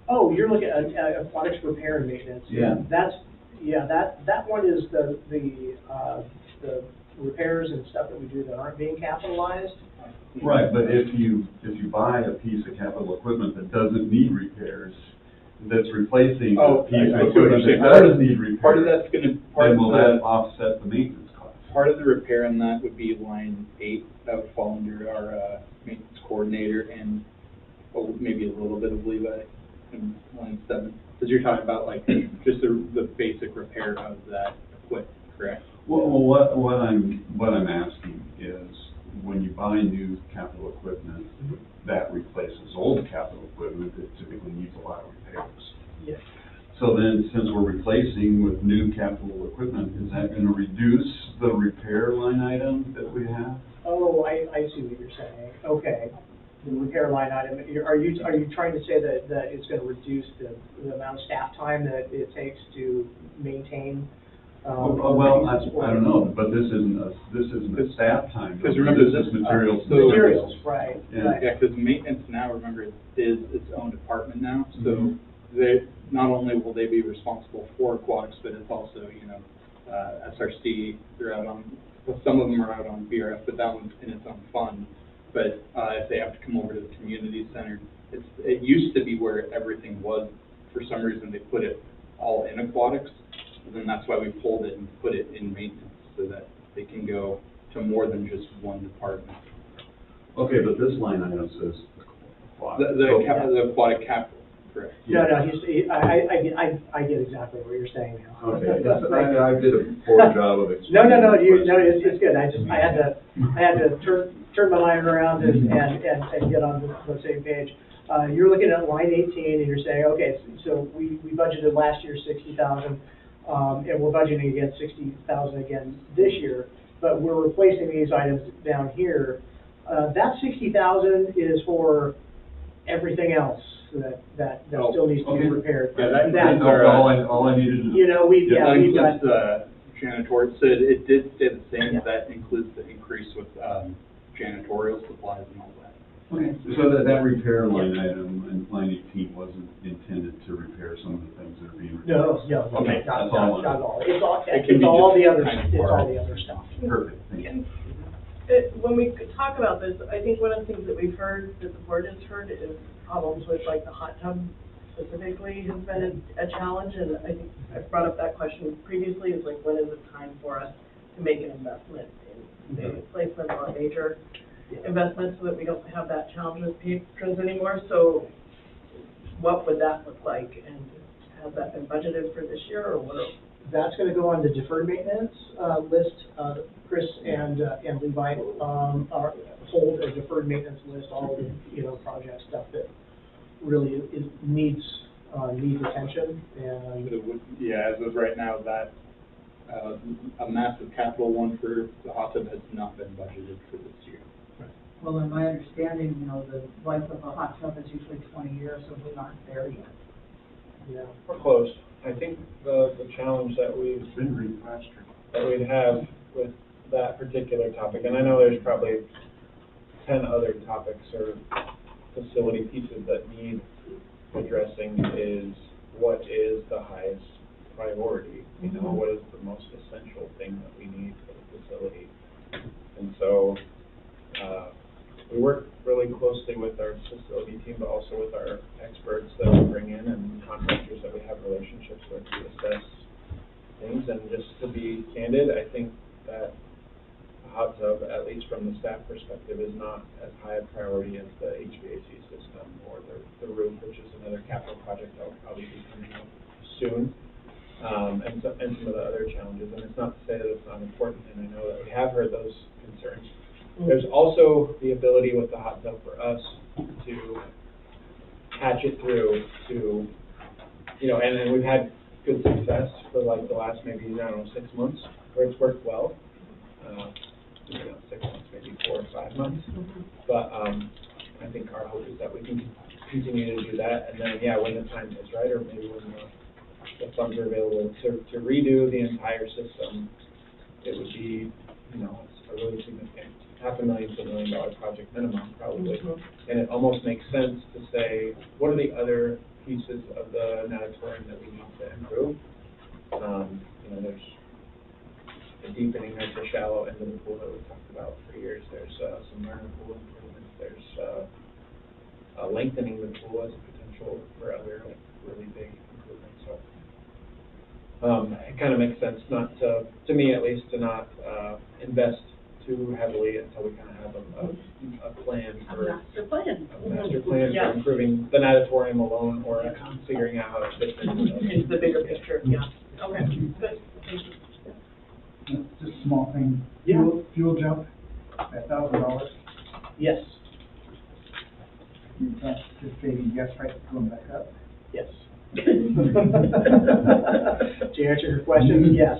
[SPEAKER 8] Oh, you're looking at aquatics repair and maintenance.
[SPEAKER 6] Yeah.
[SPEAKER 8] That one is the repairs and stuff that we do that aren't being capitalized.
[SPEAKER 6] Right, but if you buy a piece of capital equipment that doesn't need repairs, that's replacing a piece of equipment that does need repairs.
[SPEAKER 14] Part of that's gonna,
[SPEAKER 6] then will that offset the maintenance cost?
[SPEAKER 14] Part of the repair on that would be line 8, that would fall under our maintenance coordinator, and maybe a little bit of leeway in line 7. Because you're talking about like just the basic repair of that equipment, correct?
[SPEAKER 6] Well, what I'm asking is, when you buy new capital equipment that replaces old capital equipment, it typically needs a lot of repairs. then, since we're replacing with new capital equipment, is that gonna reduce the repair line item that we have?
[SPEAKER 8] Oh, I see what you're saying. Okay. The repair line item, are you trying to say that it's gonna reduce the amount of staff time that it takes to maintain?
[SPEAKER 6] Well, I don't know, but this isn't a staff time.
[SPEAKER 14] Because remember,
[SPEAKER 6] This is materials.
[SPEAKER 8] Materials, right,
[SPEAKER 6] Yeah.
[SPEAKER 8] right.
[SPEAKER 14] Yeah, because maintenance now, remember, is its own department now, so
[SPEAKER 6] Mhm.
[SPEAKER 14] they, not only will they be responsible for aquatics, but it's also, SRC, they're out on, well, some of them are out on BRF, but that one's in its own fund. But, if they have to come over to the community center, it used to be where everything was, for some reason, they put it all in aquatics, and then that's why we pulled it and put it in maintenance, so that they can go to more than just one department.
[SPEAKER 6] Okay, but this line item says aquatic.
[SPEAKER 14] The aquatic capital, correct.
[SPEAKER 8] No, I get exactly what you're saying now.
[SPEAKER 6] Okay, I did a poor job of explaining.
[SPEAKER 8] No, it's good. I had to turn my mind around and get on the same page. You're looking at line 18 and you're saying, okay, so we budgeted last year 60,000, and we're budgeting again 60,000 again this year, but we're replacing these items down here. That 60,000 is for everything else that still needs to be repaired.
[SPEAKER 6] Yeah, that's all I needed to know.
[SPEAKER 8] We've
[SPEAKER 14] That
[SPEAKER 8] got.
[SPEAKER 14] includes the janitorial, so it did stay the same,
[SPEAKER 8] Yeah.
[SPEAKER 14] that includes the increase with, janitorial supplies and all that.
[SPEAKER 6] Okay, so that repair line item in line 18 wasn't intended to repair some of the things that are being repaired?
[SPEAKER 8] No,
[SPEAKER 6] Okay,
[SPEAKER 8] not
[SPEAKER 6] that's all.
[SPEAKER 8] at all. It's all,
[SPEAKER 14] It can
[SPEAKER 8] it's
[SPEAKER 14] be
[SPEAKER 8] all
[SPEAKER 14] just
[SPEAKER 8] the other,
[SPEAKER 14] kind of
[SPEAKER 8] it's all
[SPEAKER 14] part.
[SPEAKER 8] the other stuff.
[SPEAKER 6] Perfect, thank you.
[SPEAKER 11] When we talk about this, I think one of the things that we've heard, that the board has heard, is problems with like the hot tub specifically has been a challenge, and I think I've brought up that question previously, is like, when is it time for us to make an investment in the replacement or a major investment, so that we don't have that challenge with patrons anymore? So what would that look like, and has that been budgeted for this year, or what?
[SPEAKER 8] That's gonna go on the deferred maintenance, list. Chris and Levi, hold a deferred maintenance list, all of the, project stuff that really needs attention, and.
[SPEAKER 14] But it would, yeah, as of right now, that, a massive capital one for the hot tub has not been budgeted for this year.
[SPEAKER 12] Well, in my understanding, the life of a hot tub is usually 20 years, so we aren't there yet.
[SPEAKER 8] Yeah.
[SPEAKER 9] We're close. I think the challenge that we'd have with that particular topic, and I know there's probably 10 other topics or facility pieces that need addressing, is what is the highest priority? What is the most essential thing that we need for the facility? And so, we work really closely with our facility team, but also with our experts that we bring in and contractors that we have relationships with to assess things. And just to be candid, I think that a hot tub, at least from the staff perspective, is not as high a priority as the HVAC system or the roof, which is another capital project that will probably be coming up soon. And some of the other challenges. And it's not to say that it's not important, and I know that we have heard those concerns. There's also the ability with the hot tub for us to patch it through to, and then we've had good success for like the last maybe, 6 months, where it's worked well. 6 months, maybe 4 or 5 months. But I think our hope is that we can continue to do that, and then, when the time is right, or maybe when the funds are available to redo the entire system, it would be, it's a really significant $500,000 to $1 million project minimum, probably. And it almost makes sense to say, what are the other pieces of the natatorium that we need to improve? There's the deepening of the shallow end of the pool that we've talked about for years. There's some learner pool improvements. There's lengthening the pool as a potential for other really big improvements. So it kind of makes sense not to me at least, to not invest too heavily until we kind of have a plan for
[SPEAKER 11] A master plan.
[SPEAKER 9] for improving the natatorium alone, or figuring out how to fit
[SPEAKER 11] Into the bigger picture, Okay, good, thank you.
[SPEAKER 15] Just a small thing.
[SPEAKER 8] Yeah.
[SPEAKER 15] Fuel jump, $1,000.
[SPEAKER 8] Yes,
[SPEAKER 15] That's just stating yes, right, going back up.
[SPEAKER 8] yes. To answer your question, yes.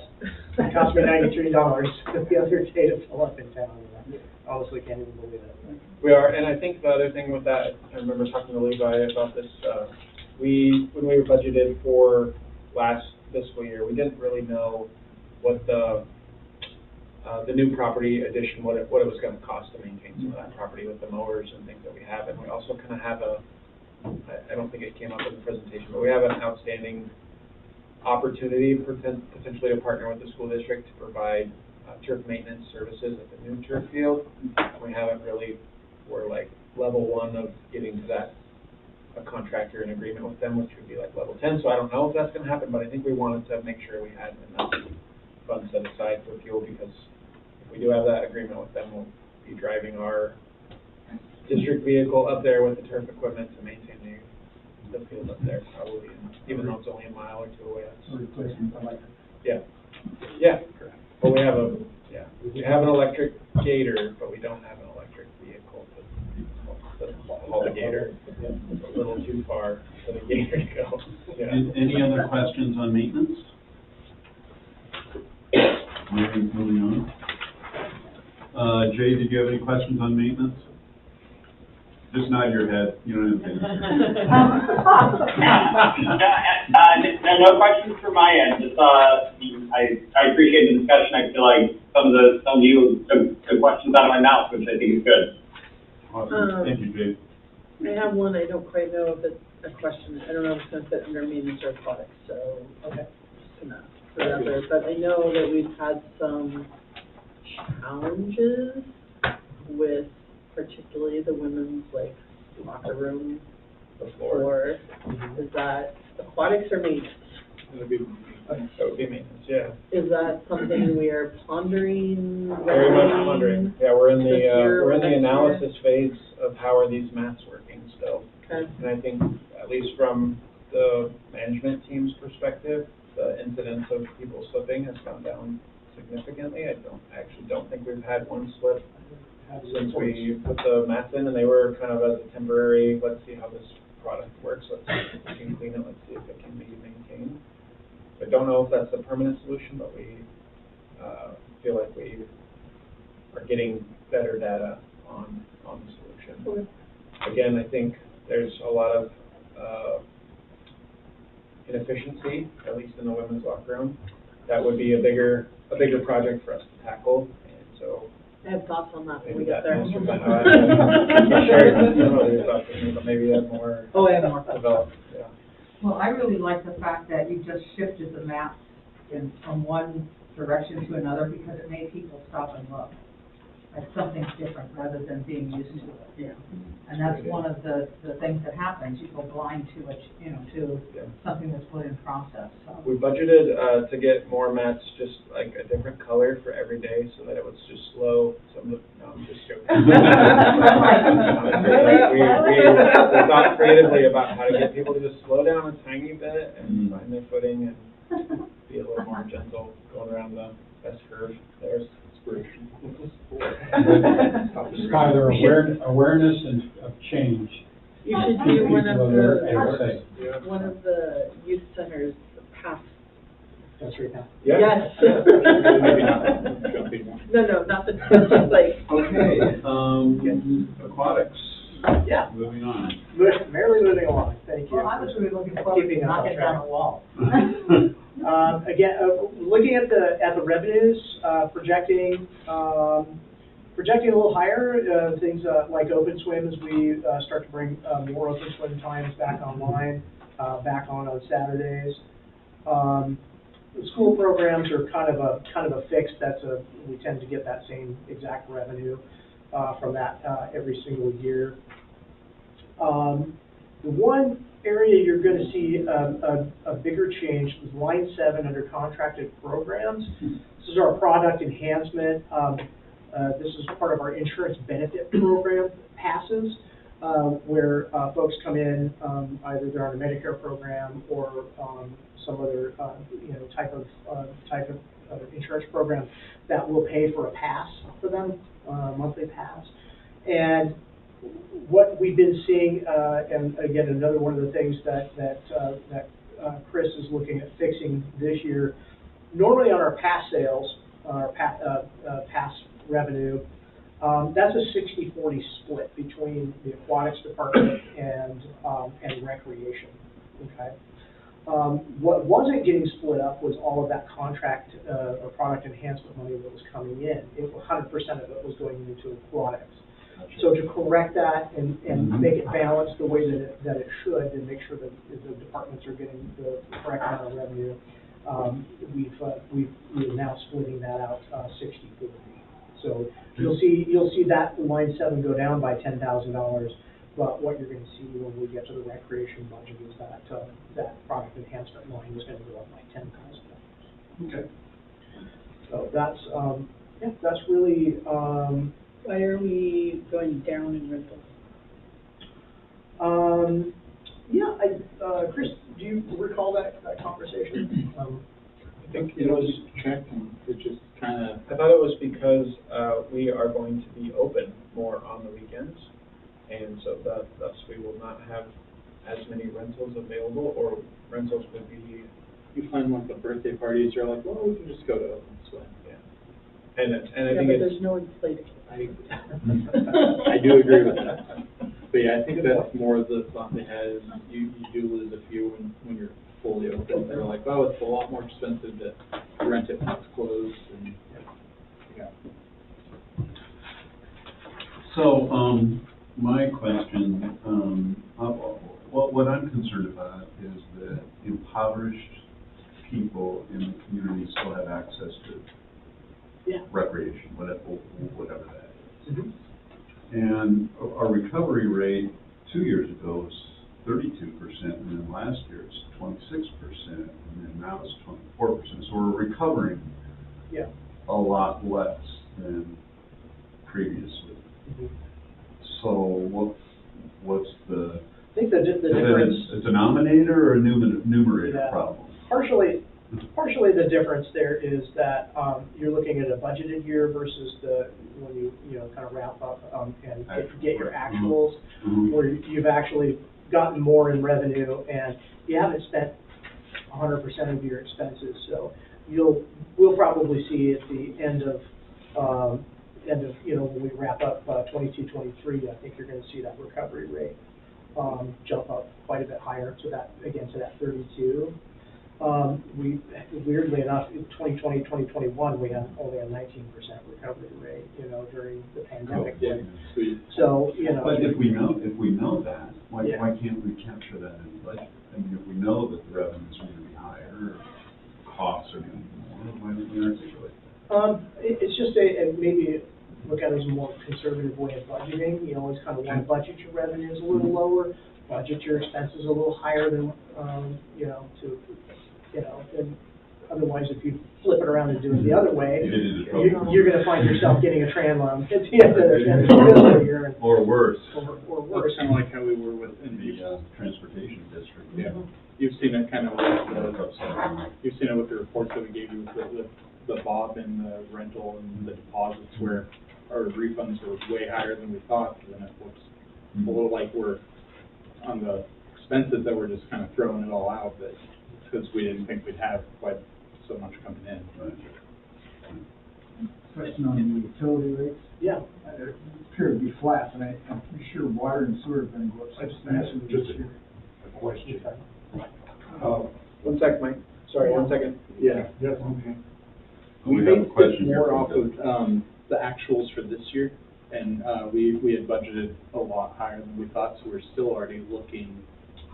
[SPEAKER 8] It cost me $93 the other day to fill up in town. I honestly can't even believe it.
[SPEAKER 9] We are, and I think the other thing with that, I remember talking to Levi about this, when we were budgeted for last fiscal year, we didn't really know what the new property addition, what it was gonna cost to maintain some of that property with the mowers and things that we have, and we also kind of have I don't think it came up in the presentation, but we have an outstanding opportunity potentially to partner with the school district to provide turf maintenance services at the new turf field. We haven't really, we're like level 1 of getting to that, a contractor in agreement with them, which would be like level 10, so I don't know if that's gonna happen, but I think we wanted to make sure we had enough funds set aside for fuel, because if we do have that agreement with them, we'll be driving our district vehicle up there with the turf equipment to maintain the field up there, probably, even though it's only a mile or 2 away.
[SPEAKER 15] Replacement electric.
[SPEAKER 9] Yeah, yeah, but we have we have an electric gator, but we don't have an electric vehicle to haul the gator. It's a little too far for the gator to go. Yeah.
[SPEAKER 6] Any other questions on maintenance? Moving on. Jay, did you have any questions on maintenance? Just nod your head, you don't have to answer.
[SPEAKER 13] No questions from my end. Just, I appreciate the discussion. I feel like some of you took questions out of my mouth, which I think is good.
[SPEAKER 6] Awesome. Thank you, Jay.
[SPEAKER 12] I have one, I don't quite know if it's a question, I don't know if it's gonna fit under maintenance or aquatics, so, okay, just gonna put it out there. But I know that we've had some challenges with particularly the women's, like, locker room
[SPEAKER 9] The floor.
[SPEAKER 12] Is that aquatics or maintenance?
[SPEAKER 9] That would be maintenance, yeah.
[SPEAKER 12] Is that something we are pondering?
[SPEAKER 9] Very much pondering. Yeah, we're in
[SPEAKER 12] this year
[SPEAKER 9] the
[SPEAKER 12] or next year?
[SPEAKER 9] analysis phase of how are these maps working still.
[SPEAKER 12] Okay.
[SPEAKER 9] And I think, at least from the management team's perspective, the incidence of people slipping has gone down significantly. I actually don't think we've had one slip since we put the mats in, and they were kind of as a temporary, let's see how this product works, let's see if we can clean it, let's see if it can be maintained. I don't know if that's a permanent solution, but we feel like we are getting better data on the solution.
[SPEAKER 12] Okay.
[SPEAKER 9] Again, I think there's a lot of inefficiency, at least in the women's locker room. That would be a bigger project for us to tackle, and so
[SPEAKER 12] I have thoughts on that when we
[SPEAKER 9] maybe
[SPEAKER 12] get
[SPEAKER 9] that
[SPEAKER 12] there.
[SPEAKER 9] answers that. I'm sure some of your thoughts, but maybe you have more.
[SPEAKER 12] Oh, I have more thoughts.
[SPEAKER 9] Developed, yeah.
[SPEAKER 2] Well, I really like the fact that you just shifted the map from one direction to another, because it made people stop and look at something different rather than being used to it.
[SPEAKER 12] Yeah.
[SPEAKER 2] And that's one of the things that happens. You go blind to it, to something that's put in process, so.
[SPEAKER 9] We budgeted to get more mats, just like a different color for every day, so that it would just slow some of the, no, I'm just joking. We thought creatively about how to get people to just slow down a tiny bit and find their footing and be a little more gentle going around the S curve. There's inspiration.
[SPEAKER 4] Skylar, awareness of change.
[SPEAKER 12] You should do one of
[SPEAKER 4] One
[SPEAKER 12] the youth centers past.
[SPEAKER 8] That's right now.
[SPEAKER 9] Yeah.
[SPEAKER 12] Yes.
[SPEAKER 9] Maybe not.
[SPEAKER 12] No, not the, just like.
[SPEAKER 6] Okay, aquatics.
[SPEAKER 8] Yeah.
[SPEAKER 6] Moving on.
[SPEAKER 8] Merrily moving along, thank you.
[SPEAKER 2] Well, I was really looking forward
[SPEAKER 8] Keeping
[SPEAKER 2] to
[SPEAKER 8] us on
[SPEAKER 2] knocking
[SPEAKER 8] track.
[SPEAKER 2] down a wall.
[SPEAKER 8] Again, looking at the revenues, projecting a little higher, things like open swim, as we start to bring more open swim times back online, back on Saturdays. The school programs are kind of a fix. We tend to get that same exact revenue from that every single year. The one area you're going to see a bigger change is line 7 under contracted programs. This is our product enhancement. This is part of our insurance benefit program passes, where folks come in, either they're on a Medicare program or some other type of insurance program that will pay for a pass for them, monthly pass. And what we've been seeing, and again, another one of the things that Chris is looking at fixing this year. Normally on our past sales, our past revenue, that's a 60-40 split between the aquatics department and recreation, okay? What wasn't getting split up was all of that contract, or product enhancement money that was coming in. 100% of it was going into aquatics. So to correct that and make it balanced the way that it should, and make sure that the departments are getting the correct amount of revenue, we're now splitting that out 60-40. So you'll see that line 7 go down by $10,000. But what you're going to see when we get to the recreation budget is that that product enhancement line is going to go up by $10,000.
[SPEAKER 1] Okay.
[SPEAKER 8] So that's that's really.
[SPEAKER 12] Why are we going down in rentals?
[SPEAKER 8] Chris, do you recall that conversation?
[SPEAKER 14] I think it was checked and it just kind of.
[SPEAKER 9] I thought it was because we are going to be open more on the weekends, and so thus we will not have as many rentals available, or rentals would be.
[SPEAKER 14] You find like the birthday parties, you're like, well, we can just go to open swim.
[SPEAKER 9] Yeah. And I
[SPEAKER 12] Yeah,
[SPEAKER 9] think
[SPEAKER 12] but
[SPEAKER 9] it's.
[SPEAKER 12] there's no inflatable.
[SPEAKER 14] I do agree with that. But yeah, I think that's more of the thought they had is you do lose a few when you're fully open. They're like, oh, it's a lot more expensive to rent it when it's closed. And, yeah.
[SPEAKER 6] So, my question, what I'm concerned about is that impoverished people in the community still have access to recreation, whatever that is.
[SPEAKER 8] Mm-hmm.
[SPEAKER 6] And our recovery rate 2 years ago was 32%, and then last year it's 26%, and then now it's 24%. So we're recovering a lot less than previously.
[SPEAKER 8] Mm-hmm.
[SPEAKER 6] So what's the?
[SPEAKER 8] I think the difference.
[SPEAKER 6] A denominator or a numerator problem?
[SPEAKER 8] Partially the difference there is that you're looking at a budgeted year versus when you kind of wrap up and get your actuals, where you've actually gotten more in revenue and you haven't spent 100% of your expenses. So we'll probably see at the end of when we wrap up 22, 23, I think you're going to see that recovery rate jump up quite a bit higher to that 32. We weirdly enough, in 2020, 2021, we had only a 19% recovery rate, during the pandemic.
[SPEAKER 6] Yeah.
[SPEAKER 8] So,
[SPEAKER 6] But if we know that, why can't we capture that in the budget? I mean, if we know that the revenues are going to be higher, or costs are going to be more, why don't we articulate that?
[SPEAKER 8] It's just maybe look at it as a more conservative way of budgeting. You always kind of want to budget your revenues a little lower, budget your expenses a little higher than, and otherwise if you flip it around and do it the other way, you're going to find yourself getting a tran loan at the end of the fiscal year.
[SPEAKER 6] Or worse.
[SPEAKER 8] Or worse.
[SPEAKER 14] Kind of like how we were in
[SPEAKER 6] the transportation district.
[SPEAKER 14] Yeah. You've seen it kind of you've seen it with the reports that we gave you with the BOB and the rental and the deposits where our refunds were way higher than we thought, and then it looks a little like we're on the expenses that we're just kind of throwing it all out, but because we didn't think we'd have quite so much coming in.
[SPEAKER 15] Question on the utility rates.
[SPEAKER 8] Yeah.
[SPEAKER 15] It appear to be flat, and I'm pretty sure water and sewer are going to go up substantially this year.
[SPEAKER 9] A question. 1 second, Mike. Sorry, 1 second.
[SPEAKER 14] Yeah.
[SPEAKER 15] Yes, okay.
[SPEAKER 14] We based it more off of the actuals for this year, and we had budgeted a lot higher than we thought, so we're still already looking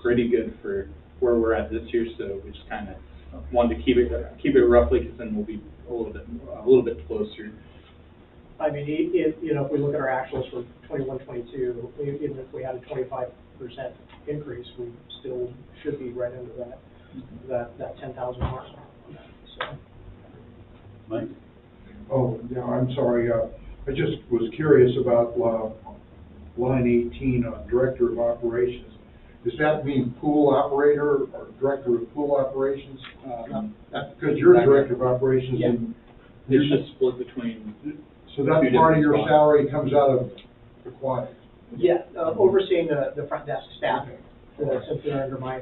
[SPEAKER 14] pretty good for where we're at this year. So we just kind of wanted to keep it roughly, because then we'll be a little bit closer.
[SPEAKER 8] I mean, if we look at our actuals for 21, 22, even if we had a 25% increase, we still should be right under that 10,000 mark. So.
[SPEAKER 6] Mike?
[SPEAKER 5] Oh, yeah, I'm sorry. I just was curious about line 18 on Director of Operations. Does that mean pool operator or Director of Pool Operations? Because you're Director of Operations.
[SPEAKER 14] Yeah.
[SPEAKER 5] And
[SPEAKER 14] It's just split between.
[SPEAKER 5] So that part of your salary comes out of aquatics?
[SPEAKER 8] Yeah, overseeing the front desk staffing, since they're under my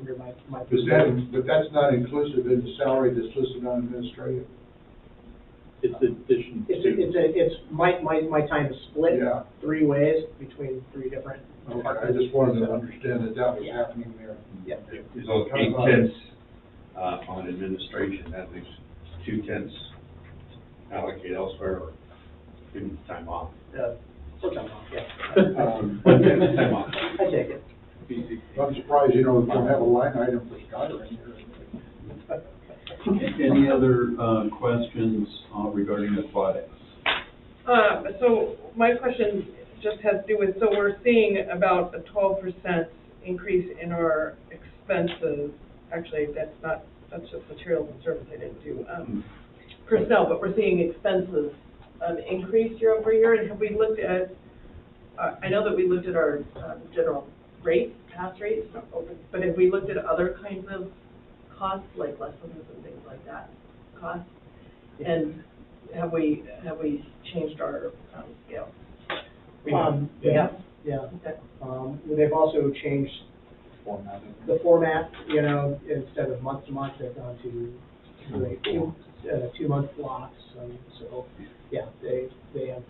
[SPEAKER 8] under my
[SPEAKER 15] But that's not inclusive in the salary that's listed on administrative?
[SPEAKER 14] It's addition to.
[SPEAKER 8] It's, my time is split
[SPEAKER 15] Yeah.
[SPEAKER 8] 3 ways between 3 different
[SPEAKER 15] Okay, I
[SPEAKER 8] departments.
[SPEAKER 15] just wanted to understand that that was happening there.
[SPEAKER 8] Yeah.
[SPEAKER 1] So 8/10 on administration, that leaves 2/10 allocate elsewhere, or give me time off.
[SPEAKER 8] Full time off, yeah.
[SPEAKER 1] 1/10 time off.
[SPEAKER 8] I take it.
[SPEAKER 15] I'm surprised, we don't have a line item for Skylar in here.
[SPEAKER 6] Any other questions regarding aquatics?
[SPEAKER 11] So my question just has to do with, so we're seeing about a 12% increase in our expenses. Actually, that's just materials and service, I didn't do personnel, but we're seeing expenses increase year over year. And have we looked at, I know that we looked at our general rates, pass rates, but have we looked at other kinds of costs, like lessons and things like that, costs? And have we changed our scale?
[SPEAKER 8] Yeah.
[SPEAKER 11] Okay.
[SPEAKER 8] They've also changed
[SPEAKER 14] Format.
[SPEAKER 8] the format, instead of month to month, they've gone to 2-month blocks. So, yeah, they have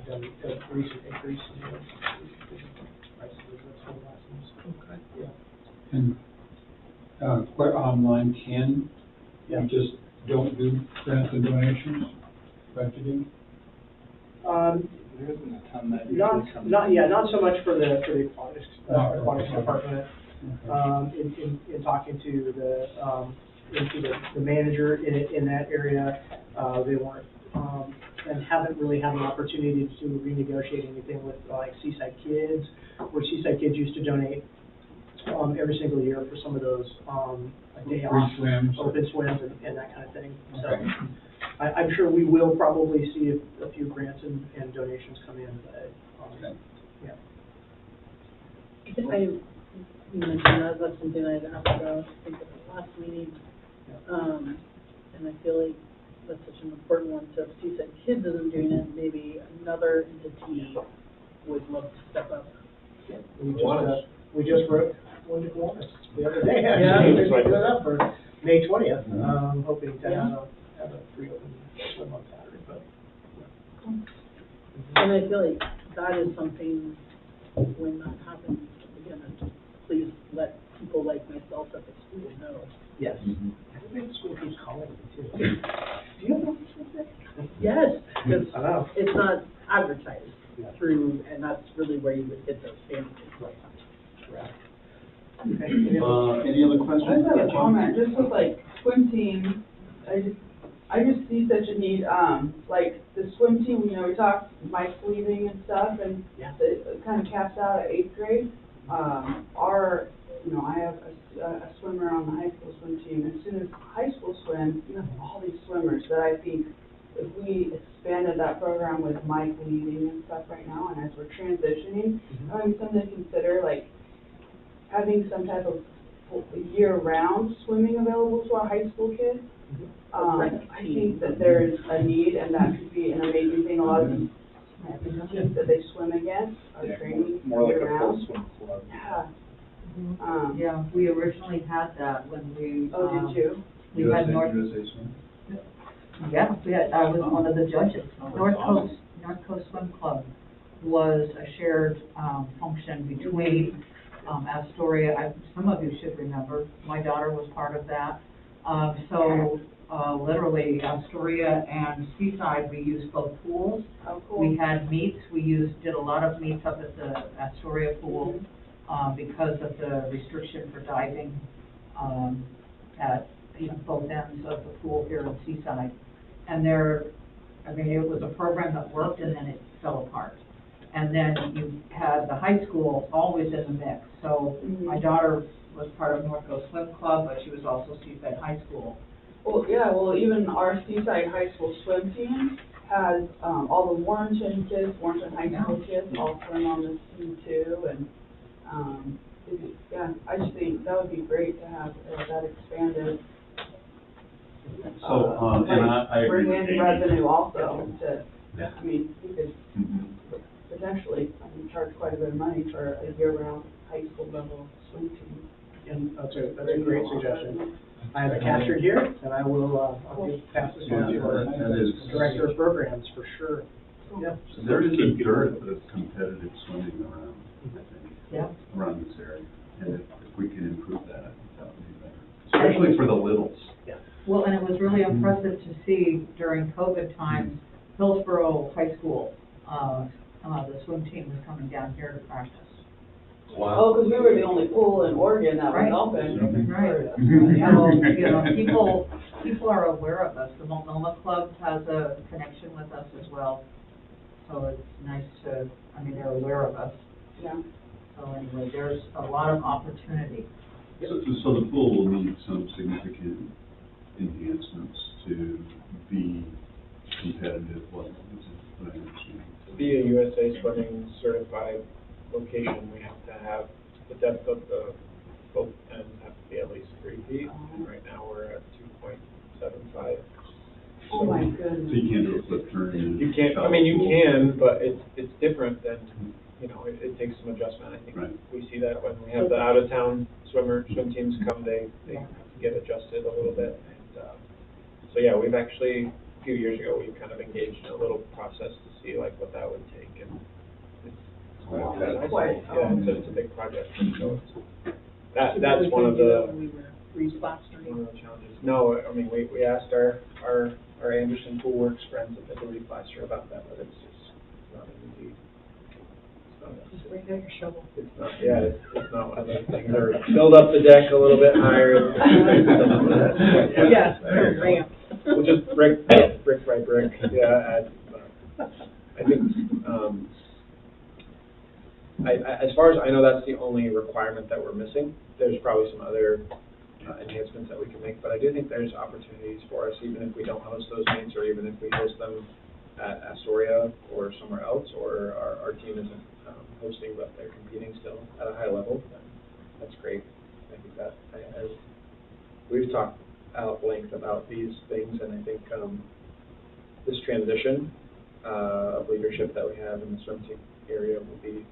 [SPEAKER 8] done a recent increase in the prices of some lessons.
[SPEAKER 11] Okay.
[SPEAKER 8] Yeah.
[SPEAKER 4] And, online
[SPEAKER 8] Yeah.
[SPEAKER 4] you just don't do grants and donations, budgeting?
[SPEAKER 14] There isn't a ton that
[SPEAKER 8] Not
[SPEAKER 14] usually comes.
[SPEAKER 8] not so much for the aquatics department.
[SPEAKER 4] Okay.
[SPEAKER 8] In talking to the manager in that area, they weren't, and haven't really had an opportunity to renegotiate anything with like Seaside Kids, where Seaside Kids used to donate every single year for some of those day
[SPEAKER 4] Free
[SPEAKER 8] off,
[SPEAKER 4] swims.
[SPEAKER 8] open swims and that kind of thing. So
[SPEAKER 4] Okay.
[SPEAKER 8] I'm sure we will probably see a few grants and donations come in, but,
[SPEAKER 4] Okay.
[SPEAKER 8] yeah.
[SPEAKER 12] I mentioned that's something I'd asked about, I think, at the last meeting. And I feel like that's such an important one, so if Seaside Kids isn't doing it, maybe another entity would love to step up.
[SPEAKER 8] We just wrote one to Kiwanis the other day,
[SPEAKER 12] Yeah.
[SPEAKER 8] actually, just put it up for May 20th, hoping to have a free open swim on Saturday, but.
[SPEAKER 12] And I feel like that is something, when that happens, again, please let people like myself at the school know.
[SPEAKER 8] Yes. Everybody at the school keeps calling me too. Do you know something?
[SPEAKER 12] Yes, because
[SPEAKER 8] I know.
[SPEAKER 12] it's not advertised
[SPEAKER 8] Yeah.
[SPEAKER 12] through, and that's really where you would get those families.
[SPEAKER 8] Correct.
[SPEAKER 6] Any other questions?
[SPEAKER 3] I just have a comment, just with like swim team, I just see such a need, like the swim team, we talked Mike's leaving and stuff, and it kind of caps out at 8th grade. I have a swimmer on the high school swim team. As soon as high school swim, you have all these swimmers that I think if we expanded that program with Mike leaving and stuff right now, and as we're transitioning, something to consider, like having some type of year-round swimming available to our high school kids. I think that there's a need, and that could be an amazing thing. A lot of these kids that they swim against are training
[SPEAKER 14] More like a
[SPEAKER 3] year-round.
[SPEAKER 14] full swim club.
[SPEAKER 3] Yeah.
[SPEAKER 2] Yeah, we originally had that when we.
[SPEAKER 3] Oh, did you?
[SPEAKER 2] We had North,
[SPEAKER 6] USA Swim?
[SPEAKER 2] yeah, I was one of the judges. North Coast Swim Club was a shared, function between, Astoria, some of you should remember, my daughter was part of that. Literally Astoria and Seaside, we used both pools.
[SPEAKER 3] Oh, cool.
[SPEAKER 2] We had meets, did a lot of meets up at the Astoria pool, because of the restriction for diving, at, both ends of the pool here in Seaside. And it was a program that worked and then it fell apart. And then you had the high school always in the mix. So my daughter was part of North Coast Swim Club, but she was also Seaside High School.
[SPEAKER 3] Well, yeah, even our Seaside High School swim team has, all the Warrenton kids, Warrenton High School kids all swim on this team too, and, I just think that would be great to have that expanded.
[SPEAKER 6] So, and I
[SPEAKER 3] Bring
[SPEAKER 6] agree with
[SPEAKER 3] in
[SPEAKER 6] Amy.
[SPEAKER 3] revenue also to,
[SPEAKER 6] Yeah.
[SPEAKER 3] we could potentially, charge quite a bit of money for a year-round high school level swim team.
[SPEAKER 8] And that's a great suggestion. I have it captured here, and I will, pass this on to our Director of Programs for sure. Yeah.
[SPEAKER 6] There is a dearth of competitive swimming around, I think,
[SPEAKER 2] Yeah.
[SPEAKER 6] around this area. And if we can improve that, I think that would be better, especially for the littles.
[SPEAKER 2] Well, and it was really impressive to see during COVID times, Hillsborough High School, the swim team was coming down here to practice.
[SPEAKER 3] Oh, because we were the only pool in Oregon that was
[SPEAKER 2] Right.
[SPEAKER 3] open.
[SPEAKER 2] Right. So, you know, people are aware of us. The Multnomah Club has a connection with us as well. So it's nice to, I mean, they're aware of us.
[SPEAKER 3] Yeah.
[SPEAKER 2] So anyway, there's a lot of opportunity.
[SPEAKER 6] So the pool will need some significant enhancements to be competitive level, is what I understand.
[SPEAKER 9] To be a USA Swimming certified location, we have to have the depth of the both ends have to be at least 3 feet. And right now we're at 2.75.
[SPEAKER 3] Oh my
[SPEAKER 6] So
[SPEAKER 3] goodness.
[SPEAKER 6] you can't do a flip turn in.
[SPEAKER 9] You can't, I mean, you can, but it's different than, you know, it takes some adjustment. I think
[SPEAKER 6] Right.
[SPEAKER 9] we see that when we have the out-of-town swim teams come, they have to get adjusted a little bit. And, so yeah, we've actually, a few years ago, we kind of engaged in a little process to see like what that would take, and it's a big project. So that's one of the challenges. No, I mean, we asked our Anderson Pool Works friends at the Replaster about that, but it's not an easy.
[SPEAKER 11] Just bring out your shovel.
[SPEAKER 9] It's not, yeah, it's not one of those things, or build up the deck a little bit higher.
[SPEAKER 11] Yeah, or ramp.
[SPEAKER 9] We'll just brick by brick, yeah, I think, as far as I know, that's the only requirement that we're missing. There's probably some other enhancements that we can make, but I do think there's opportunities for us, even if we don't host those meets, or even if we host them at Astoria or somewhere else, or our team isn't hosting, but they're competing still at a high level, then that's great. I think that, as we've talked at length about these things, and I think this transition of leadership that we have in the swim team area will be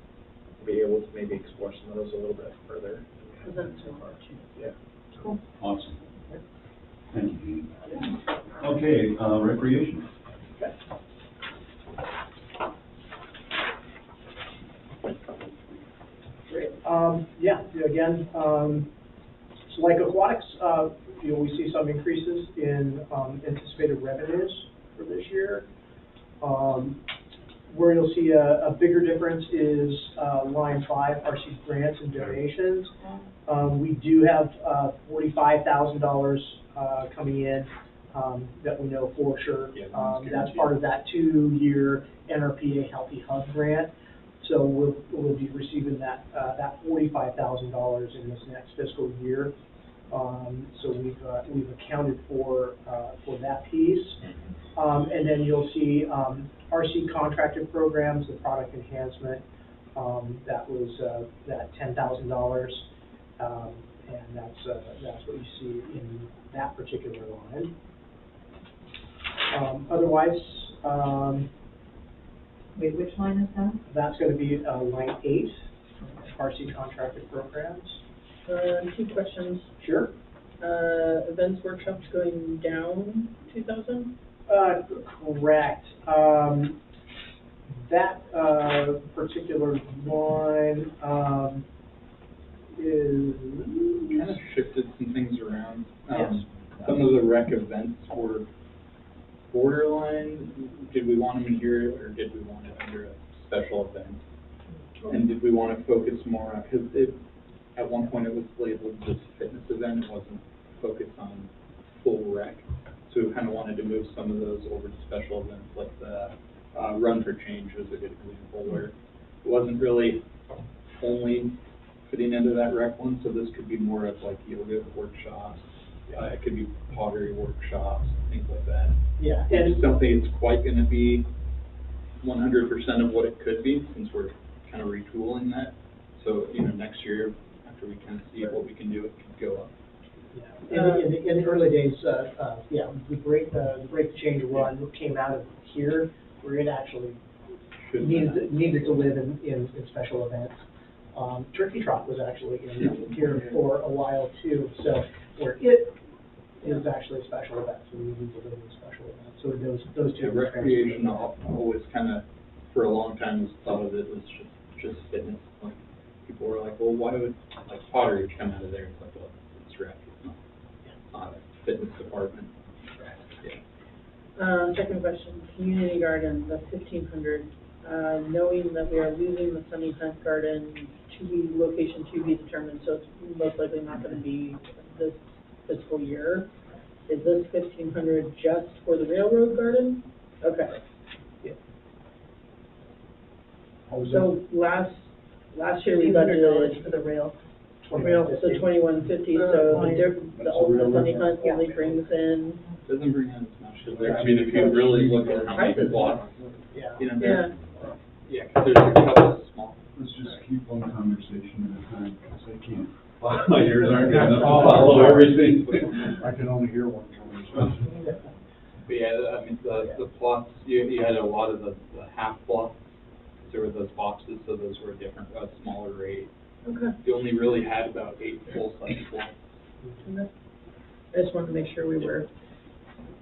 [SPEAKER 9] able to maybe explore some of those a little bit further than we have so far. Yeah.
[SPEAKER 2] Cool.
[SPEAKER 6] Awesome. Thank you. Okay, recreation.
[SPEAKER 8] Great. Again, so like aquatics, we see some increases in anticipated revenues for this year. Where you'll see a bigger difference is line 5, RC grants and donations. We do have $45,000 coming in that we know for sure. That's part of that 2-year NRPA Healthy Hub grant. So we'll be receiving that $45,000 in this next fiscal year. So we've accounted for that piece. And then you'll see RC contracted programs, the product enhancement, that was that $10,000, and that's what you see in that particular line. Otherwise,
[SPEAKER 2] Wait, which line is that?
[SPEAKER 8] that's going to be line 8, RC contracted programs.
[SPEAKER 12] 2 questions.
[SPEAKER 8] Sure.
[SPEAKER 12] Events workshops going down 2,000?
[SPEAKER 8] Correct. That particular line is
[SPEAKER 14] Kind of shifted some things around.
[SPEAKER 8] Yes.
[SPEAKER 14] Some of the rec events were borderline. Did we want them in here, or did we want it under a special event? And did we want to focus more on, because at one point it was labeled just fitness event, it wasn't focused on full rec. So we kind of wanted to move some of those over to special events, like the Run for Change was a good example, where it wasn't really only fitting into that rec one, so this could be more of like yoga workshops, it could be pottery workshops, things like that.
[SPEAKER 8] Yeah.
[SPEAKER 14] I just don't think it's quite going to be 100% of what it could be, since we're kind of retooling that. So, next year, after we kind of see what we can do, it could go up.
[SPEAKER 8] Yeah. In the early days, the break the change run came out of here, where it actually needed to live in special events. Turkey Trot was actually in here for a while too, so where it is actually a special event, so we need to do a special event, so those two.
[SPEAKER 14] Recreation always kind of, for a long time, was thought of it as just fitness. Like, people were like, well, why would, like, pottery come out of there? It's like, well, it's rec, it's not a fitness department. Yeah.
[SPEAKER 12] Second question, community garden, the 1,500, knowing that we are losing the Sunny Hunt Garden location to be determined, so it's most likely not gonna be this fiscal year. Is this 1,500 just for the railroad garden? Okay.
[SPEAKER 8] Yeah.
[SPEAKER 12] So last year we
[SPEAKER 2] $200
[SPEAKER 12] budgeted
[SPEAKER 2] for the rail.
[SPEAKER 12] so 2150, so the Sunny Hunt only brings in.
[SPEAKER 14] Doesn't bring in as much, because I mean, if you really look at how many plots,
[SPEAKER 8] Yeah.
[SPEAKER 14] you know, yeah, because there's a couple of small.
[SPEAKER 6] Let's just keep one conversation at a time, because I can't, my ears aren't good enough to follow everything.
[SPEAKER 15] I can only hear one conversation.
[SPEAKER 14] But yeah, I mean, the plots, you had a lot of the half plots, there were those boxes, so those were different, smaller rate.
[SPEAKER 12] Okay.
[SPEAKER 14] You only really had about 8 full-size plots.
[SPEAKER 12] I just wanted to make sure we were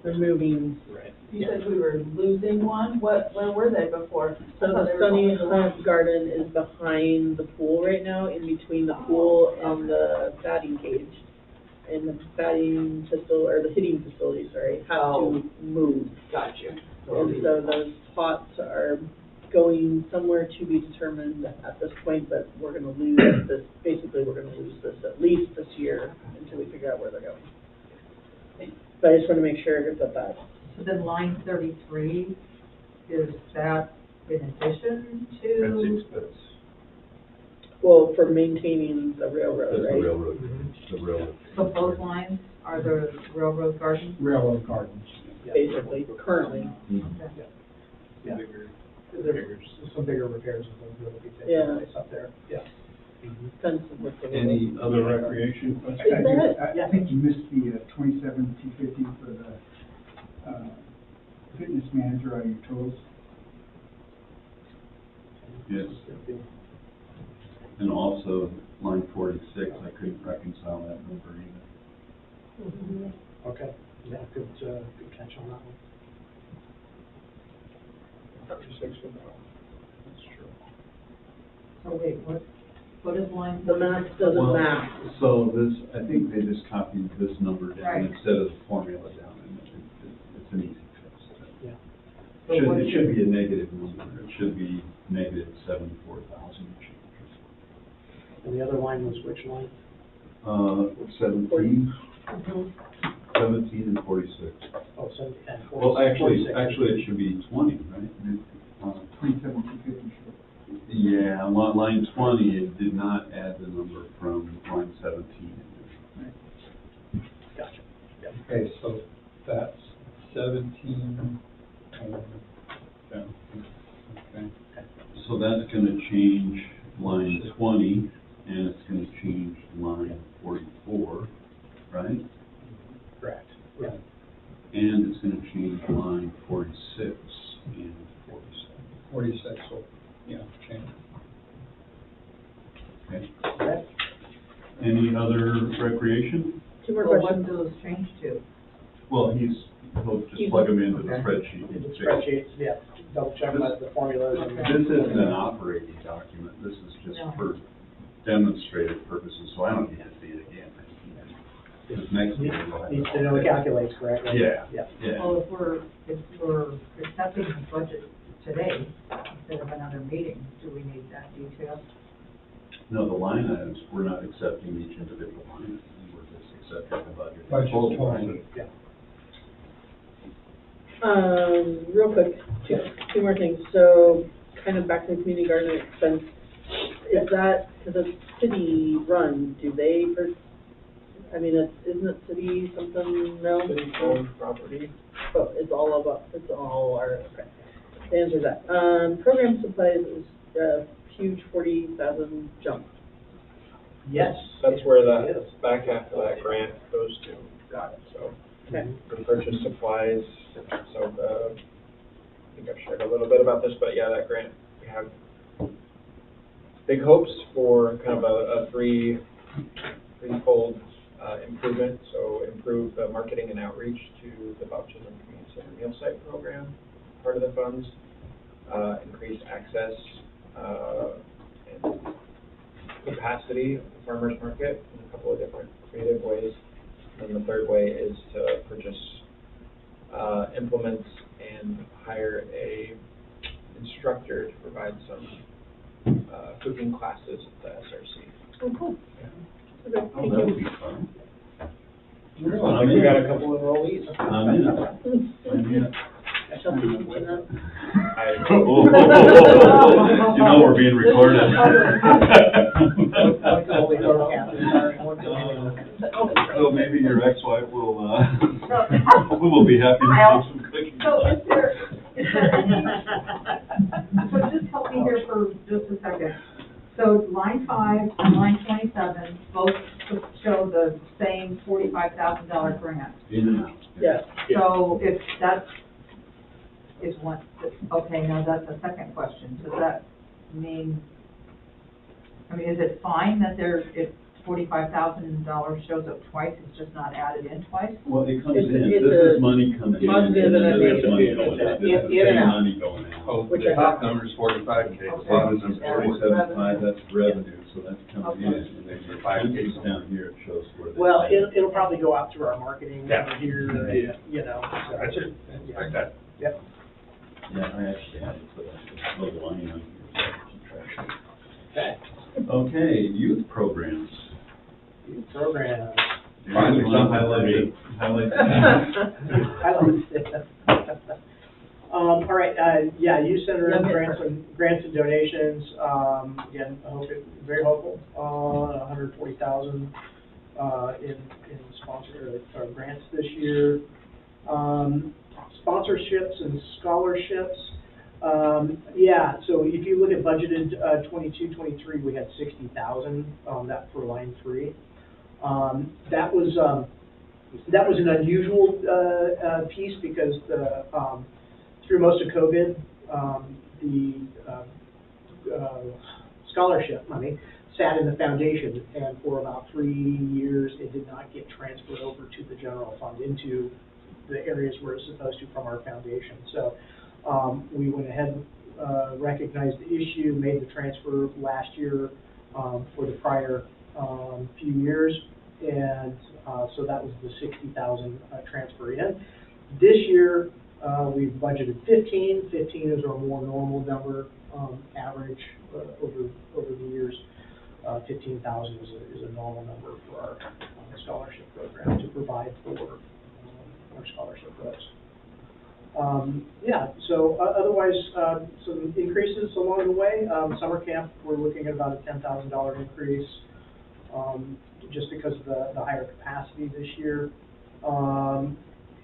[SPEAKER 12] removing.
[SPEAKER 14] Right.
[SPEAKER 3] You said we were losing one, where were they before?
[SPEAKER 12] So the Sunny Hunt Garden is behind the pool right now, in between the pool and the batting cage. And the batting or the hitting facility, sorry, has to move.
[SPEAKER 3] Got you.
[SPEAKER 12] And so those plots are going somewhere to be determined at this point, but we're gonna lose this, basically we're gonna lose this at least this year until we figure out where they're going. But I just wanna make sure that
[SPEAKER 2] So then line 33, is that in addition to?
[SPEAKER 6] That's expense.
[SPEAKER 12] well, for maintaining the railroad,
[SPEAKER 6] That's the
[SPEAKER 12] right?
[SPEAKER 6] railroad, the railroad.
[SPEAKER 2] So both lines are the railroad gardens?
[SPEAKER 8] Railroad gardens. Yeah.
[SPEAKER 12] Basically, currently.
[SPEAKER 8] Yeah.
[SPEAKER 14] Bigger.
[SPEAKER 8] There's some bigger repairs and things that will be
[SPEAKER 12] Yeah.
[SPEAKER 8] taking place up there, yeah.
[SPEAKER 12] Depends on what's the
[SPEAKER 6] Any other recreation questions?
[SPEAKER 15] I think you missed the 27,250 for the fitness manager out of your totals.
[SPEAKER 6] Yes. And also, line 46, I couldn't reconcile that number either.
[SPEAKER 8] Okay, yeah, good catch on that one.
[SPEAKER 9] 36 would know.
[SPEAKER 6] That's true.
[SPEAKER 2] So wait, what is line?
[SPEAKER 12] The math doesn't
[SPEAKER 6] Well,
[SPEAKER 12] match.
[SPEAKER 6] so this, I think they just copied this number down
[SPEAKER 2] Right.
[SPEAKER 6] instead of the formula down, and it's an easy fix.
[SPEAKER 8] Yeah.
[SPEAKER 6] It should be a negative number, it should be negative 74,000 change.
[SPEAKER 8] And the other line was which line?
[SPEAKER 6] 17, 17 and 46.
[SPEAKER 8] Oh, 70 and 46.
[SPEAKER 6] Well, actually, it should be 20, right?
[SPEAKER 15] 27,250.
[SPEAKER 6] Yeah, on line 20, it did not add the number from line 17.
[SPEAKER 8] Gotcha. Yep.
[SPEAKER 4] Okay, so that's 17, yeah, okay.
[SPEAKER 6] So that's gonna change line 20, and it's gonna change line 44, right?
[SPEAKER 8] Correct, yeah.
[SPEAKER 6] And it's gonna change line 46 and 47.
[SPEAKER 4] 46 will, yeah, change.
[SPEAKER 6] Okay.
[SPEAKER 8] Okay.
[SPEAKER 6] Any other recreation?
[SPEAKER 12] Two more
[SPEAKER 2] Well, what
[SPEAKER 12] questions.
[SPEAKER 2] do those change to?
[SPEAKER 6] Well, he'll just plug them into the
[SPEAKER 2] Okay.
[SPEAKER 6] spreadsheet.
[SPEAKER 8] The spreadsheets, yeah, double check the formulas. and-
[SPEAKER 6] This isn't an operating document, this is just
[SPEAKER 2] No.
[SPEAKER 6] for demonstrative purposes, so I don't need to see it again. Because next week we'll have it
[SPEAKER 8] Needs to
[SPEAKER 6] all
[SPEAKER 8] know it
[SPEAKER 6] fixed.
[SPEAKER 8] calculates correctly.
[SPEAKER 6] Yeah,
[SPEAKER 8] Yeah.
[SPEAKER 6] yeah.
[SPEAKER 2] Well, if we're accepting the budget today instead of another meeting, do we need that detail?
[SPEAKER 6] No, the line items, we're not accepting each individual line, item, we're just accepting the budget.
[SPEAKER 4] Budget
[SPEAKER 6] Total
[SPEAKER 4] total.
[SPEAKER 6] budget.
[SPEAKER 8] Yeah.
[SPEAKER 12] Real quick, two more things. So, kind of back to the community garden expense. Is that, because it's city run, do they, I mean, isn't it city something, no?
[SPEAKER 9] City-owned property.
[SPEAKER 12] Oh, it's all our, okay. The answer is that. Program supplies is a huge 40,000 jump.
[SPEAKER 8] Yes.
[SPEAKER 9] That's where
[SPEAKER 8] Yes.
[SPEAKER 9] that back half of that grant goes to.
[SPEAKER 8] Got it.
[SPEAKER 9] So,
[SPEAKER 12] Okay.
[SPEAKER 9] for purchase supplies, so I think I've shared a little bit about this, but yeah, that grant, we have big hopes for kind of a threefold improvement. So improve the marketing and outreach to the Baptism Community Center Meal Site Program, part of the funds, increase access and capacity of the farmers market in a couple of different creative ways. And the third way is to purchase implements and hire a instructor to provide some cooking classes at the SRC.
[SPEAKER 7] Oh, cool.
[SPEAKER 9] Yeah.
[SPEAKER 7] Okay,
[SPEAKER 6] Oh,
[SPEAKER 7] thank
[SPEAKER 6] that would
[SPEAKER 7] you.
[SPEAKER 6] be fun.
[SPEAKER 9] I think we got a couple of enrollees.
[SPEAKER 6] I'm in. I'm in.
[SPEAKER 12] I shall be teaching that.
[SPEAKER 6] You know we're being recorded. So maybe your ex-wife will, will be happy to take some cooking.
[SPEAKER 2] So is there, so just help me here for just a second. So line 5 and line 27 both show the same $45,000 grant.
[SPEAKER 6] In and out.
[SPEAKER 7] Yes.
[SPEAKER 2] So if that's, is one, okay, now that's the second question. Does that mean, I mean, is it fine that there, if $45,000 shows up twice, it's just not added in twice?
[SPEAKER 6] Well, it comes
[SPEAKER 7] It's
[SPEAKER 6] in,
[SPEAKER 7] a-
[SPEAKER 6] this is money coming in, and
[SPEAKER 7] positive
[SPEAKER 6] then
[SPEAKER 7] and
[SPEAKER 6] there is
[SPEAKER 7] negative.
[SPEAKER 6] money going out, this is the
[SPEAKER 7] In and
[SPEAKER 6] same
[SPEAKER 7] out.
[SPEAKER 6] money going out.
[SPEAKER 1] Oh,
[SPEAKER 7] Which
[SPEAKER 1] the
[SPEAKER 7] I-
[SPEAKER 1] top number's 45K, the bottom number's
[SPEAKER 6] 47.5, that's revenue, so that's coming in,
[SPEAKER 2] Okay.
[SPEAKER 6] and then your 5K's down here, it shows where they.
[SPEAKER 8] Well, it'll probably go out through our marketing
[SPEAKER 1] Yeah.
[SPEAKER 8] over here,
[SPEAKER 1] Yeah.
[SPEAKER 8] you know. so-
[SPEAKER 1] That's it, like that.
[SPEAKER 8] Yep.
[SPEAKER 6] Yeah, I actually had to put a little line on here, so I can keep track of it.
[SPEAKER 8] Okay.
[SPEAKER 6] Okay, youth programs.
[SPEAKER 8] Program.
[SPEAKER 1] Finally,
[SPEAKER 6] You wanna
[SPEAKER 1] some highlighted.
[SPEAKER 6] highlight
[SPEAKER 8] I like it. All right, yeah, youth center
[SPEAKER 2] Yeah,
[SPEAKER 8] grants and donations, again, I hope it, very hopeful, 140,000, in sponsored, or grants this year. Sponsorships and scholarships, yeah, so if you look at budgeted, 22-23, we had 60,000, that for line 3. That was an unusual, piece because the, through most of COVID, the scholarship money sat in the foundation, and for about 3 years, it did not get transferred over to the general fund into the areas where it's supposed to from our foundation. So we went ahead, recognized the issue, made the transfer last year for the prior few years, and so that was the 60,000 transfer in. This year, we've budgeted 15. 15 is our more normal number, average over the years. 15,000 is a normal number for our scholarship program to provide for our scholarship goals. Yeah, so otherwise, some increases along the way. Summer camp, we're looking at about a $10,000 increase, just because of the higher capacity this year.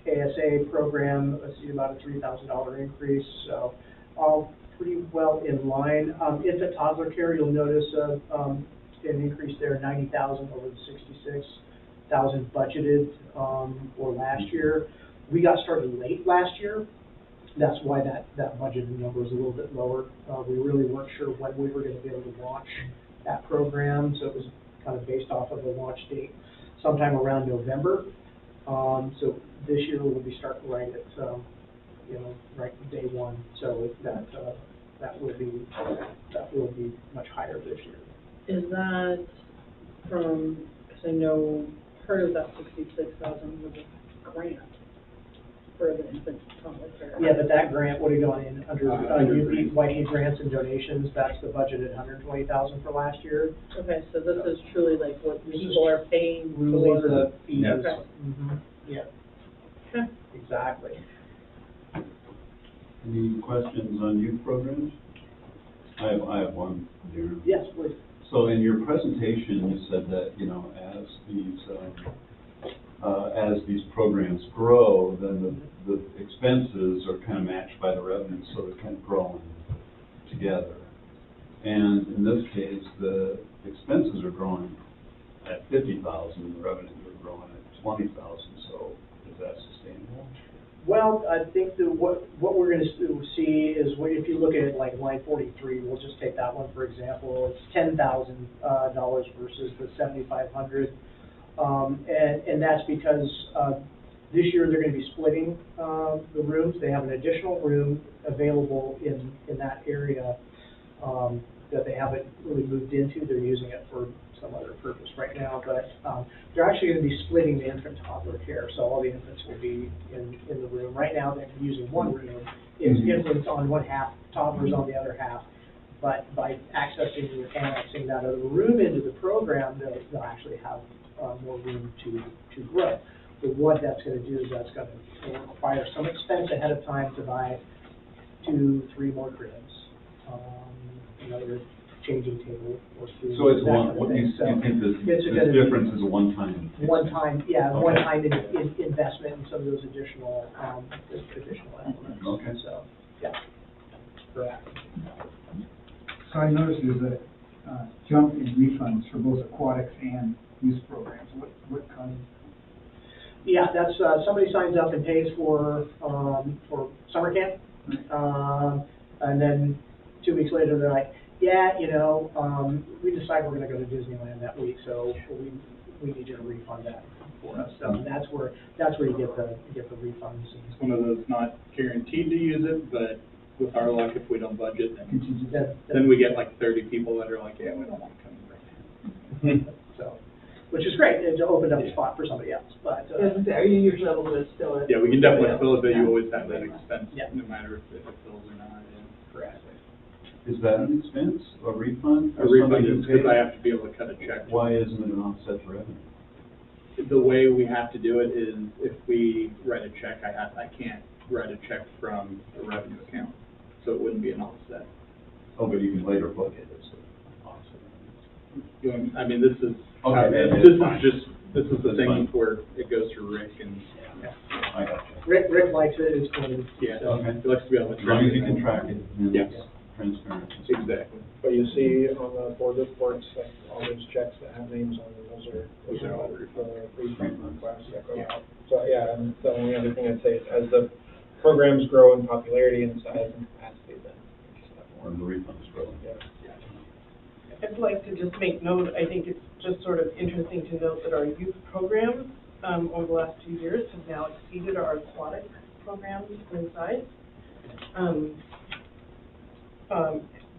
[SPEAKER 8] ASA program, let's see, about a $3,000 increase, so all pretty well in line. Infant toddler care, you'll notice an increase there, 90,000 over the 66,000 budgeted for last year. We got started late last year. That's why that budgeted number is a little bit lower. We really weren't sure when we were going to be able to launch that program, so it was kind of based off of the launch date sometime around November. So this year we'll be starting right at, right day one. So that will be much higher this year.
[SPEAKER 12] Is that from, because I know part of that 66,000 was a grant for the infant toddler care.
[SPEAKER 8] Yeah, but that grant would have gone in under UP Whitey grants and donations. That's the budgeted 120,000 for last year.
[SPEAKER 12] Okay, so this is truly like what
[SPEAKER 8] This is
[SPEAKER 12] people are paying
[SPEAKER 8] Really
[SPEAKER 12] for.
[SPEAKER 8] the fees.
[SPEAKER 6] Yes.
[SPEAKER 12] Okay.
[SPEAKER 8] Mhm. Yeah,
[SPEAKER 12] Okay.
[SPEAKER 8] exactly.
[SPEAKER 6] Any questions on youth programs? I have one, Darren.
[SPEAKER 8] Yes, please.
[SPEAKER 6] So in your presentation, you said that, as these programs grow, then the expenses are kind of matched by the revenue, so they're kind of growing together. And in this case, the expenses are growing at 50,000, and the revenues are growing at 20,000, so is that sustainable?
[SPEAKER 8] Well, I think that what we're gonna see is, if you look at it like line 43, we'll just take that one for example, it's $10,000 versus the 7,500. And that's because, this year they're gonna be splitting, the rooms. They have an additional room available in that area, that they haven't really moved into. They're using it for some other purpose right now, but, they're actually gonna be splitting the infant toddler care, so all the infants will be in the room. Right now, they're using one room, it's infants on one half, toddlers on the other half, but by accessing or annexing that other room into the program, they'll actually have, more room to grow. But what that's gonna do is that's gonna require some expense ahead of time to buy 2-3 more cribs, another changing table or two.
[SPEAKER 6] So it's
[SPEAKER 8] that
[SPEAKER 6] one,
[SPEAKER 8] kind of
[SPEAKER 6] what
[SPEAKER 8] thing.
[SPEAKER 6] you
[SPEAKER 8] So
[SPEAKER 6] think this
[SPEAKER 8] it's gonna be
[SPEAKER 6] difference is a one-time?
[SPEAKER 8] One-time, yeah,
[SPEAKER 6] Okay.
[SPEAKER 8] one-time investment in some of those additional elements.
[SPEAKER 6] Okay.
[SPEAKER 8] So, yeah. Correct.
[SPEAKER 15] So I noticed there's a jump in refunds for both aquatics and youth programs. What caused?
[SPEAKER 8] Yeah, that's, somebody signs up and pays for summer camp. And then 2 weeks later, they're like, yeah, we decided we're gonna go to Disneyland that week, so we need you to refund that for us. So that's where you get the refunds.
[SPEAKER 14] It's one of those not guaranteed to use it, but with our luck, if we don't budget, then we get like 30 people that are like, yeah, we don't want to come right now.
[SPEAKER 8] So, which is great, it opened up a spot for somebody else, but.
[SPEAKER 11] Are you usually able to fill it?
[SPEAKER 14] Yeah, we can definitely fill it, but you always have that expense,
[SPEAKER 8] Yeah.
[SPEAKER 14] no matter if it fills or not.
[SPEAKER 8] Correct.
[SPEAKER 6] Is that an expense, a refund?
[SPEAKER 14] A refund is because I have to be able to cut a check.
[SPEAKER 6] Why isn't it an offset to revenue?
[SPEAKER 14] The way we have to do it is if we write a check, I can't write a check from a revenue account, so it wouldn't be an offset.
[SPEAKER 6] Oh, but you can later book it as an offset.
[SPEAKER 14] I mean, this is,
[SPEAKER 6] Okay,
[SPEAKER 14] this is the thing where it goes through Rick and,
[SPEAKER 6] I got you.
[SPEAKER 8] Rick likes it, it's clean.
[SPEAKER 14] yeah,
[SPEAKER 8] So,
[SPEAKER 6] Okay.
[SPEAKER 14] he likes to be able to
[SPEAKER 6] As
[SPEAKER 14] track
[SPEAKER 6] long as
[SPEAKER 14] it.
[SPEAKER 6] you can track it, then
[SPEAKER 14] Yes.
[SPEAKER 6] it's transparent.
[SPEAKER 14] Exactly.
[SPEAKER 9] But you see on the board reports, like, all those checks that have names on them, those are all refund requests that go out. So, yeah, and the only other thing I'd say is as the programs grow in popularity and size and capacity, then we just have
[SPEAKER 6] Or
[SPEAKER 9] more.
[SPEAKER 6] the refunds growing.
[SPEAKER 9] Yeah.
[SPEAKER 11] I'd like to just make note, I think it's just sort of interesting to note that our youth programs, over the last 2 years have now exceeded our aquatic programs in size.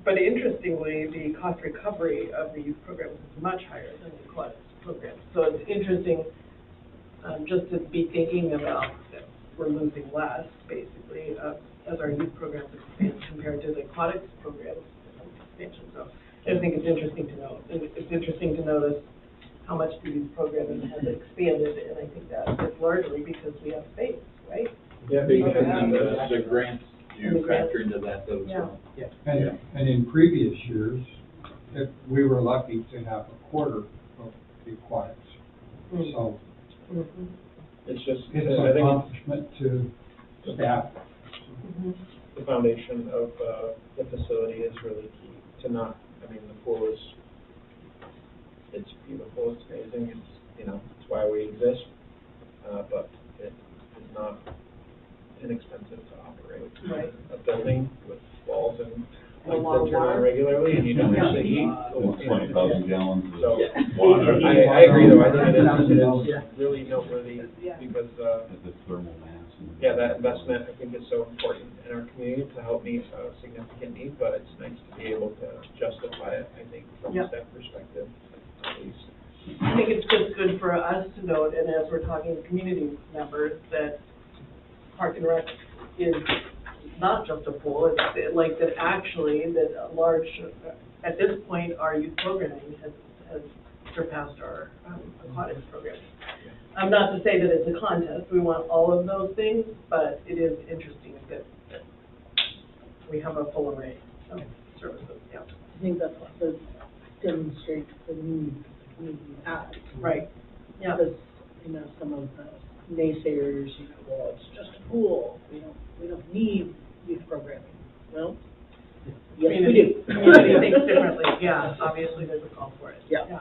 [SPEAKER 11] But interestingly, the cost recovery of the youth programs is much higher than the aquatics programs. So it's interesting, just to be thinking about that we're losing less, basically, as our youth programs expand compared to the aquatics programs expansion. So I think it's interesting to note. And it's interesting to notice how much the youth programming has expanded, and I think that is largely because we have space, right?
[SPEAKER 9] Yeah,
[SPEAKER 14] And the grants
[SPEAKER 11] And the
[SPEAKER 14] do
[SPEAKER 11] grants.
[SPEAKER 14] factor into that though as
[SPEAKER 11] Yeah.
[SPEAKER 14] well.
[SPEAKER 8] Yeah.
[SPEAKER 4] And in previous years, we were lucky to have a quarter of the aquatics.
[SPEAKER 11] Mm.
[SPEAKER 4] So
[SPEAKER 11] Mhm.
[SPEAKER 9] it's just,
[SPEAKER 4] it's
[SPEAKER 9] I
[SPEAKER 4] an
[SPEAKER 9] think
[SPEAKER 4] accomplishment to staff.
[SPEAKER 11] Mhm.
[SPEAKER 9] the foundation of, the facility is really key to not, I mean, the pool is, it's beautiful, it's amazing, it's, it's why we exist, but it is not inexpensive to operate.
[SPEAKER 11] Right.
[SPEAKER 9] A building with walls and
[SPEAKER 11] And a
[SPEAKER 9] lights
[SPEAKER 11] lot
[SPEAKER 9] that
[SPEAKER 11] of
[SPEAKER 9] turn on
[SPEAKER 11] water.
[SPEAKER 9] regularly, and you don't
[SPEAKER 11] Yeah.
[SPEAKER 9] actually heat.
[SPEAKER 6] It's 20,000 gallons
[SPEAKER 9] So,
[SPEAKER 6] of water.
[SPEAKER 9] I agree though, I think it is really noteworthy, because,
[SPEAKER 6] The thermal mass. And
[SPEAKER 9] yeah, that investment, I think, is so important in our community to help meet a significant need, but it's nice to be able to justify it, I think, from
[SPEAKER 11] Yeah.
[SPEAKER 9] a staff perspective, at least.
[SPEAKER 11] I think it's just good for us to note, and as we're talking to community members, that Park and Rec is not just a pool, it's like that actually, that a large, at this point, our youth programming has surpassed our aquatics program. Not to say that it's a contest, we want all of those things, but it is interesting that we have a full array of services, yeah.
[SPEAKER 12] I think that also demonstrates the need the community has.
[SPEAKER 11] Right, yeah.
[SPEAKER 12] Because, some of the naysayers, well, it's just a pool, we don't need youth programming. Well, yes, we do.
[SPEAKER 11] Community thinks differently, yeah, obviously there's a call for it.
[SPEAKER 12] Yeah.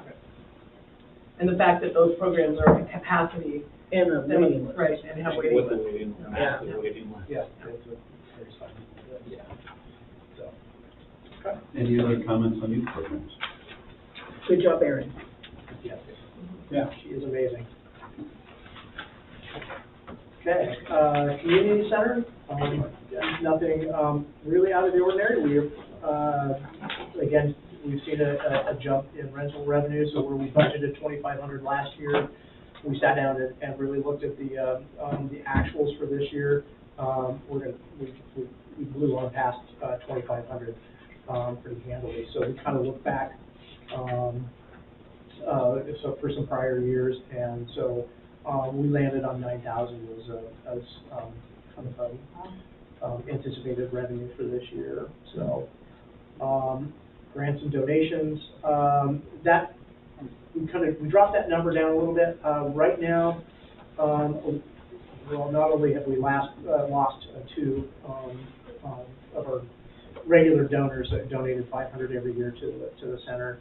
[SPEAKER 11] And the fact that those programs are at capacity
[SPEAKER 7] And a waiting list.
[SPEAKER 11] Right, and have waiting
[SPEAKER 9] With the
[SPEAKER 11] lists.
[SPEAKER 9] waiting,
[SPEAKER 11] Yeah.
[SPEAKER 9] massive waiting list.
[SPEAKER 8] Yeah, it's a, there's some, yeah, so. Okay.
[SPEAKER 6] Any other comments on youth programs?
[SPEAKER 7] Good job, Erin.
[SPEAKER 8] Yes.
[SPEAKER 4] Yeah.
[SPEAKER 8] She is amazing. Okay, community center, nothing, really out of the ordinary. We, again, we've seen a jump in rental revenue, so where we budgeted 2,500 last year, we sat down and really looked at the actuals for this year. We blew on past 2,500 pretty handily, so we kind of looked back so for some prior years, and so we landed on 9,000 as kind of anticipated revenue for this year. So grants and donations, that we dropped that number down a little bit. Right now, well, not only have we lost two of our regular donors that donated 500 every year to the center.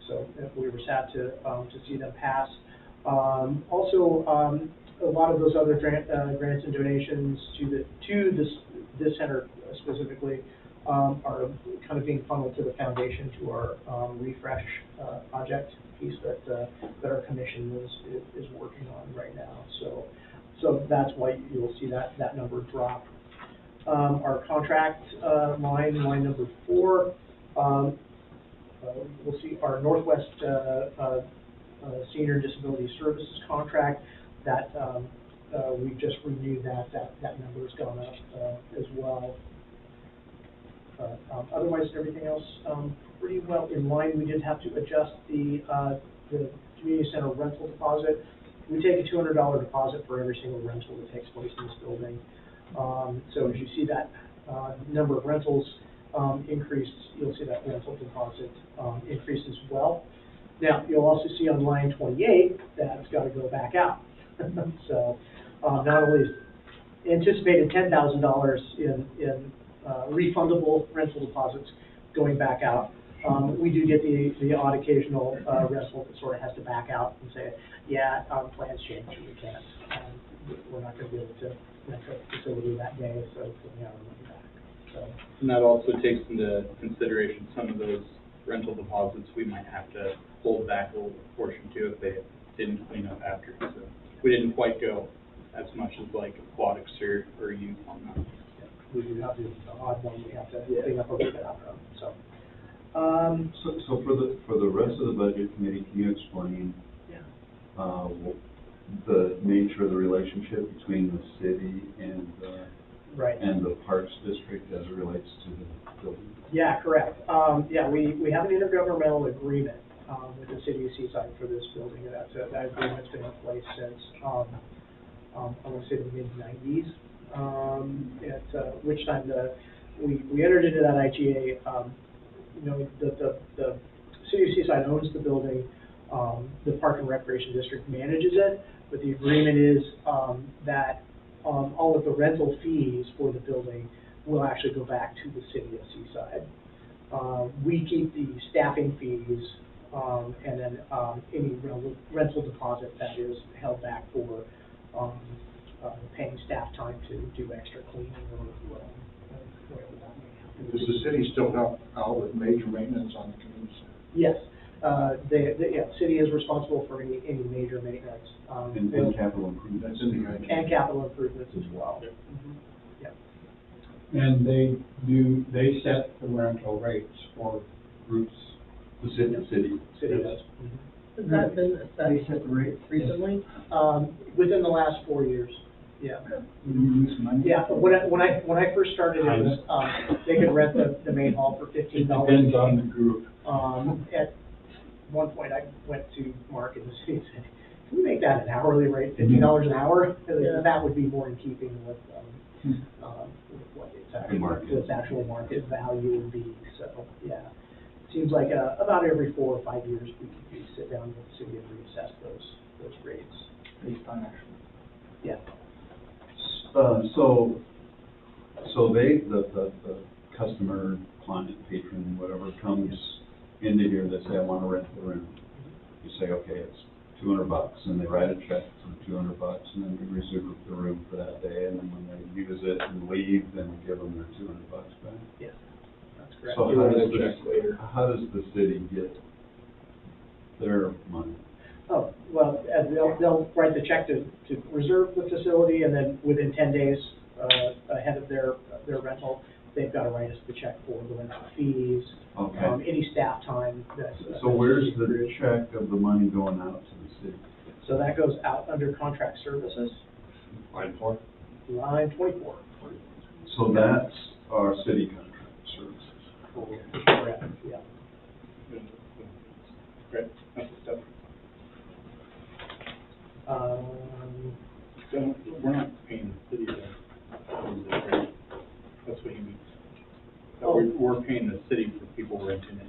[SPEAKER 8] So we were sad to see them pass. Also, a lot of those other grants and donations to this center specifically are kind of being funneled to the foundation, to our refresh project piece that our commission is working on right now. So that's why you'll see that number drop. Our contract line number 4. We'll see our Northwest Senior Disability Services contract that we've just renewed that number has gone up as well. Otherwise, everything else pretty well in line. We did have to adjust the community center rental deposit. We take a $200 deposit for every single rental that takes place in this building. So as you see that number of rentals increase, you'll see that rental deposit increase as well. Now, you'll also see on line 28 that's got to go back out. So not only is anticipated $10,000 in refundable rental deposits going back out, we do get the odd occasional rental that sort of has to back out and say, yeah, plans change, we can't. We're not going to be able to rent a facility that day, so we have our money back. So.
[SPEAKER 14] And that also takes into consideration some of those rental deposits we might have to hold back a little portion too if they didn't clean up after. So we didn't quite go as much as like aquatics or youth on that.
[SPEAKER 8] Yeah, we do have the odd one we have to clean up a little bit after. So.
[SPEAKER 6] So for the rest of the budget committee, can you explain the nature of the relationship between the city and and the Parks District as it relates to the building?
[SPEAKER 8] Yeah, correct. Yeah, we have an intergovernmental agreement with the city of Seaside for this building. That agreement's been in place since I want to say the mid-90s. At which time we entered into that IGA. The city of Seaside owns the building. The Park and Recreation District manages it, but the agreement is that all of the rental fees for the building will actually go back to the city of Seaside. We keep the staffing fees and then any rental deposit that is held back for paying staff time to do extra cleaning or whatever that may happen.
[SPEAKER 15] Does the city still help out with major maintenance on the community center?
[SPEAKER 8] Yes. The city is responsible for any major maintenance.
[SPEAKER 6] And capital improvements.
[SPEAKER 8] And capital improvements as well. Mm-hmm. Yeah.
[SPEAKER 4] And they set the rental rates for groups.
[SPEAKER 6] The city.
[SPEAKER 8] City does.
[SPEAKER 7] Has that been
[SPEAKER 15] They
[SPEAKER 7] assessed
[SPEAKER 15] set the rates.
[SPEAKER 7] recently?
[SPEAKER 8] Within the last 4 years. Yeah.
[SPEAKER 15] When you lose money?
[SPEAKER 8] Yeah, but when I first started, it was, they could rent the main hall for $15.
[SPEAKER 4] It depends on the group.
[SPEAKER 8] At one point, I went to Mark in the city and said, can we make that an hourly rate, $15 an hour?
[SPEAKER 7] Yeah.
[SPEAKER 8] That would be more in keeping with what its actual market value would be. So, yeah. Seems like about every 4 or 5 years, we sit down with the city and reassess those rates.
[SPEAKER 15] Based on actual.
[SPEAKER 8] Yeah.
[SPEAKER 6] So they, the customer, client, patron, whatever, comes into here, they say, I want to rent the room. You say, okay, it's $200, and they write a check for $200, and then we reserve the room for that day, and then when they use it and leave, then we give them their $200 back.
[SPEAKER 8] Yes, that's correct.
[SPEAKER 6] So
[SPEAKER 14] You write a check later.
[SPEAKER 6] how does the city get their money?
[SPEAKER 8] Oh, well, they'll write the check to reserve the facility, and then within 10 days, ahead of their rental, they've got to write us the check for the rental fees,
[SPEAKER 6] Okay.
[SPEAKER 8] any staff time that's.
[SPEAKER 6] So where's the check of the money going out to the city?
[SPEAKER 8] So that goes out under contract services,
[SPEAKER 1] Line 4?
[SPEAKER 8] line 24.
[SPEAKER 6] So that's our city contract services.
[SPEAKER 8] Correct, yeah.
[SPEAKER 14] Great, that's the stuff. So we're not paying the city to, that's what you mean. So we're paying the city for people renting it.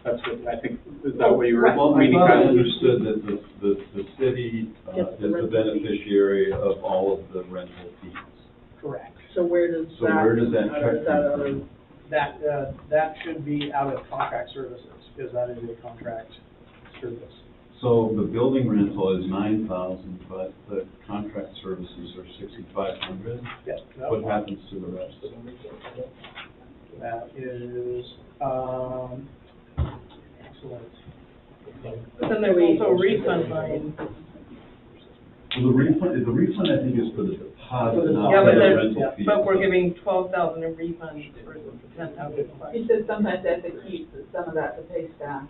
[SPEAKER 14] That's what, I think, is that what you were
[SPEAKER 6] Well, I
[SPEAKER 14] meaning?
[SPEAKER 6] thought I
[SPEAKER 14] Kyle?
[SPEAKER 6] understood that the city
[SPEAKER 12] Gets the
[SPEAKER 6] is the
[SPEAKER 12] rental fee.
[SPEAKER 6] beneficiary of all of the rental fees.
[SPEAKER 8] Correct.
[SPEAKER 12] So where does
[SPEAKER 6] So
[SPEAKER 12] that?
[SPEAKER 6] where does that
[SPEAKER 12] how
[SPEAKER 6] check
[SPEAKER 12] does that
[SPEAKER 6] come
[SPEAKER 12] other-
[SPEAKER 6] from?
[SPEAKER 8] That should be out of contract services, because that is a contract service.
[SPEAKER 6] So the building rental is 9,000, but the contract services are 6,500.
[SPEAKER 8] Yes.
[SPEAKER 6] What happens to the rest?
[SPEAKER 8] That is, excellent.
[SPEAKER 11] But then there's also refund line.
[SPEAKER 6] So the refund I think is for the deposit, not
[SPEAKER 11] Yeah,
[SPEAKER 6] for
[SPEAKER 11] but
[SPEAKER 6] the
[SPEAKER 11] there's,
[SPEAKER 6] rental fee.
[SPEAKER 11] but we're giving 12,000 in refunds for 10,000.
[SPEAKER 3] He said sometimes they have to keep some of that to pay staff,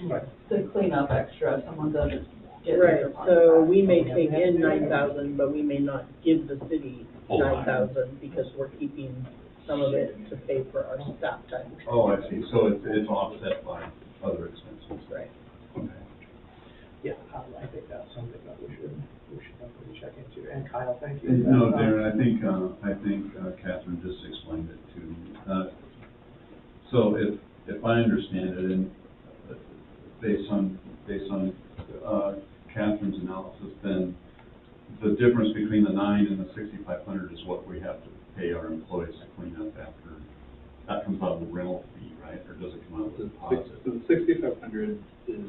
[SPEAKER 8] Right.
[SPEAKER 3] to clean up extra, if someone doesn't get
[SPEAKER 12] Right,
[SPEAKER 3] their part
[SPEAKER 12] so
[SPEAKER 3] back.
[SPEAKER 12] we may take in 9,000, but we may not give the city
[SPEAKER 1] Full line.
[SPEAKER 12] 9,000 because we're keeping some of it to pay for our staff time.
[SPEAKER 6] Oh, I see. So it's offset by other expenses.
[SPEAKER 12] Right.
[SPEAKER 6] Okay.
[SPEAKER 8] Yeah, I think that's something that we should definitely check into. And Kyle, thank you.
[SPEAKER 6] And, no, Darren, I think Catherine just explained it to me. So if I understand it, and based on Catherine's analysis, then the difference between the 9 and the 6,500 is what we have to pay our employees to clean up after. That comes out of the rental fee, right? Or does it come out of the deposit?
[SPEAKER 14] So the 6,500 is,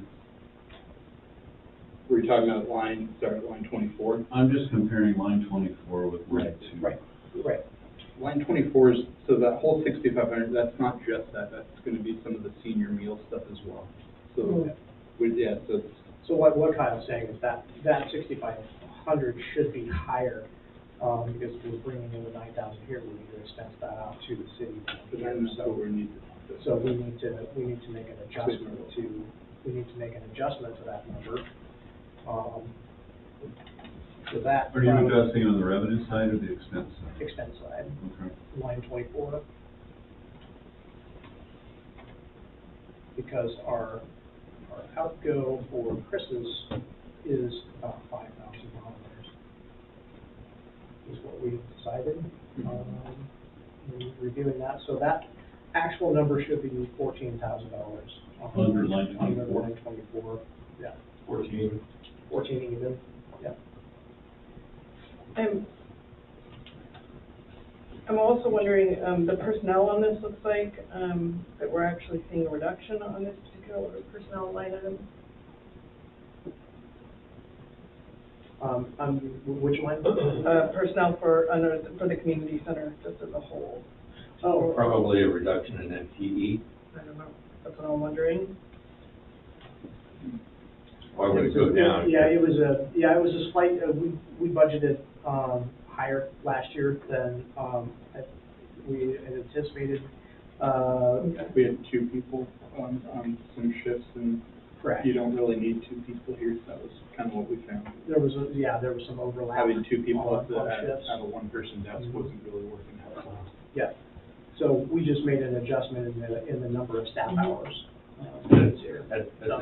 [SPEAKER 14] were you talking about line 24?
[SPEAKER 6] I'm just comparing line 24 with line 2.
[SPEAKER 8] Right.
[SPEAKER 14] Line 24 is, so that whole 6,500, that's not just that, that's gonna be some of the senior meal stuff as well. So, yeah, so it's,
[SPEAKER 8] So what Kyle's saying is that 6,500 should be higher, because we're bringing in the 9,000 here, we need to expense that out to the city.
[SPEAKER 14] but then that's what we need to.
[SPEAKER 8] So we need to make an adjustment to that number. So that.
[SPEAKER 6] Are you adjusting on the revenue side or the expense side?
[SPEAKER 8] Expense side,
[SPEAKER 6] Okay.
[SPEAKER 8] line 24. Because our outgo for Chris's is about $5,000, is what we decided, in reviewing that. So that actual number should be $14,000.
[SPEAKER 6] Under line 24?
[SPEAKER 8] Under line 24, yeah.
[SPEAKER 1] 14.
[SPEAKER 8] 14 even, yeah.
[SPEAKER 11] I'm also wondering, the personnel on this looks like, that we're actually seeing a reduction on this particular personnel line item.
[SPEAKER 8] Which line?
[SPEAKER 11] Personnel for the community center, just as a whole.
[SPEAKER 8] Oh,
[SPEAKER 1] Probably a reduction in FTE.
[SPEAKER 11] I don't know, that's what I'm wondering.
[SPEAKER 1] Why would it go down?
[SPEAKER 8] Yeah, it was a slight, we budgeted, higher last year than, we had anticipated.
[SPEAKER 14] We had 2 people on some shifts, and
[SPEAKER 8] Correct.
[SPEAKER 14] you don't really need 2 people here, so that was kind of what we found.
[SPEAKER 8] There was some overlap.
[SPEAKER 14] Having 2 people
[SPEAKER 8] on shifts.
[SPEAKER 14] at a 1-person desk wasn't really working out well.
[SPEAKER 8] Yeah, so we just made an adjustment in the number of staff hours.
[SPEAKER 1] That's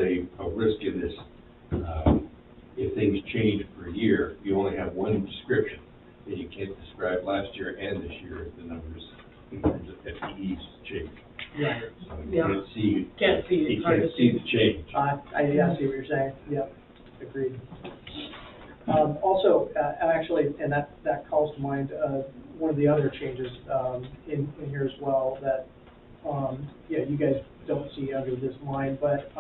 [SPEAKER 1] a risk in this. If things change per year, you only have one description, and you can't describe last year and this year if the numbers in terms of FTEs change.
[SPEAKER 8] Right.
[SPEAKER 1] So you can't see.
[SPEAKER 11] Can't see it.
[SPEAKER 1] You
[SPEAKER 11] Hard
[SPEAKER 1] can't
[SPEAKER 11] to
[SPEAKER 1] see
[SPEAKER 11] see.
[SPEAKER 1] the change.
[SPEAKER 8] I see what you're saying, yep, agreed. Also, actually, and that calls to mind, one of the other changes, in here as well that, you guys don't see under this line, but,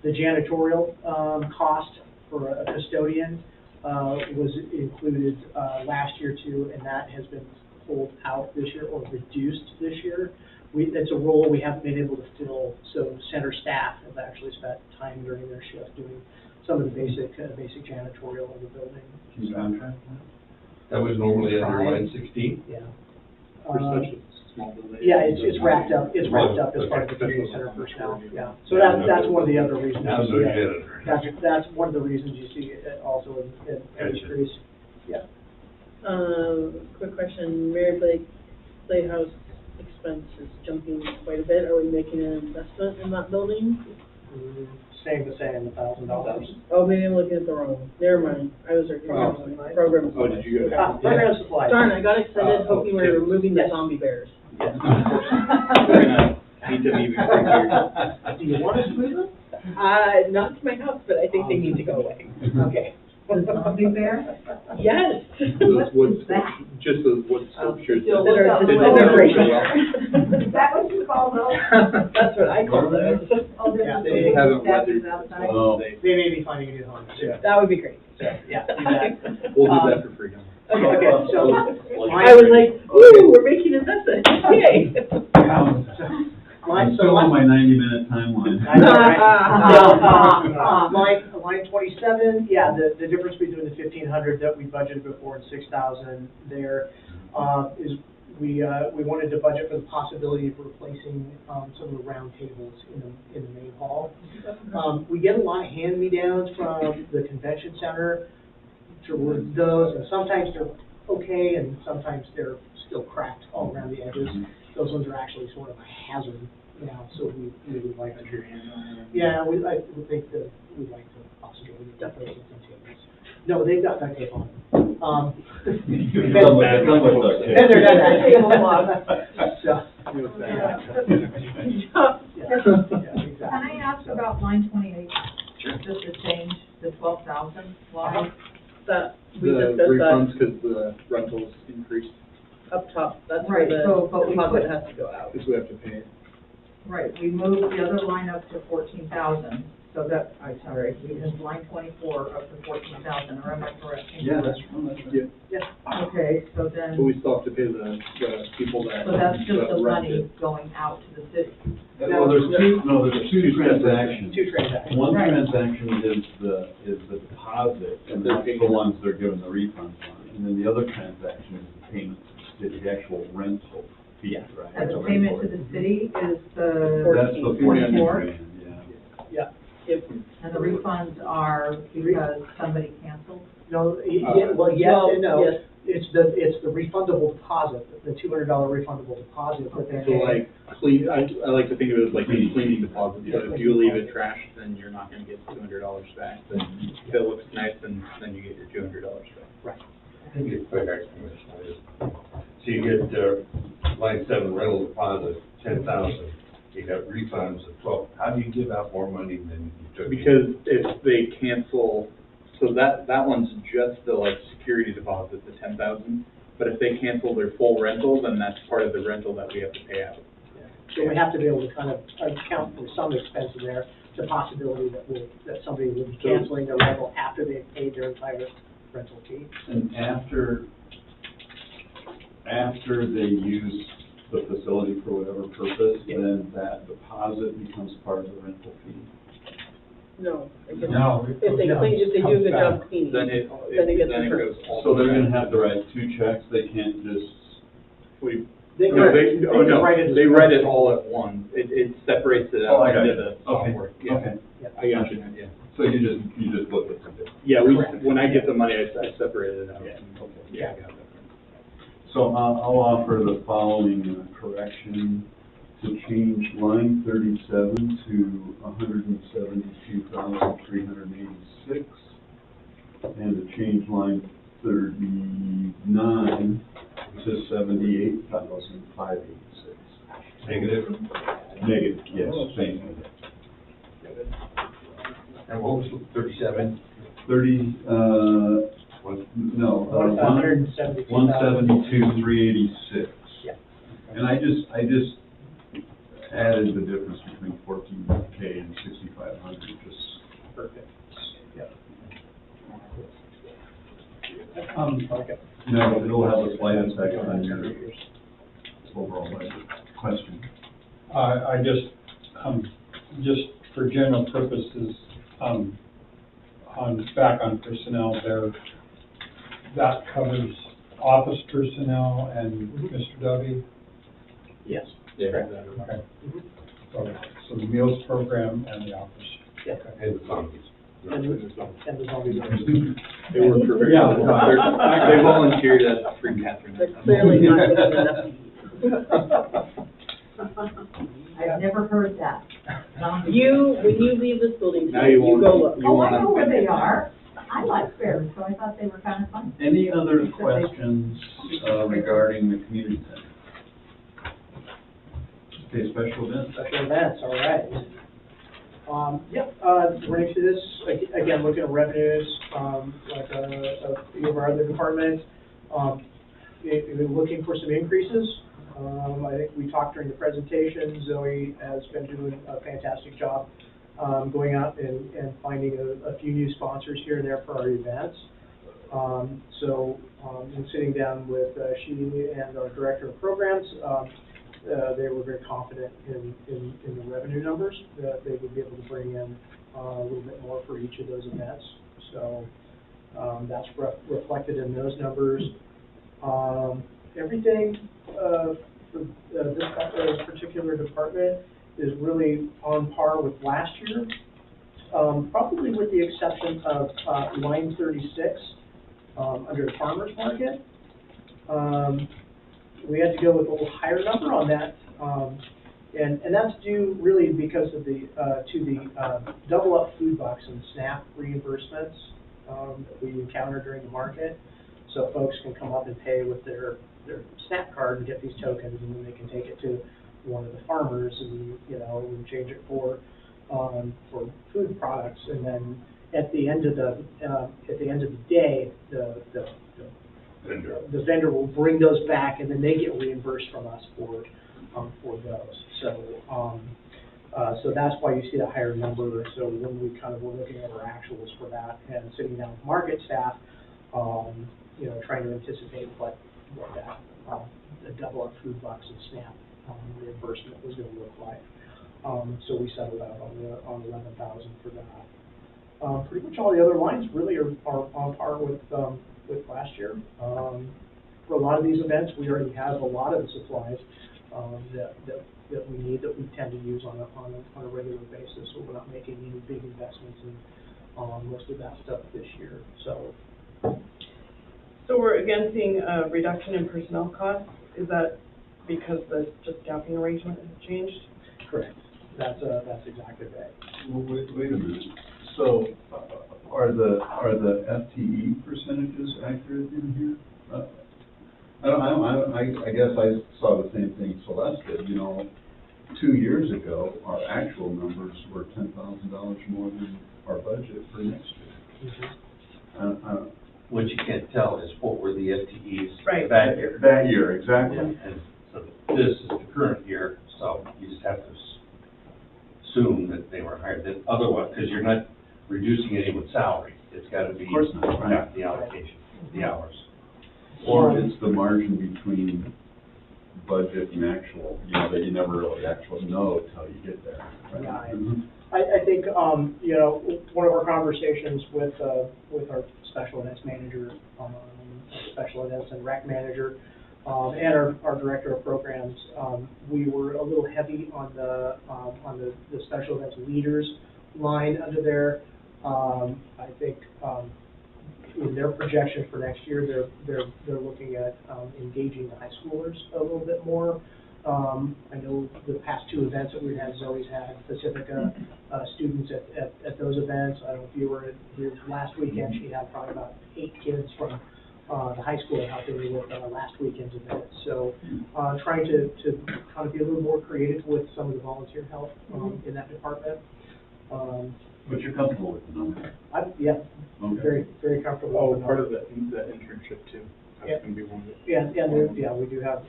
[SPEAKER 8] The janitorial, cost for a custodian, was included, last year too, and that has been pulled out this year or reduced this year. It's a role we haven't been able to fill, so center staff have actually spent time during their shift doing some of the basic janitorial of the building.
[SPEAKER 6] Can you contract
[SPEAKER 1] That was normally under line 16?
[SPEAKER 8] Yeah.
[SPEAKER 14] For such a small building.
[SPEAKER 8] Yeah, it's wrapped up as part of the community center personnel, yeah. So that's one of the other reasons.
[SPEAKER 1] Now,
[SPEAKER 8] you
[SPEAKER 1] no
[SPEAKER 8] see it.
[SPEAKER 1] janitor.
[SPEAKER 8] That's one of the reasons you see it also in
[SPEAKER 1] Gotcha.
[SPEAKER 8] increase, yeah.
[SPEAKER 12] Quick question, Mary Blake Playhouse expense is jumping quite a bit. Are we making an investment in that building?
[SPEAKER 8] Same, $1,000.
[SPEAKER 12] Oh, maybe I'm looking at the wrong, never mind. I was looking at the program.
[SPEAKER 14] Oh, did you go?
[SPEAKER 8] Program supplies.
[SPEAKER 12] Darn, I got excited hoping we were removing the
[SPEAKER 8] Yes.
[SPEAKER 12] zombie bears.
[SPEAKER 14] We're gonna need to leave it
[SPEAKER 8] Do you want us to move them?
[SPEAKER 12] Not to my house, but I think they need to go away.
[SPEAKER 8] Okay.
[SPEAKER 2] The zombie bear?
[SPEAKER 12] Yes.
[SPEAKER 14] Those wood sculptures, just those wood sculptures.
[SPEAKER 2] You'll
[SPEAKER 14] that-
[SPEAKER 2] look up
[SPEAKER 14] that
[SPEAKER 2] the
[SPEAKER 14] didn't
[SPEAKER 2] logo.
[SPEAKER 14] work very well.
[SPEAKER 2] Is that what you call those?
[SPEAKER 12] That's what I call those.
[SPEAKER 2] Oh, there's
[SPEAKER 8] Yeah,
[SPEAKER 2] a
[SPEAKER 8] they
[SPEAKER 2] big
[SPEAKER 14] haven't
[SPEAKER 2] statues
[SPEAKER 14] weathered.
[SPEAKER 2] outside?
[SPEAKER 6] Oh.
[SPEAKER 8] They may be finding a new home soon.
[SPEAKER 12] That would be great.
[SPEAKER 8] Yeah, do that.
[SPEAKER 14] We'll do that for free.
[SPEAKER 8] Okay, so.
[SPEAKER 12] I was like, woo, we're making an investment. Yay.
[SPEAKER 6] I'm still on my 90-minute timeline.
[SPEAKER 8] I know, right? Line 27, yeah, the difference between the 1,500 that we budgeted before and 6,000 there, is we wanted to budget for the possibility of replacing, some of the round tables in the main hall. We get a lot of hand-me-downs from the convention center towards those, and sometimes they're okay, and sometimes they're still cracked all around the edges. Those ones are actually sort of a hazard now, so we would like to. Yeah, I would think that we'd like to possibly replace some tables. No, they've got duct tape on them.
[SPEAKER 6] It sounds like duct tape.
[SPEAKER 8] Then they're done.
[SPEAKER 2] Table cloth.
[SPEAKER 8] So,
[SPEAKER 2] Can I ask about line 28? Just to change the 12,000 line?
[SPEAKER 12] That, we
[SPEAKER 14] The
[SPEAKER 12] discussed
[SPEAKER 14] refunds,
[SPEAKER 12] that
[SPEAKER 14] because the rentals increased,
[SPEAKER 12] up top. That's where
[SPEAKER 2] Right, so,
[SPEAKER 12] the
[SPEAKER 2] but we
[SPEAKER 12] deposit
[SPEAKER 2] put,
[SPEAKER 12] has to go out.
[SPEAKER 14] because we have to pay it.
[SPEAKER 2] right, we moved the other line up to 14,000, so that, I'm sorry, we moved line 24 up to 14,000, or am I correct?
[SPEAKER 6] Yeah, that's right.
[SPEAKER 14] Yeah,
[SPEAKER 2] Okay, so
[SPEAKER 14] but
[SPEAKER 2] then,
[SPEAKER 14] we still have to pay the people that.
[SPEAKER 2] so that's just the
[SPEAKER 14] rent
[SPEAKER 2] money
[SPEAKER 14] it.
[SPEAKER 2] going out to the city.
[SPEAKER 6] Well, there's two transactions.
[SPEAKER 8] Two transactions.
[SPEAKER 6] One
[SPEAKER 2] Right.
[SPEAKER 6] transaction is the deposit, and that's the ones they're giving the refunds on. And then the other transaction is the payment to the actual rental fee, right?
[SPEAKER 2] And the payment to the city is
[SPEAKER 6] That's
[SPEAKER 2] the
[SPEAKER 6] the
[SPEAKER 2] 44,
[SPEAKER 6] $40,000, yeah.
[SPEAKER 12] Yep.
[SPEAKER 2] and the refunds are because somebody canceled?
[SPEAKER 8] No, well, yes and no.
[SPEAKER 12] Yes.
[SPEAKER 8] It's the refundable deposit, the $200 refundable deposit that they
[SPEAKER 14] So like, I like to think of it as like a cleaning deposit, so
[SPEAKER 8] Yeah.
[SPEAKER 14] if you leave it trashed, then you're not gonna get $200 back. But if it looks nice, then you get your $200 back.
[SPEAKER 8] Right.
[SPEAKER 1] I think it's quick explanation is, so you get, line 7 rental deposit, 10,000, you got refunds of 12, how do you give out more money than you took?
[SPEAKER 14] Because if they cancel, so that one's just the like security deposit, the 10,000. But if they cancel their full rental, then that's part of the rental that we have to pay out.
[SPEAKER 8] So we have to be able to kind of account for some expense in there, the possibility that somebody would be canceling their rental after they've paid their entire rental fee.
[SPEAKER 6] And after they use the facility for whatever purpose,
[SPEAKER 8] Yeah.
[SPEAKER 6] then that deposit becomes part of the rental fee.
[SPEAKER 12] No. If they
[SPEAKER 8] No,
[SPEAKER 12] clean, if they do a good job cleaning.
[SPEAKER 14] Then it
[SPEAKER 12] gets
[SPEAKER 14] then it
[SPEAKER 12] returned.
[SPEAKER 14] goes all.
[SPEAKER 6] So they're
[SPEAKER 14] the way
[SPEAKER 6] gonna
[SPEAKER 14] back.
[SPEAKER 6] have to write 2 checks, they can't just,
[SPEAKER 8] They
[SPEAKER 14] No,
[SPEAKER 8] can write it.
[SPEAKER 14] they write it all at once. It separates it
[SPEAKER 6] Oh, I
[SPEAKER 14] out
[SPEAKER 6] got
[SPEAKER 14] into
[SPEAKER 6] you.
[SPEAKER 14] the software.
[SPEAKER 6] Okay,
[SPEAKER 14] Yeah.
[SPEAKER 6] okay.
[SPEAKER 14] I got you, yeah.
[SPEAKER 6] So you just look at the difference.
[SPEAKER 14] Yeah,
[SPEAKER 8] Correct.
[SPEAKER 14] when I get the money, I separate it out.
[SPEAKER 6] Okay.
[SPEAKER 14] Yeah, I got that.
[SPEAKER 6] So I'll offer the following correction, to change line 37 to 172,386, and to change line 39 to 78,586.
[SPEAKER 1] Negative,
[SPEAKER 6] Negative, yes, thank you.
[SPEAKER 1] and what was 37?
[SPEAKER 6] 30, no,
[SPEAKER 8] 172,000.
[SPEAKER 6] 172,386.
[SPEAKER 8] Yeah.
[SPEAKER 6] And I just added the difference between 14K and 6,500, just
[SPEAKER 8] Okay.
[SPEAKER 6] No, it'll have a slight impact on your overall budget. Question?
[SPEAKER 4] I just for general purposes, back on personnel there, that covers office personnel and Mr. Dovey?
[SPEAKER 8] Yes.
[SPEAKER 1] Yeah.
[SPEAKER 4] Okay. So the meals program and the office.
[SPEAKER 8] Yeah.
[SPEAKER 1] And the zombies.
[SPEAKER 8] And the zombies.
[SPEAKER 14] They work for very,
[SPEAKER 4] Yeah.
[SPEAKER 14] they volunteered at Free Catherine.
[SPEAKER 12] They're clearly not getting enough.
[SPEAKER 2] I've never heard that.
[SPEAKER 12] When you leave this building
[SPEAKER 14] Now
[SPEAKER 12] tonight,
[SPEAKER 14] you
[SPEAKER 12] you
[SPEAKER 14] won't.
[SPEAKER 12] go look.
[SPEAKER 2] Oh, I know where they are. I like bears, so I thought they were kind of fun.
[SPEAKER 6] Any other questions regarding the community center? Okay, special events.
[SPEAKER 8] Special events, all right. Running through this, again, looking at revenues, like a few of our other departments. We're looking for some increases. I think we talked during the presentation, Zoe has been doing a fantastic job going out and finding a few new sponsors here and there for our events. In sitting down with she and our director of programs, they were very confident in the revenue numbers, that they would be able to bring in a little bit more for each of those events. So that's reflected in those numbers. Everything for this particular department is really on par with last year, probably with the exception of line 36 under the farmers market. We had to go with a little higher number on that, and that's due really because of the double up food bucks and SNAP reimbursements that we encounter during the market. So folks can come up and pay with their SNAP card and get these tokens, and then they can take it to one of the farmers and and change it for food products. And then at the end of the day, the vendor will bring those back, and then they get reimbursed from us for those. So that's why you see a higher number. So when we kind of were looking at our actuals for that and sitting down with market staff, trying to anticipate what that the double up food bucks and SNAP reimbursement was going to look like. So we settled out on 11,000 for that. Pretty much all the other lines really are on par with last year. For a lot of these events, we already have a lot of the supplies that we need, that we tend to use on a regular basis. So we're not making any big investments in most of that stuff this year.
[SPEAKER 11] So we're again seeing a reduction in personnel costs. Is that because the just staffing arrangement has changed?
[SPEAKER 8] Correct. That's exactly right.
[SPEAKER 6] Well, wait a minute. So, are the FTE percentages accurate in here? I guess I saw the same thing Celeste did. 2 years ago, our actual numbers were $10,000 more than our budget for next year.
[SPEAKER 8] Mm-hmm.
[SPEAKER 1] What you can't tell is what were the FTEs
[SPEAKER 11] Right.
[SPEAKER 1] that year.
[SPEAKER 6] That year, exactly.
[SPEAKER 1] And so this is the current year, so you just have to assume that they were higher than otherwise, because you're not reducing anyone's salary. It's got to be,
[SPEAKER 6] Of course not, right.
[SPEAKER 1] the allocation, the hours.
[SPEAKER 6] Or it's the margin between budget and actual, that you never really actually know until you get there. Right?
[SPEAKER 8] Yeah,
[SPEAKER 6] Mhm.
[SPEAKER 8] I think, one of our conversations with our special events manager, special events and rec manager, and our director of programs, we were a little heavy on the special events leaders line under there. I think, in their projection for next year, they're looking at engaging the high schoolers a little bit more. I know the past 2 events that we've had, Zoe's had Pacifica students at those events. I don't know if you were here last weekend. She had probably about 8 kids from the high school helping me with last weekend's event. So trying to kind of be a little more creative with some of the volunteer help in that department.
[SPEAKER 6] But you're comfortable with the number?
[SPEAKER 8] Yeah,
[SPEAKER 6] Okay.
[SPEAKER 8] very, very comfortable.
[SPEAKER 9] Oh,
[SPEAKER 8] with the
[SPEAKER 9] part
[SPEAKER 8] number.
[SPEAKER 9] of the internship too.
[SPEAKER 8] Yeah.
[SPEAKER 9] That's gonna be one.
[SPEAKER 8] We do have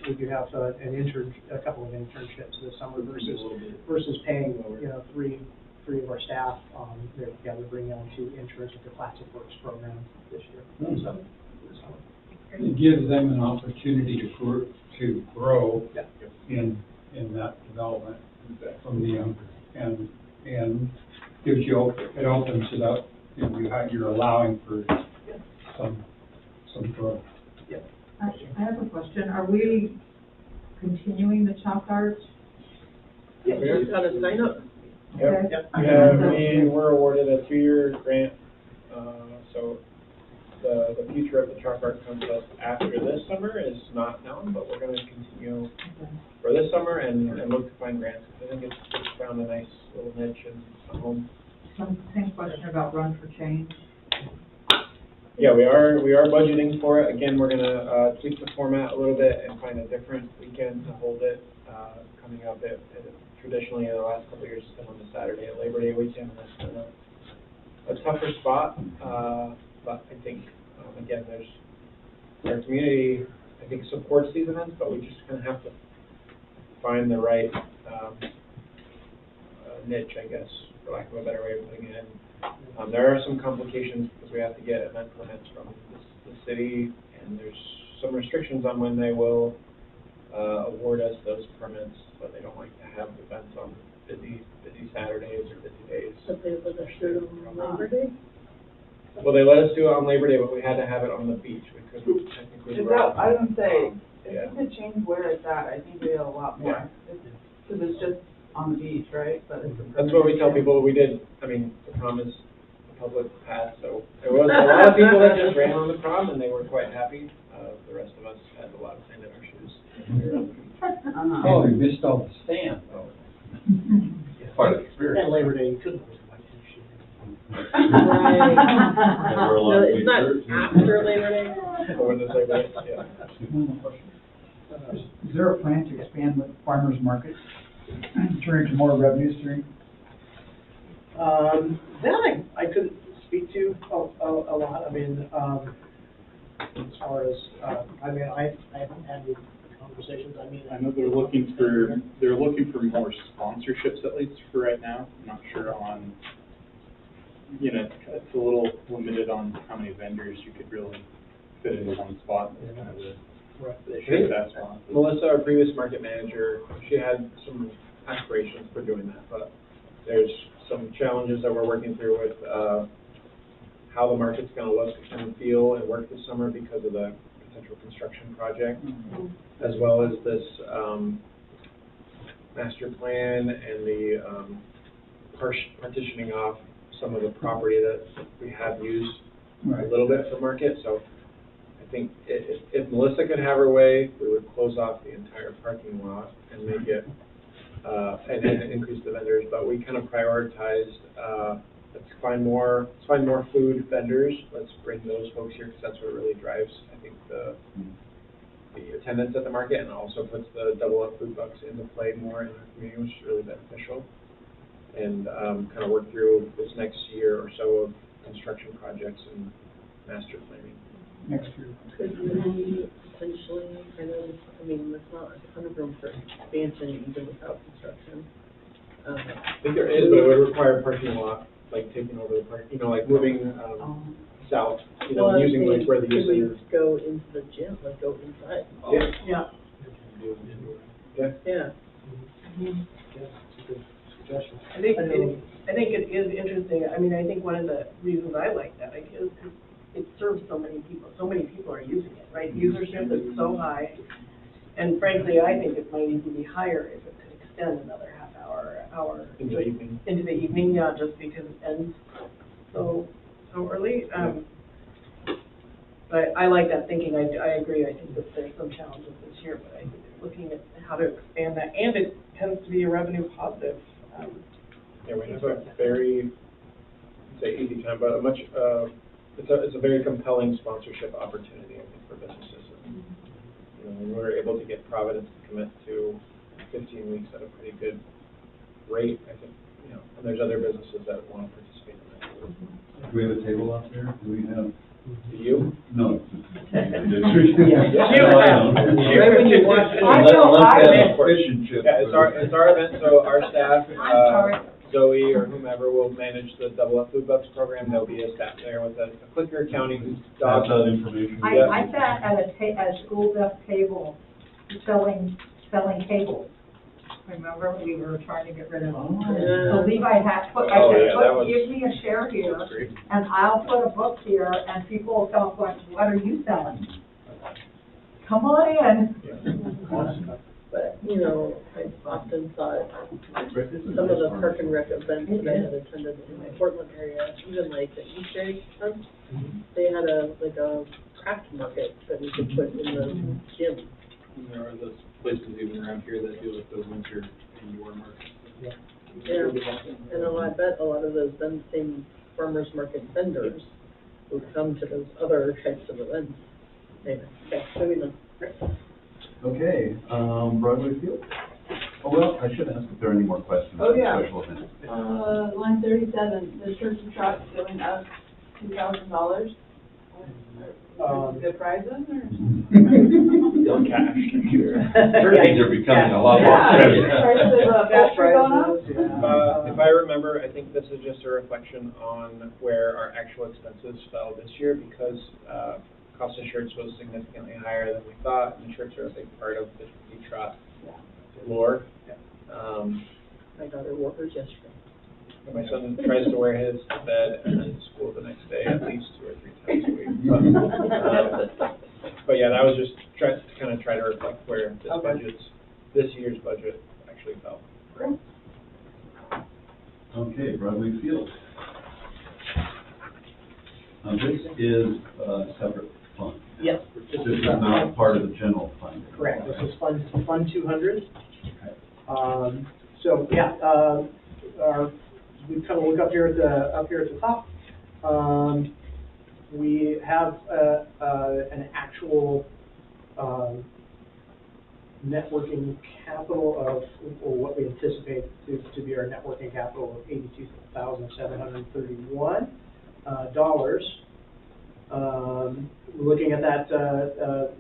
[SPEAKER 8] a couple of internships this summer versus paying, 3 of our staff. They're bringing on 2 interns with the Classic Works program this year. So
[SPEAKER 1] this one.
[SPEAKER 4] It gives them an opportunity to grow in that development from the younger, and gives you, it opens it up, you're allowing for some growth.
[SPEAKER 2] I have a question. Are we continuing the chalk art?
[SPEAKER 7] Yeah, you just gotta sign up.
[SPEAKER 2] Okay.
[SPEAKER 9] Yeah, we were awarded a 2-year grant, so the future of the chalk art contest after this summer is not known, but we're gonna continue for this summer and look to find grants. I think it's found a nice little niche and a home.
[SPEAKER 2] Same question about Run for Change.
[SPEAKER 9] Yeah, we are budgeting for it. Again, we're gonna tweak the format a little bit and find a different weekend to hold it. Coming up, traditionally in the last couple of years, it's been on the Saturday at Labor Day weekend. That's been a tougher spot, but I think again, our community, I think, supports these events, but we just kind of have to find the right niche, I guess, for lack of a better way of putting it. There are some complications because we have to get event permits from the city, and there's some restrictions on when they will award us those permits, but they don't like to have events on busy Saturdays or busy days.
[SPEAKER 12] But they let us do it on Labor Day?
[SPEAKER 9] Well, they let us do it on Labor Day, but we had to have it on the beach. We couldn't technically.
[SPEAKER 3] I was gonna say,
[SPEAKER 9] yeah.
[SPEAKER 3] if you could change where it's at, I think we have a lot more. Because it's just on the beach, right? But it's
[SPEAKER 9] That's what we tell people. We did, I mean, the prom is a public path, so there was a lot of people that just ran on the prom, and they were quite happy. The rest of us had a lot of sand in our shoes.
[SPEAKER 4] Oh, you missed all the stand, though.
[SPEAKER 1] It's part of the experience.
[SPEAKER 8] And Labor Day, you couldn't wear the white t-shirt.
[SPEAKER 7] Right.
[SPEAKER 1] There were a lot
[SPEAKER 7] No,
[SPEAKER 1] of
[SPEAKER 7] it's
[SPEAKER 1] big
[SPEAKER 7] not
[SPEAKER 1] shirts.
[SPEAKER 7] after Labor Day.
[SPEAKER 9] Or when it's Labor Day, yeah.
[SPEAKER 15] Is there a plan to expand the farmers market, turn into more revenue stream?
[SPEAKER 8] That I couldn't speak to a lot. I mean, as far as, I haven't had any conversations. I mean,
[SPEAKER 14] I know they're looking for more sponsorships, at least for right now. I'm not sure on, it's a little limited on how many vendors you could really fit into one spot. That's kind of the issue with that spot.
[SPEAKER 9] Melissa, our previous market manager, she had some aspirations for doing that, but there's some challenges that we're working through with how the market's going to look and feel and work this summer because of the potential construction project, as well as this master plan and the partitioning off some of the property that we have used a little bit for market. So I think if Melissa could have her way, we would close off the entire parking lot and make it, and increase the vendors, but we kind of prioritized, let's find more food vendors, let's bring those folks here, because that's what really drives, I think, the attendance at the market, and also puts the double up food bucks into play more in our community, which is really beneficial. And kind of work through this next year or so of construction projects and master planning.
[SPEAKER 15] Next year.
[SPEAKER 12] Could we potentially, I mean, there's not a ton of room for expansion even without construction.
[SPEAKER 9] I think there is, but it would require parking lot, like taking over the park, like moving south,
[SPEAKER 12] Well,
[SPEAKER 9] using like where the
[SPEAKER 12] could we
[SPEAKER 9] users.
[SPEAKER 12] go into the gym, like go inside?
[SPEAKER 9] Yeah.
[SPEAKER 12] Yeah.
[SPEAKER 8] yeah, it's a good suggestion.
[SPEAKER 11] I think it is interesting. I mean, I think one of the reasons I like that idea is because it serves so many people. So many people are using it, right? Usership is so high. And frankly, I think it might even be higher if it could extend another half hour.
[SPEAKER 9] Into the evening.
[SPEAKER 11] Into the evening, yeah, just because it ends so early. But I like that thinking. I agree. I think that there's some challenges this year, but I think looking at how to expand that, and it tends to be a revenue positive.
[SPEAKER 9] Yeah, we have a very, I'd say easy time, but it's a very compelling sponsorship opportunity, I think, for businesses. And, we were able to get Providence to commit to 15 weeks at a pretty good rate, I think, and there's other businesses that want to participate in that.
[SPEAKER 6] Do we have a table out there? Do we have?
[SPEAKER 9] Do you?
[SPEAKER 6] No.
[SPEAKER 11] Yeah.
[SPEAKER 7] Right when you watch it.
[SPEAKER 9] Yeah, it's our event, so our staff, Zoe or whomever will manage the Double Up Food Bucks program. There'll be a staff there with a clicker counting
[SPEAKER 6] Pass
[SPEAKER 9] dogs.
[SPEAKER 6] that information.
[SPEAKER 2] I sat at a school desk table selling cables. Remember, we were trying to get rid of them. So Levi had put, I
[SPEAKER 9] Oh,
[SPEAKER 2] said,
[SPEAKER 9] yeah, that was-
[SPEAKER 2] give me a share here,
[SPEAKER 9] That's great.
[SPEAKER 2] and I'll put a book here, and people will come up going, what are you selling? Come on in.
[SPEAKER 12] But, you know, I often thought some of the park and rec events that I had attended in the Portland area, even like the Easter egg hunt, they had a craft market that we could put in the gym.
[SPEAKER 14] And there are those places even around here that do like the winter indoor markets.
[SPEAKER 12] Yeah, and I bet a lot of those then same farmers market vendors would come to those other types of events. Anyway, okay, moving on.
[SPEAKER 6] Okay, Broadway Field? Oh, well, I should ask if there are any more questions
[SPEAKER 3] Oh,
[SPEAKER 6] on
[SPEAKER 3] yeah.
[SPEAKER 6] special events.
[SPEAKER 3] Line 37, the church and truck going up $2,000. Good prizes or?
[SPEAKER 9] Don't cash.
[SPEAKER 1] Things are becoming a lot more
[SPEAKER 3] Yeah.
[SPEAKER 1] expensive.
[SPEAKER 3] Prices of poultry going up?
[SPEAKER 9] If I remember, I think this is just a reflection on where our actual expenses fell this year because, cost of shirts was significantly higher than we thought, and shirts are a big part of the trot lore.
[SPEAKER 12] My daughter wore hers yesterday.
[SPEAKER 9] My son tries to wear his to bed and then to school the next day at least 2 or 3 times a week. But yeah, that was just to try to reflect where this year's budget actually fell.
[SPEAKER 6] Okay, Broadway Field. This is a separate fund.
[SPEAKER 8] Yes.
[SPEAKER 6] This is not part of the general fund.
[SPEAKER 8] Correct, this is Fund 200. So, yeah, we kind of look up here at the top. We have an actual networking capital of, or what we anticipate to be our networking capital of $82,731. Looking at that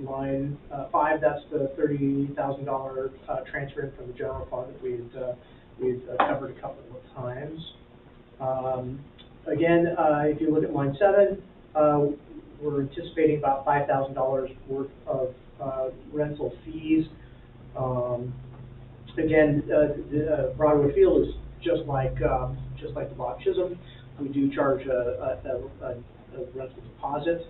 [SPEAKER 8] line 5, that's the $30,000 transfer in from the general fund that we've covered a couple of times. Again, if you look at line 7, we're anticipating about $5,000 worth of rental fees. Again, the Broadway Field is just like the Bob Chisholm. We do charge a rental deposit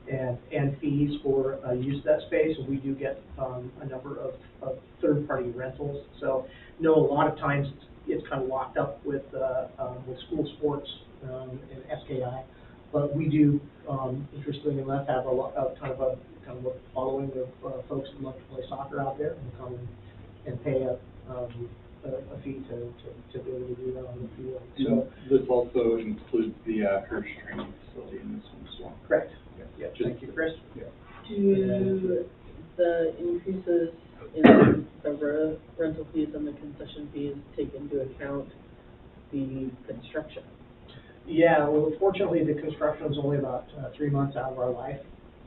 [SPEAKER 8] and fees for use of that space, and we do get a number of third-party rentals. So, a lot of times it's kind of locked up with school sports and SKI, but we do, interestingly enough, have a kind of a following of folks who love to play soccer out there and come and pay a fee to be able to do that on the field. So
[SPEAKER 14] This also includes the Hirsch training facility in this one as well.
[SPEAKER 8] correct. Yeah. Thank you, Chris. Yeah.
[SPEAKER 12] Do the increases in the rental fees and the concession fees take into account the construction?
[SPEAKER 8] Yeah, well, fortunately, the construction is only about 3 months out of our life,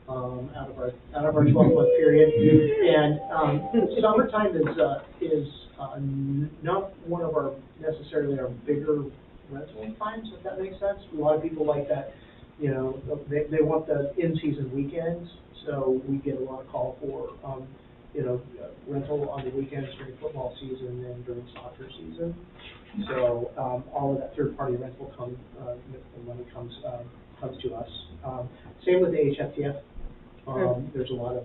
[SPEAKER 8] out of our 12-month period, and summertime is not one of our necessarily our bigger rental times, if that makes sense. A lot of people like that, they want the in-season weekends, so we get a lot of call for rental on the weekends during football season and during soccer season. So all of that third-party rental the money comes to us. Same with the HFTF. There's a lot of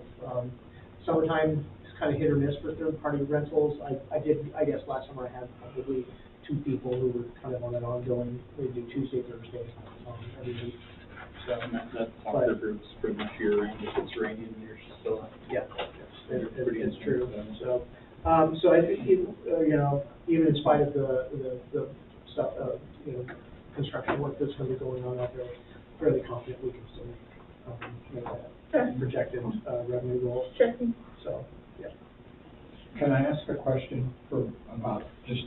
[SPEAKER 8] summertime. It's kind of hit or miss for third-party rentals. I guess last summer I had probably 2 people who were kind of on an ongoing. They do Tuesday, Thursday every week. So
[SPEAKER 14] That soccer group's pretty much year-round. If it's raining, you're still.
[SPEAKER 8] Yeah, it's true. So I think even in spite of the stuff, construction work that's going to be going on out there, fairly confident we can still make that projected revenue goal. So, yeah.
[SPEAKER 4] Can I ask a question about just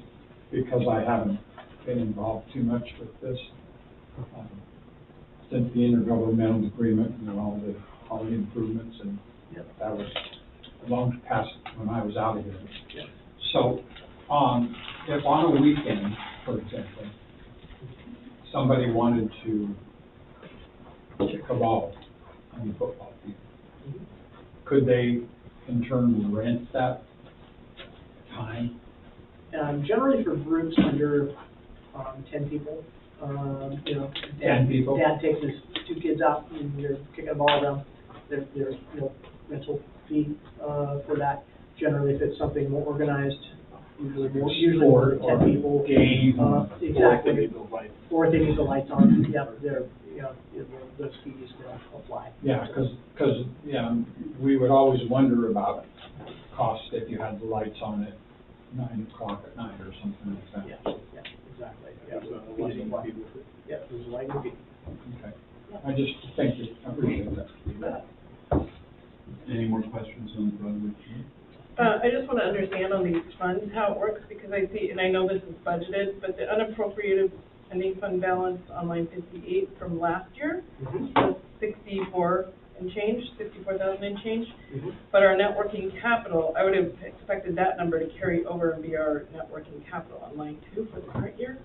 [SPEAKER 4] because I haven't been involved too much with this? Since the intergovernmental agreement and all the improvements, and that was long past when I was out of here. So If on a weekend, for example, somebody wanted to kick a ball on the football field, could they in turn rent that time?
[SPEAKER 8] Generally for groups under, 10 people, you know.
[SPEAKER 4] 10 people?
[SPEAKER 8] Dad takes his 2 kids out and they're kicking a ball around, there's, you know, rental fee, for that. Generally, if it's something more organized, usually more than 10 people.
[SPEAKER 4] Game.
[SPEAKER 8] Exactly. Or if they need the lights on, yeah, they're, you know, those fees will apply.
[SPEAKER 4] Yeah, because, yeah, we would always wonder about cost if you had the lights on at 9 o'clock at night or something like that.
[SPEAKER 8] Yeah, exactly. Yeah, so there's a lighting fee.
[SPEAKER 4] Okay. I just, thank you, I appreciate that.
[SPEAKER 6] Any more questions on the Broadway?
[SPEAKER 11] I just want to understand on these funds how it works, because I see, and I know this is budgeted, but the unappropriated ending fund balance on line 58 from last year was 64,000 and change. But our net working capital, I would have expected that number to carry over and be our net working capital on line 2 for the current year.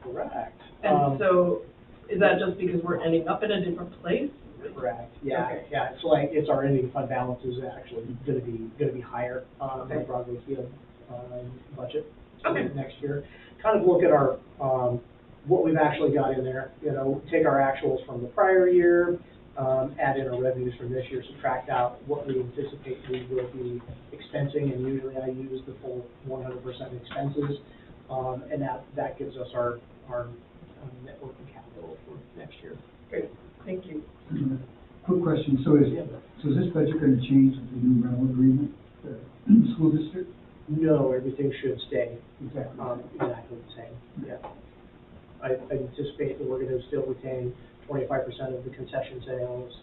[SPEAKER 8] Correct.
[SPEAKER 11] And so, is that just because we're ending up in a different place?
[SPEAKER 8] Correct, yeah,
[SPEAKER 11] Okay.
[SPEAKER 8] yeah, it's our ending fund balance is actually gonna be higher, than the Broadway Field, budget next year. Kind of look at our, what we've actually got in there, you know, take our actuals from the prior year, add in our revenues from this year, subtract out what we anticipate we will be expensing, and usually I use the full 100% expenses, and that gives us our net working capital for next year.
[SPEAKER 11] Great, thank you.
[SPEAKER 15] Quick question, so is this budget going to change with the new rental agreement, the school district?
[SPEAKER 8] No, everything should stay
[SPEAKER 15] Exactly.
[SPEAKER 8] exactly the same, yeah. I anticipate that we're gonna still retain 25% of the concession sales.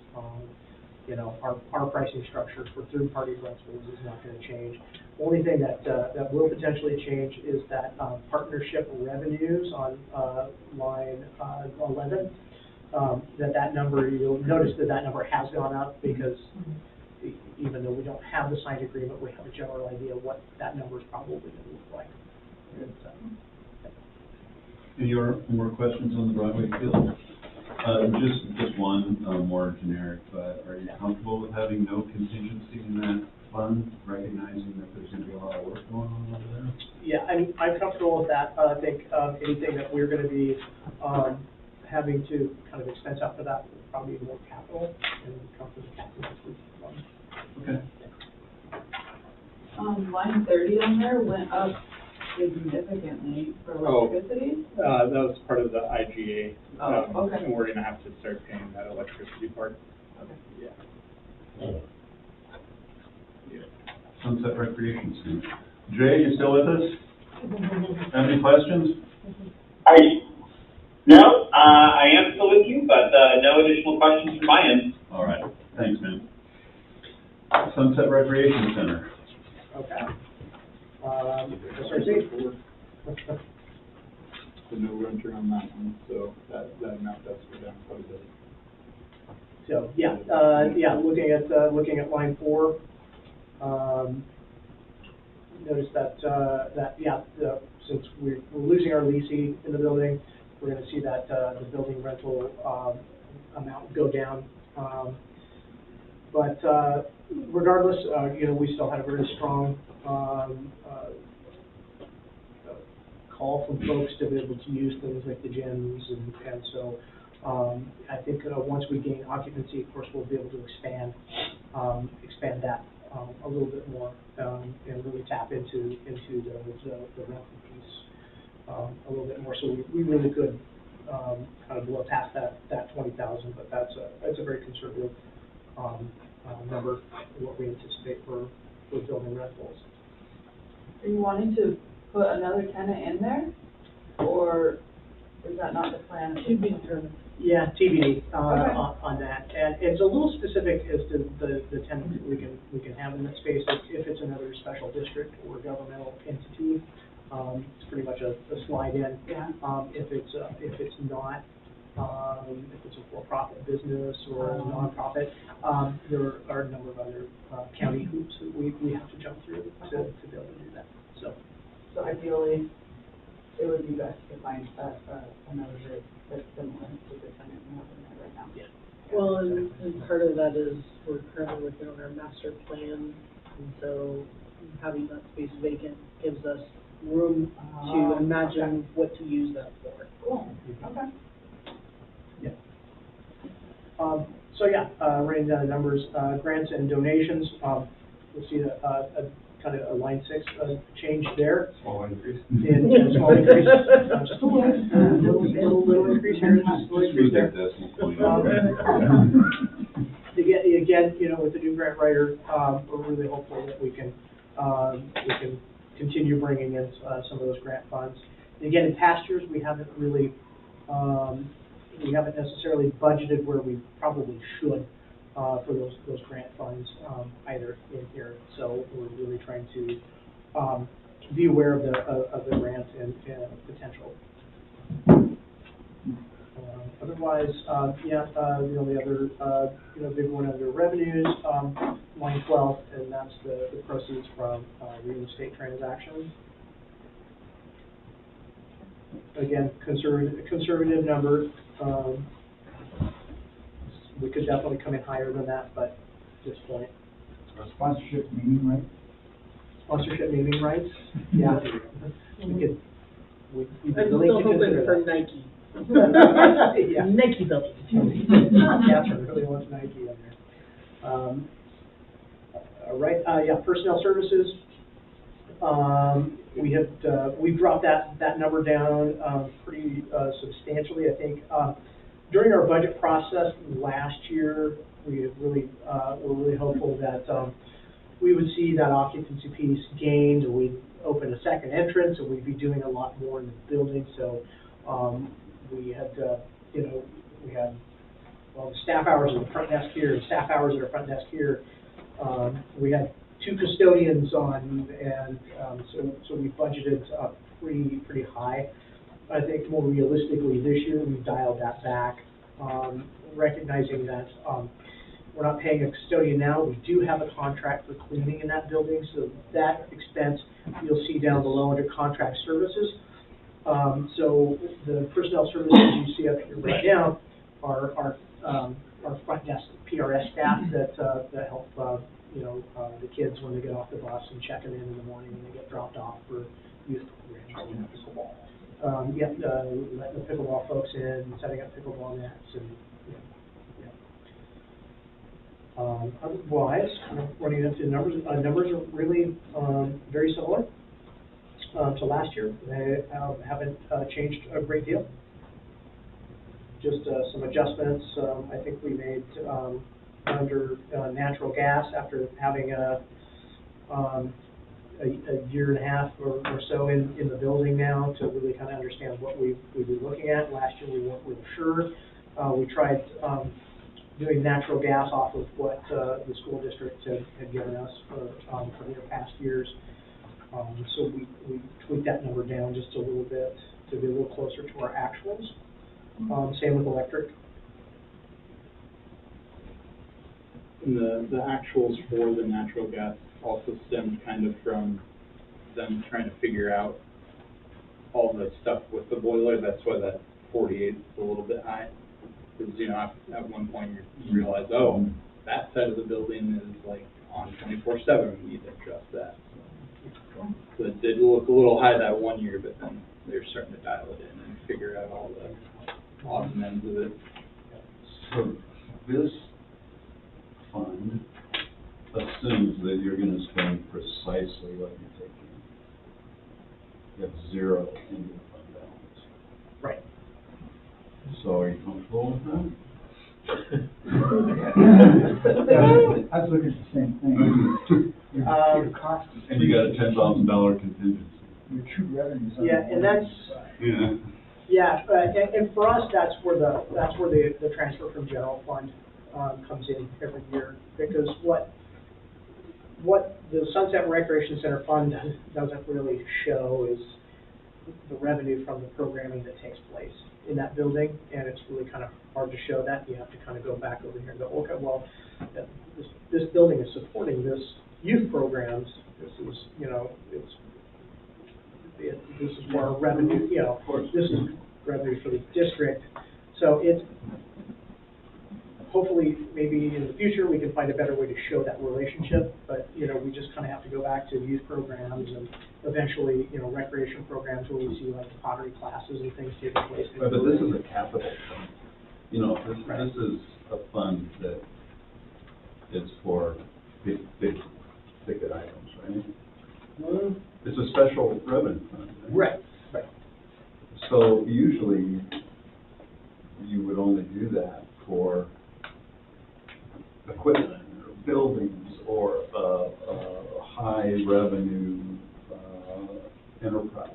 [SPEAKER 8] You know, our pricing structure for third-party rentals is not gonna change. Only thing that will potentially change is that partnership revenues on line 11. That number, you'll notice that number has gone up because even though we don't have the signed agreement, we have a general idea of what that number is probably going to look like.
[SPEAKER 6] Any more questions on the Broadway field? Just one, more generic, but are you comfortable with having no contingency in that fund, recognizing that there's going to be a lot of work going on over there?
[SPEAKER 8] Yeah, I'm comfortable with that. I think anything that we're going to be having to kind of expense out for that will probably be more capital and come from the capital.
[SPEAKER 6] Okay.
[SPEAKER 3] Line 30 on there went up significantly for electricity.
[SPEAKER 14] That was part of the IGA.
[SPEAKER 3] Okay.
[SPEAKER 14] And we're gonna have to start paying that electricity part.
[SPEAKER 3] Okay.
[SPEAKER 14] Yeah.
[SPEAKER 6] Sunset Recreation Center. Jay, you still with us? Have any questions?
[SPEAKER 13] No, I am still with you, but no additional questions from my end.
[SPEAKER 6] All right, thanks, man. Sunset Recreation Center.
[SPEAKER 8] Okay. SRC.
[SPEAKER 14] The no renter on that one, so that amount does go down quite a bit.
[SPEAKER 8] So, looking at line 4, notice that, since we're losing our leasing in the building, we're gonna see that, the building rental, amount go down. But regardless, we still had a very strong, call from folks to be able to use things like the gyms, and so, I think, once we gain occupancy, of course, we'll be able to expand that, a little bit more, and really tap into the rental piece, a little bit more. So we really could, kind of blow past that 20,000, but that's a very conservative, number for what we anticipate for building rentals.
[SPEAKER 3] Are you wanting to put another tenant in there, or is that not the plan?
[SPEAKER 12] To be determined.
[SPEAKER 8] Yeah, TBD on that, and it's a little specific as to the tenant that we can have in that space. If it's another special district or governmental entity, it's pretty much a slide in.
[SPEAKER 3] Yeah.
[SPEAKER 8] If it's not, if it's a for-profit business or a nonprofit, there are a number of other county hoops that we have to jump through to be able to do that. So,
[SPEAKER 3] So ideally, it would be best to find another group that's similar to the tenant we have in there right now.
[SPEAKER 8] yeah.
[SPEAKER 12] Well, and part of that is we're currently working on our master plan, and so having that space vacant gives us room to imagine what to use that for.
[SPEAKER 3] Cool, okay.
[SPEAKER 8] Yeah. So yeah, writing down the numbers, grants and donations, you'll see a kind of a line 6 change there.
[SPEAKER 1] Small increase.
[SPEAKER 8] In small increase, just a little increase here, just a little increase there. Again, you know, with the new grant writer, we're really hopeful that we can continue bringing in some of those grant funds. And again, in past years, we haven't really, we haven't necessarily budgeted where we probably should for those grant funds either in here. So we're really trying to be aware of the grant and potential. Otherwise, yeah, you know, the other, you know, big one under revenues, line 12, and that's the proceeds from real estate transactions. Again, conservative number. We could definitely come in higher than that, but at this point.
[SPEAKER 15] Sponsorship naming rights?
[SPEAKER 8] Sponsorship naming rights? Yeah. We could, we'd be
[SPEAKER 12] I'm
[SPEAKER 8] willing
[SPEAKER 12] still
[SPEAKER 8] to
[SPEAKER 12] hoping
[SPEAKER 8] consider
[SPEAKER 12] for
[SPEAKER 8] that.
[SPEAKER 12] Nike.
[SPEAKER 8] Yeah.
[SPEAKER 12] Nike building.
[SPEAKER 8] Yeah, I really want Nike in there. All right, yeah, personnel services. We've dropped that number down pretty substantially, I think. During our budget process last year, we had really were really hopeful that we would see that occupancy piece gained, and we'd open a second entrance, and we'd be doing a lot more in the building. So we had, you know, we had, well, the staff hours at the front desk here and staff hours at our front desk here. We had 2 custodians on, and so we budgeted pretty high. I think more realistically this year we've dialed that back, recognizing that we're not paying a custodian now. We do have a contract for cleaning in that building, so that expense you'll see down below under contract services. So the personnel services you see up here right now are our front desk PRS staff that help you know, the kids when they get off the bus and check them in the morning when they get dropped off for youth programs, you know, pickleball. Letting the pickleball folks in, setting up pickleball nets, and otherwise, running into numbers. Numbers are really very similar to last year. They haven't changed a great deal. Just some adjustments. I think we made under natural gas after having a year and a half or so in the building now to really kind of understand what we'd be looking at. Last year we weren't real sure. We tried doing natural gas off of what the school district had given us for their past years. So we tweaked that number down just a little bit to be a little closer to our actuals. Same with electric.
[SPEAKER 14] And the actuals for the natural gas also stemmed kind of from them trying to figure out all the stuff with the boiler. That's why that 48 is a little bit high. Because, you know, at one point you realize, oh, that side of the building is like on 24/7. We need to adjust that. So it did look a little high that one year, but then they're starting to dial it in and figure out all the odds and ends of it.
[SPEAKER 6] So this fund assumes that you're going to spend precisely what you're taking. You have 0 into the fund balance.
[SPEAKER 8] Right.
[SPEAKER 6] So are you comfortable with that?
[SPEAKER 15] I was looking at the same thing. Your cost is.
[SPEAKER 6] And you got a $10,000 contingency.
[SPEAKER 15] Your true revenues.
[SPEAKER 8] Yeah, and that's.
[SPEAKER 6] Yeah.
[SPEAKER 8] Yeah, and for us, that's where the transfer from general fund comes in every year, because what the Sunset and Recreation Center fund doesn't really show is the revenue from the programming that takes place in that building, and it's really kind of hard to show that. You have to kind of go back over here and go, okay, well, this building is supporting this youth programs. This is, you know, it's This is more revenue, you know, this is revenue for the district. So it's, hopefully, maybe in the future, we can find a better way to show that relationship. But, you know, we just kind of have to go back to youth programs and eventually, you know, recreation programs where we see like pottery classes and things taking place.
[SPEAKER 6] But this is a capital fund. You know, this is a fund that is for big ticket items, right? It's a special revenue fund.
[SPEAKER 8] Right.
[SPEAKER 6] So usually, you would only do that for equipment or buildings or a high revenue enterprise.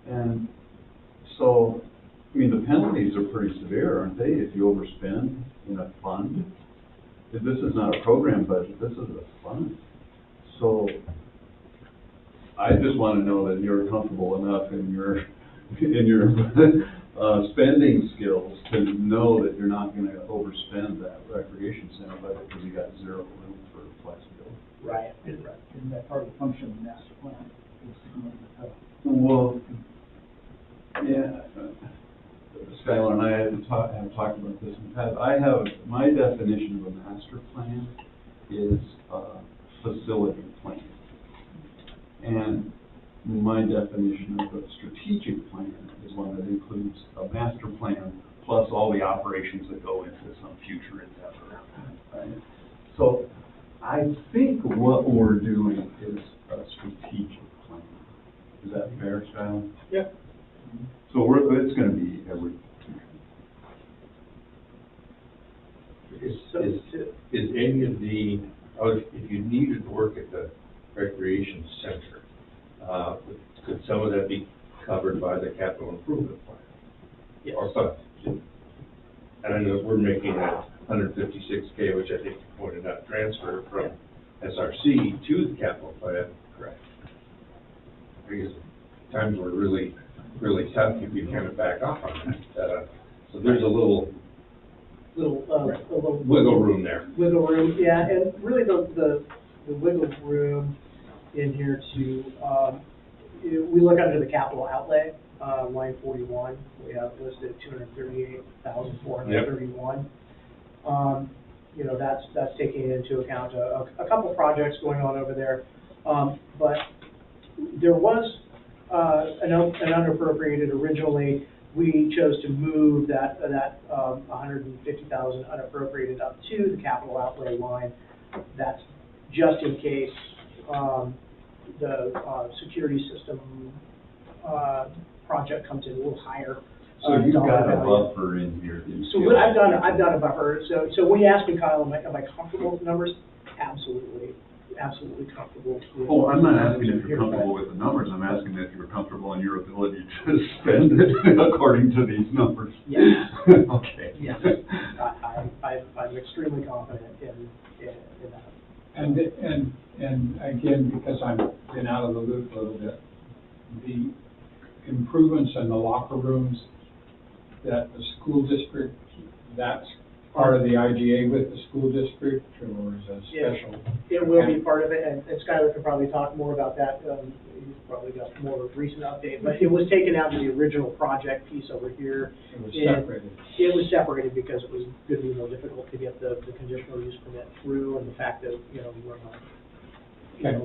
[SPEAKER 6] And so, I mean, the penalties are pretty severe, aren't they, if you overspend in a fund? If this is not a program budget, this is a fund. So I just want to know that you're comfortable enough in your spending skills to know that you're not going to overspend that recreation center budget because you got zero room for flexibility.
[SPEAKER 8] Right.
[SPEAKER 15] Isn't that part of the function of the master plan? Is to come up with help?
[SPEAKER 6] Well, yeah, Skylar and I have talked about this in the past. My definition of a master plan is a facility plan. And my definition of a strategic plan is one that includes a master plan plus all the operations that go into some future endeavor, right? So I think what we're doing is a strategic plan. Is that fair, Skylar?
[SPEAKER 8] Yeah.
[SPEAKER 6] So it's going to be every.
[SPEAKER 1] Is any of the, if you needed to work at the recreation center, could some of that be covered by the capital improvement plan?
[SPEAKER 8] Yes.
[SPEAKER 1] Or funds? And I know we're making that 156K, which I think you pointed out, transfer from SRC to the capital plan.
[SPEAKER 8] Correct.
[SPEAKER 1] Because times were really tough, you could kind of back off on that. So there's a little wiggle room there.
[SPEAKER 8] Wiggle room, yeah, and really the wiggle room in here to, we look under the capital outlay, line 41, we have listed 238,431. You know, that's taking into account a couple projects going on over there. But there was an unappropriated originally. We chose to move that 150,000 unappropriated up to the capital outlay line. That's just in case the security system project comes in a little higher.
[SPEAKER 6] So you've got a
[SPEAKER 8] value.
[SPEAKER 6] buffer in here.
[SPEAKER 8] So what I've done a buffer. So when you ask me, Kyle, am I comfortable with the numbers? Absolutely comfortable.
[SPEAKER 6] Oh, I'm not asking if you're comfortable with the numbers, I'm asking if you're comfortable in your ability to spend it according to these numbers.
[SPEAKER 8] Yes.
[SPEAKER 6] Okay.
[SPEAKER 8] Yes. I'm extremely confident in that.
[SPEAKER 4] And again, because I've been out of the loop a little bit, the improvements in the locker rooms that the school district, that's part of the IGA with the school district, or is that special?
[SPEAKER 8] It will be part of it, and Skylar could probably talk more about that. He's probably got more of a recent update, but it was taken out of the original project piece over here.
[SPEAKER 4] It was separated.
[SPEAKER 8] It was separated because it was going to be more difficult to get the conditional use permit through, and the fact that, you know, we're not.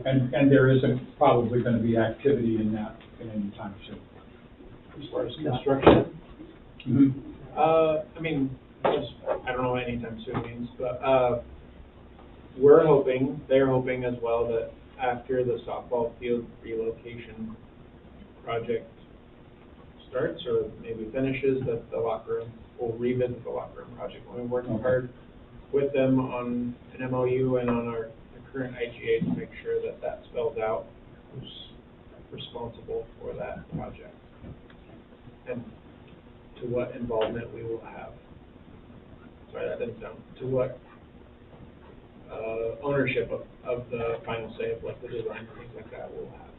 [SPEAKER 4] And there isn't probably going to be activity in that in any time soon.
[SPEAKER 9] As far as construction,
[SPEAKER 4] Mm-hmm.
[SPEAKER 9] I mean, I don't know what anytime soon means, but we're hoping, they're hoping as well, that after the softball field relocation project starts or maybe finishes, that the locker room, we'll revisit the locker room project. We're working hard with them on an MOU and on our current IGA to make sure that that spells out who's responsible for that project and to what involvement we will have. Sorry, that didn't sound, to what ownership of the final say of like the design and things like that we'll have.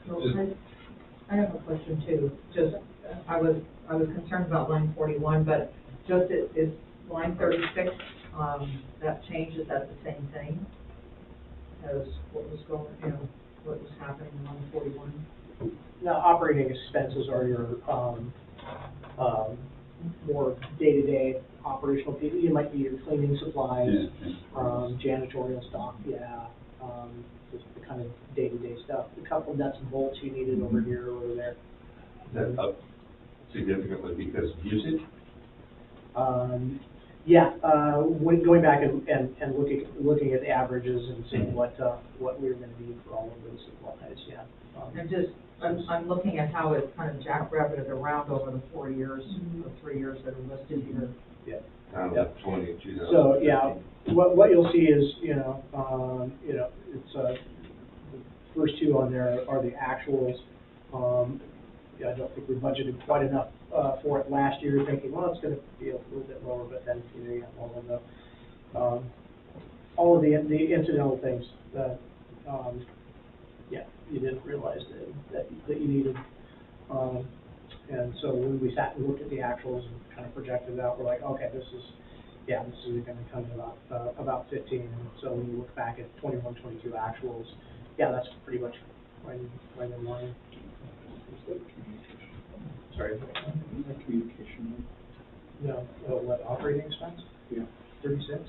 [SPEAKER 2] So I have a question too. Just, I was concerned about line 41, but just is line 36, that change, is that the same thing? as what was going, what was happening on 41.
[SPEAKER 8] Now, operating expenses are your, more day-to-day operational people. You might be your cleaning supplies, janitorial stuff, just the kind of day-to-day stuff. A couple nuts and bolts you needed over here or over there.
[SPEAKER 1] Is that up significantly because of usage?
[SPEAKER 8] When going back and looking at the averages and seeing what we were gonna need for all of those supplies,
[SPEAKER 2] I'm looking at how it's kind of jackrabbited around over the 4 years, the 3 years that are listed here.
[SPEAKER 1] Down to 20, 2015.
[SPEAKER 8] So, what you'll see is, it's, the first two on there are the actuals. I don't think we budgeted quite enough, for it last year, thinking, well, it's gonna be a little bit lower, but then, you have all of the incidental things that, you didn't realize that you needed. And so when we sat and looked at the actuals and kind of projected it out, we're like, okay, this is gonna come to about 15. And so when you look back at 21, 22 actuals, that's pretty much right in line. Sorry.
[SPEAKER 14] Communication.
[SPEAKER 8] No, what, operating expense? 36?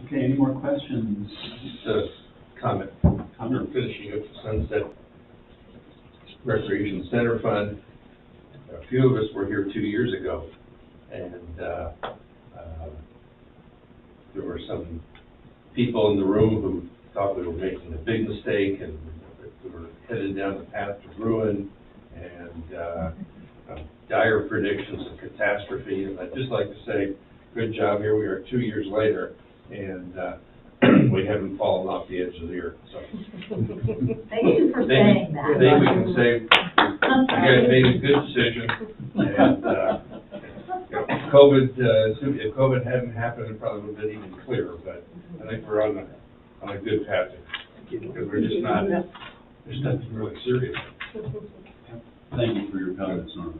[SPEAKER 6] Okay, any more questions?
[SPEAKER 1] Just a comment. Under finishing up the Sunset Recreation Center Fund, a few of us were here 2 years ago, and there were some people in the room who thought we were making a big mistake and we were headed down the path to ruin and dire predictions of catastrophe. And I'd just like to say, good job. Here we are 2 years later, and we haven't fallen off the edge of the earth. So
[SPEAKER 2] Thank you for saying that.
[SPEAKER 1] Maybe we can say you guys made a good decision, and COVID, if COVID hadn't happened, it probably would have been even clearer. But I think we're on a good path because we're just not. There's nothing really serious.
[SPEAKER 6] Thank you for your comments, Norman.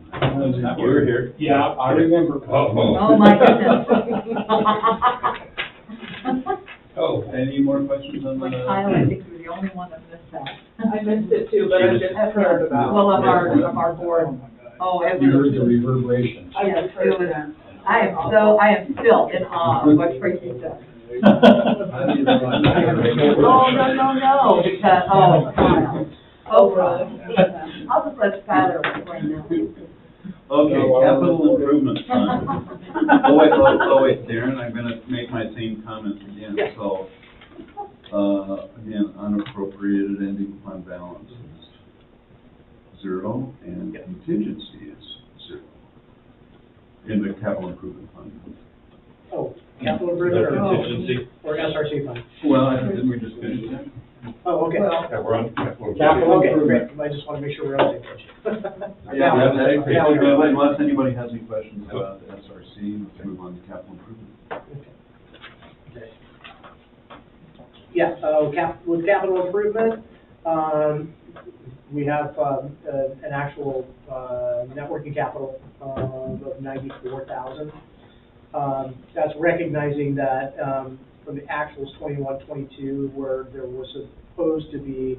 [SPEAKER 1] You were here.
[SPEAKER 4] Yeah, I remember.
[SPEAKER 2] Oh, my goodness.
[SPEAKER 6] Any more questions on the?
[SPEAKER 2] Kyle, I think you're the only one that missed that.
[SPEAKER 3] I missed it too, but I just heard about it.
[SPEAKER 2] Well, of our board. Oh, it
[SPEAKER 4] You heard
[SPEAKER 2] was.
[SPEAKER 4] the reverberations.
[SPEAKER 3] I just heard that.
[SPEAKER 2] I am still in awe of what Tracy said. Oh, no, because, Kyle. Kyle. I'll just let Skylar explain that.
[SPEAKER 6] Okay, capital improvement fund. Oh wait, Darren, I'm gonna make my same comments again. So, again, unappropriated ending fund balance is 0 and contingency is 0 in the capital improvement fund.
[SPEAKER 8] Oh, capital improvement
[SPEAKER 1] Contingency.
[SPEAKER 8] or SRC fund?
[SPEAKER 6] Well, didn't we just finish that?
[SPEAKER 8] Oh, okay.
[SPEAKER 1] Yeah, we're on capital.
[SPEAKER 8] Okay, great. I just want to make sure we're on the same page.
[SPEAKER 6] Unless anybody has any questions about the SRC, let's move on to capital improvement.
[SPEAKER 8] With capital improvement, we have an actual net working capital of 94,000. That's recognizing that from the actuals 21, 22, where there was supposed to be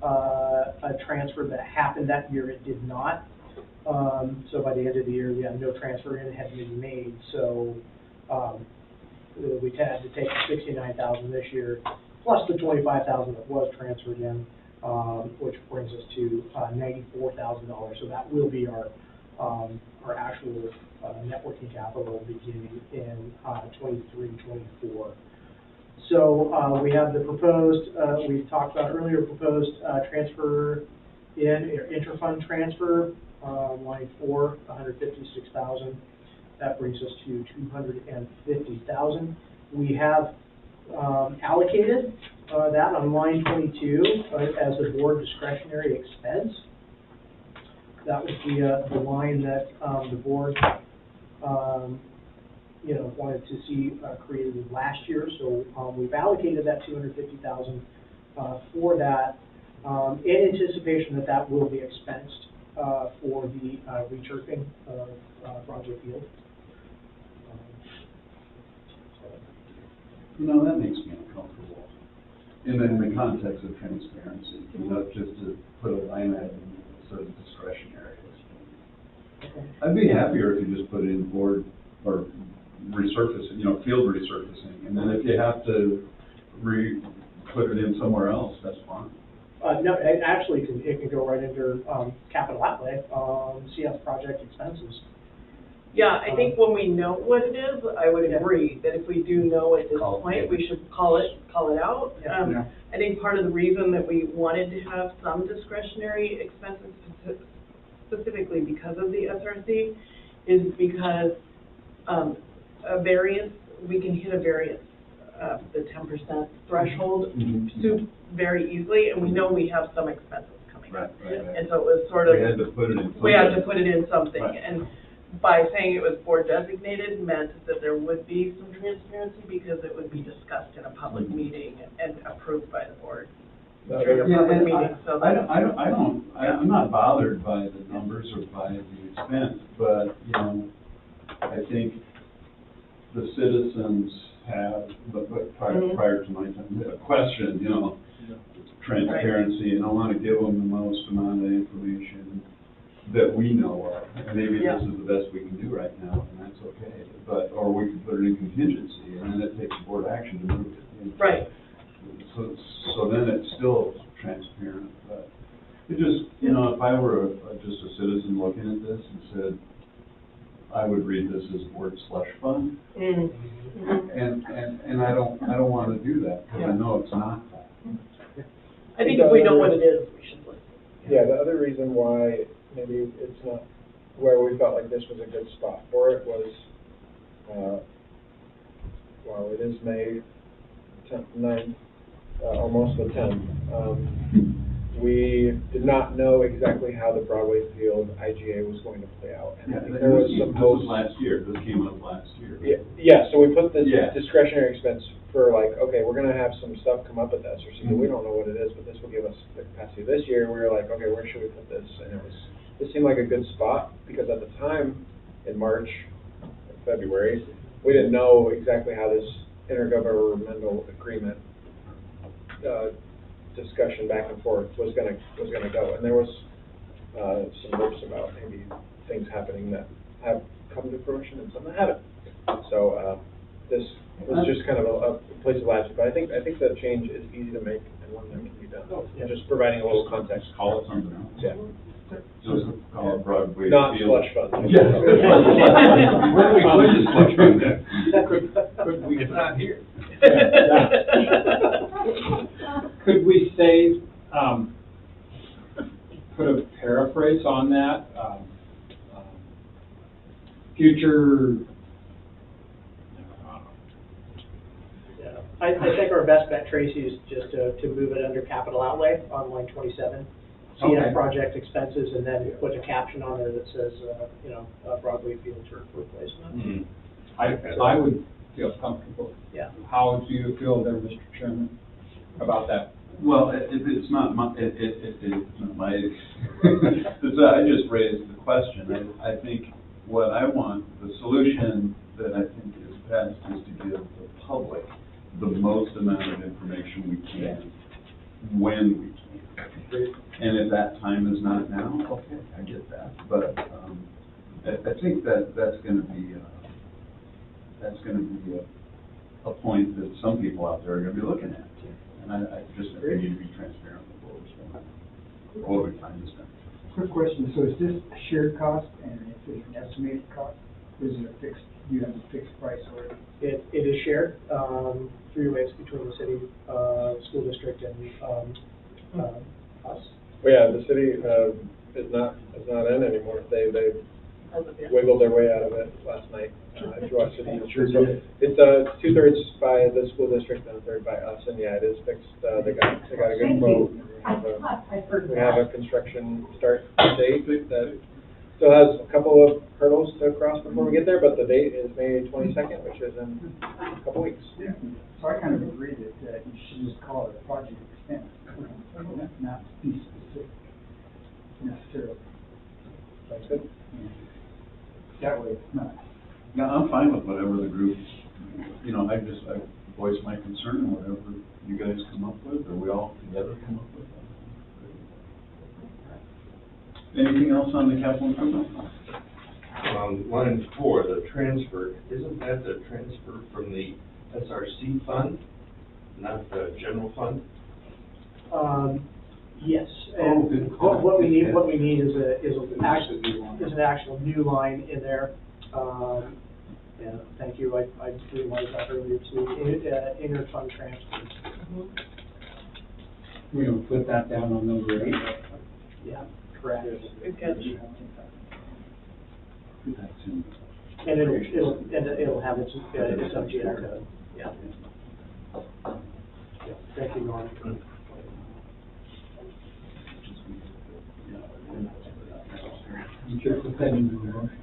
[SPEAKER 8] a transfer that happened that year, it did not. So by the end of the year, we had no transfer in, it had been made. So we had to take 69,000 this year, plus the 25,000 that was transferred in, which brings us to $94,000. So that will be our actual net working capital beginning in 23, 24. So we have the proposed, we talked about earlier, proposed transfer in, interfund transfer, line 4, 156,000. That brings us to 250,000. We have allocated that on line 22 as a board discretionary expense. That was the line that the board wanted to see created last year. So we've allocated that 250,000 for that in anticipation that that will be expensed for the returfing of Project Yield.
[SPEAKER 6] that makes me uncomfortable. And in the context of transparency, just to put a line item that says discretionary. I'd be happier if you just put it in board or resurfacing, field resurfacing, and then if you have to put it in somewhere else, that's fine.
[SPEAKER 8] No, it actually it can go right under, capital outlay, CS project expenses.
[SPEAKER 11] Yeah, I think when we know what it is, I would agree that if we do know at this point, we should call it out.
[SPEAKER 8] Yeah.
[SPEAKER 11] I think part of the reason that we wanted to have some discretionary expenses specifically because of the SRC is because, a variance, we can hit a variance, the 10% threshold very easily, and we know we have some expenses coming up.
[SPEAKER 6] Right.
[SPEAKER 11] And so it was sort of.
[SPEAKER 6] We had to put it in something.
[SPEAKER 11] We had to put it in something,
[SPEAKER 6] Right.
[SPEAKER 11] and by saying it was board designated meant that there would be some transparency because it would be discussed in a public meeting and approved by the board during a public meeting, so that.
[SPEAKER 6] I'm not bothered by the numbers or by the expense, but, I think the citizens have, but prior to my time, a question, transparency, and I want to give them the most amount of information that we know of. And maybe this is the best we can do right now, and that's okay. Or we can put it in contingency, and then it takes board action to move it.
[SPEAKER 11] Right.
[SPEAKER 6] So then it's still transparent, but it just, if I were just a citizen looking at this and said, I would read this as board slush fund. And I don't want to do that, because I know it's not that.
[SPEAKER 11] I think if we know what it is, we should listen.
[SPEAKER 9] Yeah, the other reason why maybe it's not where we felt like this was a good spot for it was, it is May 9th, almost the 10th. We did not know exactly how the Broadway Field IGA was going to play out. And I think there was some hopes.
[SPEAKER 6] Last year, this came up last year.
[SPEAKER 9] Yeah, so we put this discretionary expense for okay, we're gonna have some stuff come up at the SRC, but we don't know what it is, but this will give us the capacity. This year, we were like, okay, where should we put this? And it seemed like a good spot, because at the time, in March, February, we didn't know exactly how this intergovernmental agreement, discussion back and forth was gonna go, and there was some hopes about maybe things happening that have come to fruition and some that haven't. So this was just kind of a place of latitude, but I think that change is easy to make and one that can be done. Just providing a little context.
[SPEAKER 6] Call it something else.
[SPEAKER 9] Yeah.
[SPEAKER 6] Just call it Broadway.
[SPEAKER 9] Not
[SPEAKER 6] Field.
[SPEAKER 9] slush fund.
[SPEAKER 6] Yeah. Where do we put the slush fund then?
[SPEAKER 1] It's not here.
[SPEAKER 4] Could we say, put a paraphrase on that, future,
[SPEAKER 8] I think our best bet, Tracy, is just to move it under capital outlay on line 27. CS project expenses, and then put a caption on there that says, Broadway Field turf replacement.
[SPEAKER 4] I would feel comfortable.
[SPEAKER 8] Yeah.
[SPEAKER 4] How do you feel there, Mr. Chairman, about that?
[SPEAKER 6] Well, it's not my, it's not my, I just raised the question. I think what I want, the solution that I think is best is to give the public the most amount of information we can, when we can. And if that time is not now, okay, I get that. But I think that's going to be a point that some people out there are going to be looking at. And I just think we need to be transparent with what we're spending, what we find to spend.
[SPEAKER 15] Quick question, so is this a shared cost, and is it an estimated cost? Or is it a fixed, do you have a fixed price already?
[SPEAKER 8] It is shared, 3 ways between the city, school district, and us.
[SPEAKER 9] Well, yeah, the city is not in anymore. They wiggled their way out of it last night. If you watch it, it's 2/3 by the school district and 1/3 by us, and yeah, it is fixed. They got a good quote. We have a construction start date that still has a couple of hurdles to cross before we get there, but the date is May 22nd, which is in a couple weeks.
[SPEAKER 15] Yeah. So I kind of agree that you should just call it a project expense, not be specific necessarily.
[SPEAKER 9] Sounds good.
[SPEAKER 15] That way it's not.
[SPEAKER 6] Yeah, I'm fine with whatever the group, voice my concern and whatever you guys come up with, or we all together come up with. Anything else on the capital improvement?
[SPEAKER 1] Line 4, the transfer, isn't that the transfer from the SRC fund, not the general fund?
[SPEAKER 8] Yes,
[SPEAKER 6] Oh,
[SPEAKER 8] and
[SPEAKER 6] good call.
[SPEAKER 8] what we need is an actual new line in there. Yeah, thank you, I realized that earlier too, inter-fund transfers.
[SPEAKER 4] We're gonna put that down on number 8.
[SPEAKER 8] Yeah, correct.
[SPEAKER 11] Good catch.
[SPEAKER 8] And it'll have its subject, yeah. Yeah, thank you, Norm.
[SPEAKER 4] You check the pending in the motion.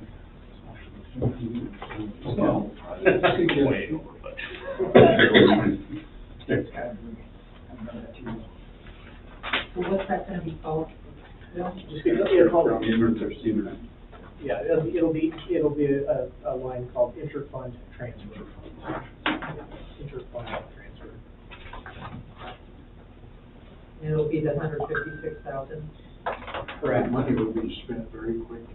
[SPEAKER 1] Well, way over, but.
[SPEAKER 2] So what's that gonna be called?
[SPEAKER 8] Just it'll call it,
[SPEAKER 6] Interest.
[SPEAKER 8] yeah, it'll be a line called inter-fund transfer. Inter-fund transfer.
[SPEAKER 2] And it'll be the 156,000.
[SPEAKER 8] Correct.
[SPEAKER 15] Money will be spent very quickly.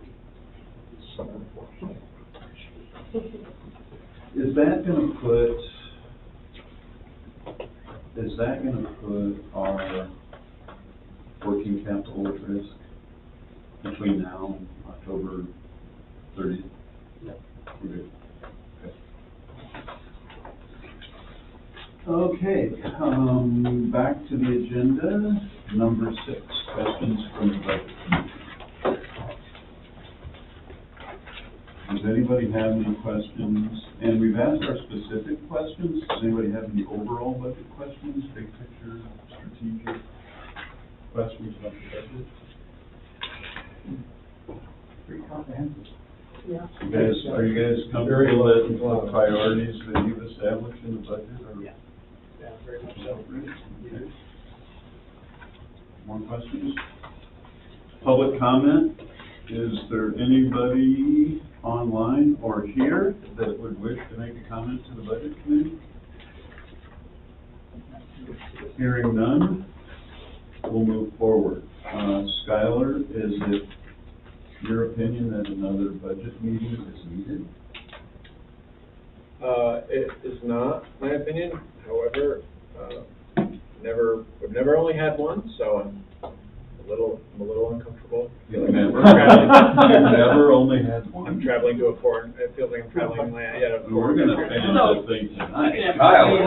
[SPEAKER 6] Is that gonna put our working capital at risk between now and October 30th?
[SPEAKER 8] Yep.
[SPEAKER 6] Okay, back to the agenda, number 6, questions from the budget committee. Does anybody have any questions? And we've asked our specific questions. Does anybody have any overall budget questions, big picture, strategic questions about the budget?
[SPEAKER 15] Pretty comprehensive.
[SPEAKER 11] Yeah.
[SPEAKER 6] Are you guys comfortable that the priorities that you've established in the budget are?
[SPEAKER 8] Yeah, very much so.
[SPEAKER 6] Okay. More questions? Public comment? Is there anybody online or here that would wish to make a comment to the budget committee? Hearing none, we'll move forward. Skylar, is it your opinion that another budget meeting is needed?
[SPEAKER 9] It is not my opinion, however, we've never only had one, so I'm a little uncomfortable.
[SPEAKER 6] You've never only had one?
[SPEAKER 9] I'm traveling to a foreign, it feels like I'm traveling to a
[SPEAKER 6] We're
[SPEAKER 9] foreign
[SPEAKER 6] gonna
[SPEAKER 9] country.
[SPEAKER 6] finish this thing tonight.
[SPEAKER 1] Kyle,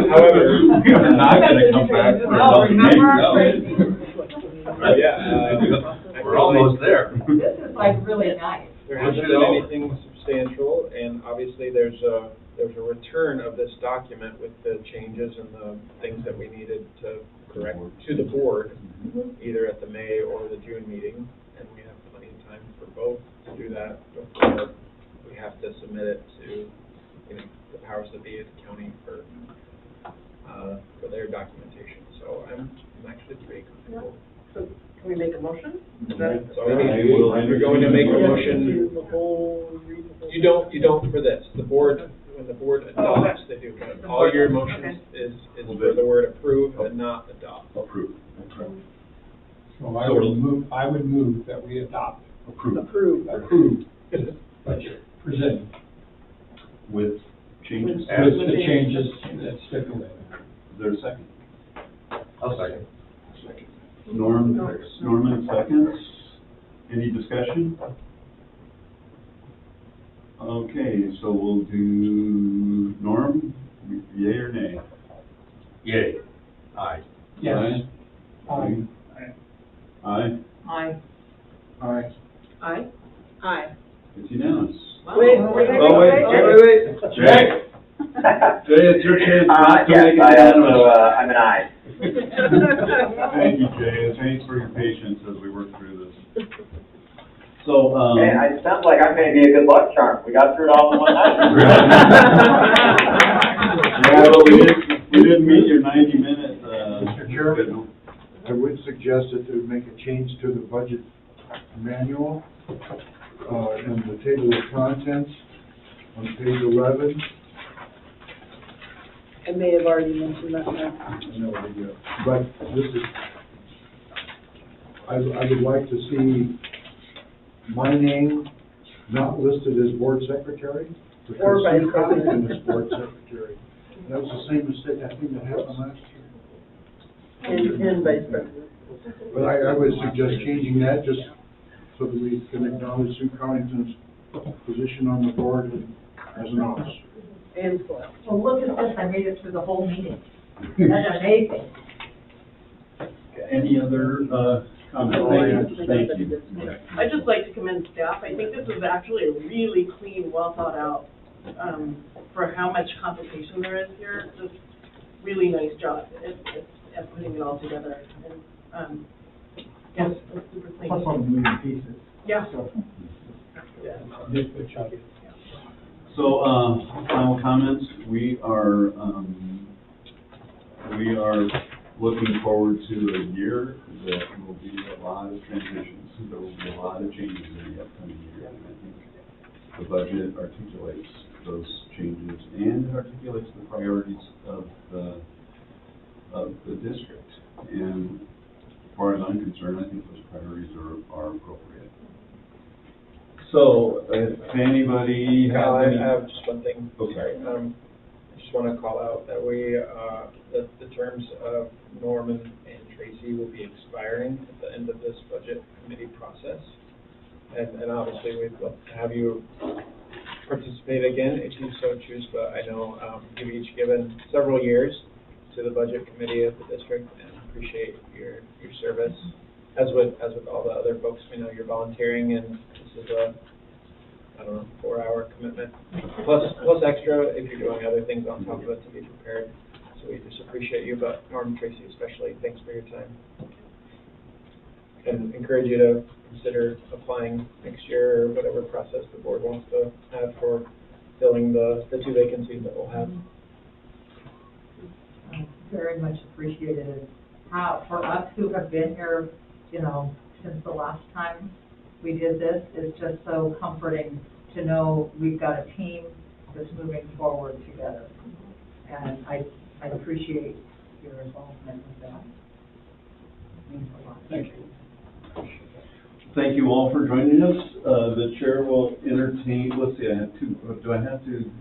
[SPEAKER 9] However,
[SPEAKER 6] You're not gonna come back for another meeting.
[SPEAKER 1] We're almost there.
[SPEAKER 2] This is like really nice.
[SPEAKER 9] There hasn't been anything substantial, and obviously there's a return of this document with the changes and the things that we needed to correct to the board, either at the May or the June meeting, and we have plenty of time for both to do that before we have to submit it to, the powers that be at the county for their documentation. So I'm actually pretty comfortable.
[SPEAKER 11] So can we make a motion? Is
[SPEAKER 9] That's
[SPEAKER 11] that?
[SPEAKER 9] all we need to do. We're going to make a motion.
[SPEAKER 11] Do the whole, read the whole.
[SPEAKER 9] You don't for this. The board, when the board adopts, they do. But all your motions is for the word approve and not adopt.
[SPEAKER 6] Approve.
[SPEAKER 4] So I would move that we adopt.
[SPEAKER 11] Approve.
[SPEAKER 4] Budget presented.
[SPEAKER 6] With changes?
[SPEAKER 4] With the changes that stipulated.
[SPEAKER 6] Is there a second?
[SPEAKER 1] I'll second.
[SPEAKER 6] Norman seconds. Any discussion? Okay, so we'll do Norm, yay or nay?
[SPEAKER 1] Yay. Aye.
[SPEAKER 4] Yes.
[SPEAKER 6] Aye. Aye.
[SPEAKER 2] Aye.
[SPEAKER 15] Aye.
[SPEAKER 11] Aye.
[SPEAKER 12] Aye.
[SPEAKER 6] It's unanimous.
[SPEAKER 11] Wait.
[SPEAKER 6] Jay. Jay, it's your chance not to make it unanimous.
[SPEAKER 13] I'm an aye.
[SPEAKER 6] Thank you, Jay, and thanks for your patience as we work through this. So,
[SPEAKER 13] It sounds like I may be a good luck charm. We got through it all in one night.
[SPEAKER 6] yeah, but we didn't meet your 90-minute,
[SPEAKER 15] Mr. Chairman, I would suggest that they make a change to the budget manual, in the table of contents on page 11.
[SPEAKER 12] I may have already mentioned that now.
[SPEAKER 5] But this is, I would like to see my name not listed as board secretary.
[SPEAKER 12] Or
[SPEAKER 5] because
[SPEAKER 12] vice
[SPEAKER 5] Sue Connington
[SPEAKER 12] president.
[SPEAKER 5] is board secretary. That was the same mistake, I think, that happened last year.
[SPEAKER 12] And vice president.
[SPEAKER 5] But I would suggest changing that just so that we can acknowledge Sue Connington's position on the board as an officer.
[SPEAKER 12] And select.
[SPEAKER 2] Well, look at this, I made it through the whole meeting. That's amazing.
[SPEAKER 6] Any other, comments? Thank you.
[SPEAKER 11] I'd just like to commend staff. I think this is actually a really clean, well thought out, for how much complication there is here. Just really nice job at putting it all together. And, yeah, it's super clean.
[SPEAKER 15] Plus all the moving pieces.
[SPEAKER 11] Yeah.
[SPEAKER 15] So,
[SPEAKER 4] Good job.
[SPEAKER 6] So, final comments, we are looking forward to a year that will be a lot of transitions. There will be a lot of changes in the upcoming year, and I think the budget articulates those changes and articulates the priorities of the district. And as far as I'm concerned, I think those priorities are appropriate. So, if anybody has any...
[SPEAKER 9] I have just one thing,
[SPEAKER 6] Okay.
[SPEAKER 9] sorry. I just want to call out that that the terms of Norman and Tracy will be expiring at the end of this budget committee process. And obviously, we'd love to have you participate again if you so choose, but I know you've each given several years to the budget committee of the district, and appreciate your service. As with all the other folks, we know you're volunteering, and this is a, 4-hour commitment, plus extra if you're doing other things on top of it to be prepared. So we just appreciate you, but Norm, Tracy especially, thanks for your time. And encourage you to consider applying next year or whatever process the board wants to have for filling the 2 vacancies that we'll have.
[SPEAKER 2] Very much appreciated. How, for us who have been here, since the last time we did this, it's just so comforting to know we've got a team that's moving forward together. And I appreciate your involvement with that. It means a lot.
[SPEAKER 6] Thank you. Thank you all for joining us. The chair will entertain, let's see, I have two, do I have to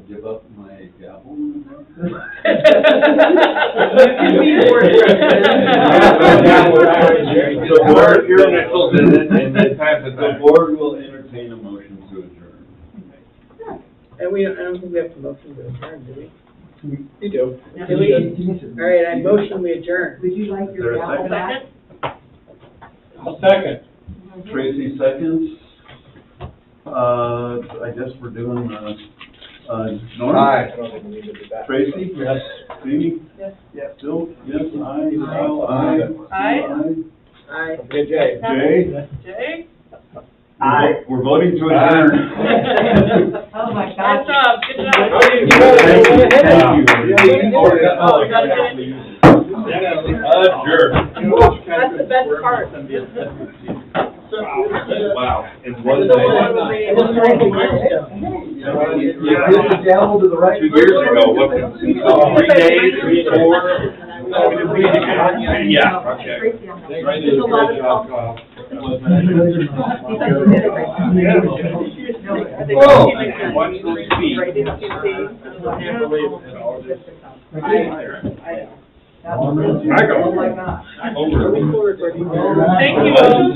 [SPEAKER 6] give up my gavel? The board will entertain a motion to adjourn.
[SPEAKER 12] And I don't think we have to motion to adjourn, do we?
[SPEAKER 9] You do.
[SPEAKER 12] Do we? All right, I motion we adjourn.
[SPEAKER 2] Would you like
[SPEAKER 6] Is there
[SPEAKER 2] your
[SPEAKER 6] a
[SPEAKER 2] gavel back?
[SPEAKER 4] I'll second.
[SPEAKER 6] Tracy seconds. I guess we're doing, Norm?
[SPEAKER 9] I don't think we need to do that.
[SPEAKER 6] Tracy? Yes. Amy?
[SPEAKER 12] Yes.
[SPEAKER 6] Yes. Bill? Yes, aye. Al? Aye.
[SPEAKER 11] Aye.
[SPEAKER 12] Aye.
[SPEAKER 9] Okay, Jay.
[SPEAKER 6] Jay?
[SPEAKER 11] Jay?
[SPEAKER 6] Aye. We're voting to adjourn.
[SPEAKER 2] Oh, my
[SPEAKER 11] Good
[SPEAKER 2] gosh.
[SPEAKER 11] job, good job.
[SPEAKER 6] Thank you.
[SPEAKER 11] Oh, we gotta get it.
[SPEAKER 6] Adjourn.
[SPEAKER 12] That's the best part.
[SPEAKER 6] Wow. In
[SPEAKER 12] This
[SPEAKER 6] one
[SPEAKER 12] is
[SPEAKER 6] day.
[SPEAKER 12] a milestone.
[SPEAKER 15] Here's the gavel to the right.
[SPEAKER 6] 2 years ago, what, 3 days, 4? Yeah, okay.
[SPEAKER 2] Tracy, I'm gonna-
[SPEAKER 6] Right,
[SPEAKER 2] There's a lot of
[SPEAKER 6] job,
[SPEAKER 2] help.
[SPEAKER 6] Kyle.
[SPEAKER 12] Oh.
[SPEAKER 6] Watch those feet.
[SPEAKER 12] Right into the-
[SPEAKER 9] I can't believe it all just.
[SPEAKER 12] I know.
[SPEAKER 2] Oh, my gosh.
[SPEAKER 6] Over.
[SPEAKER 12] Record, record.
[SPEAKER 11] Thank you.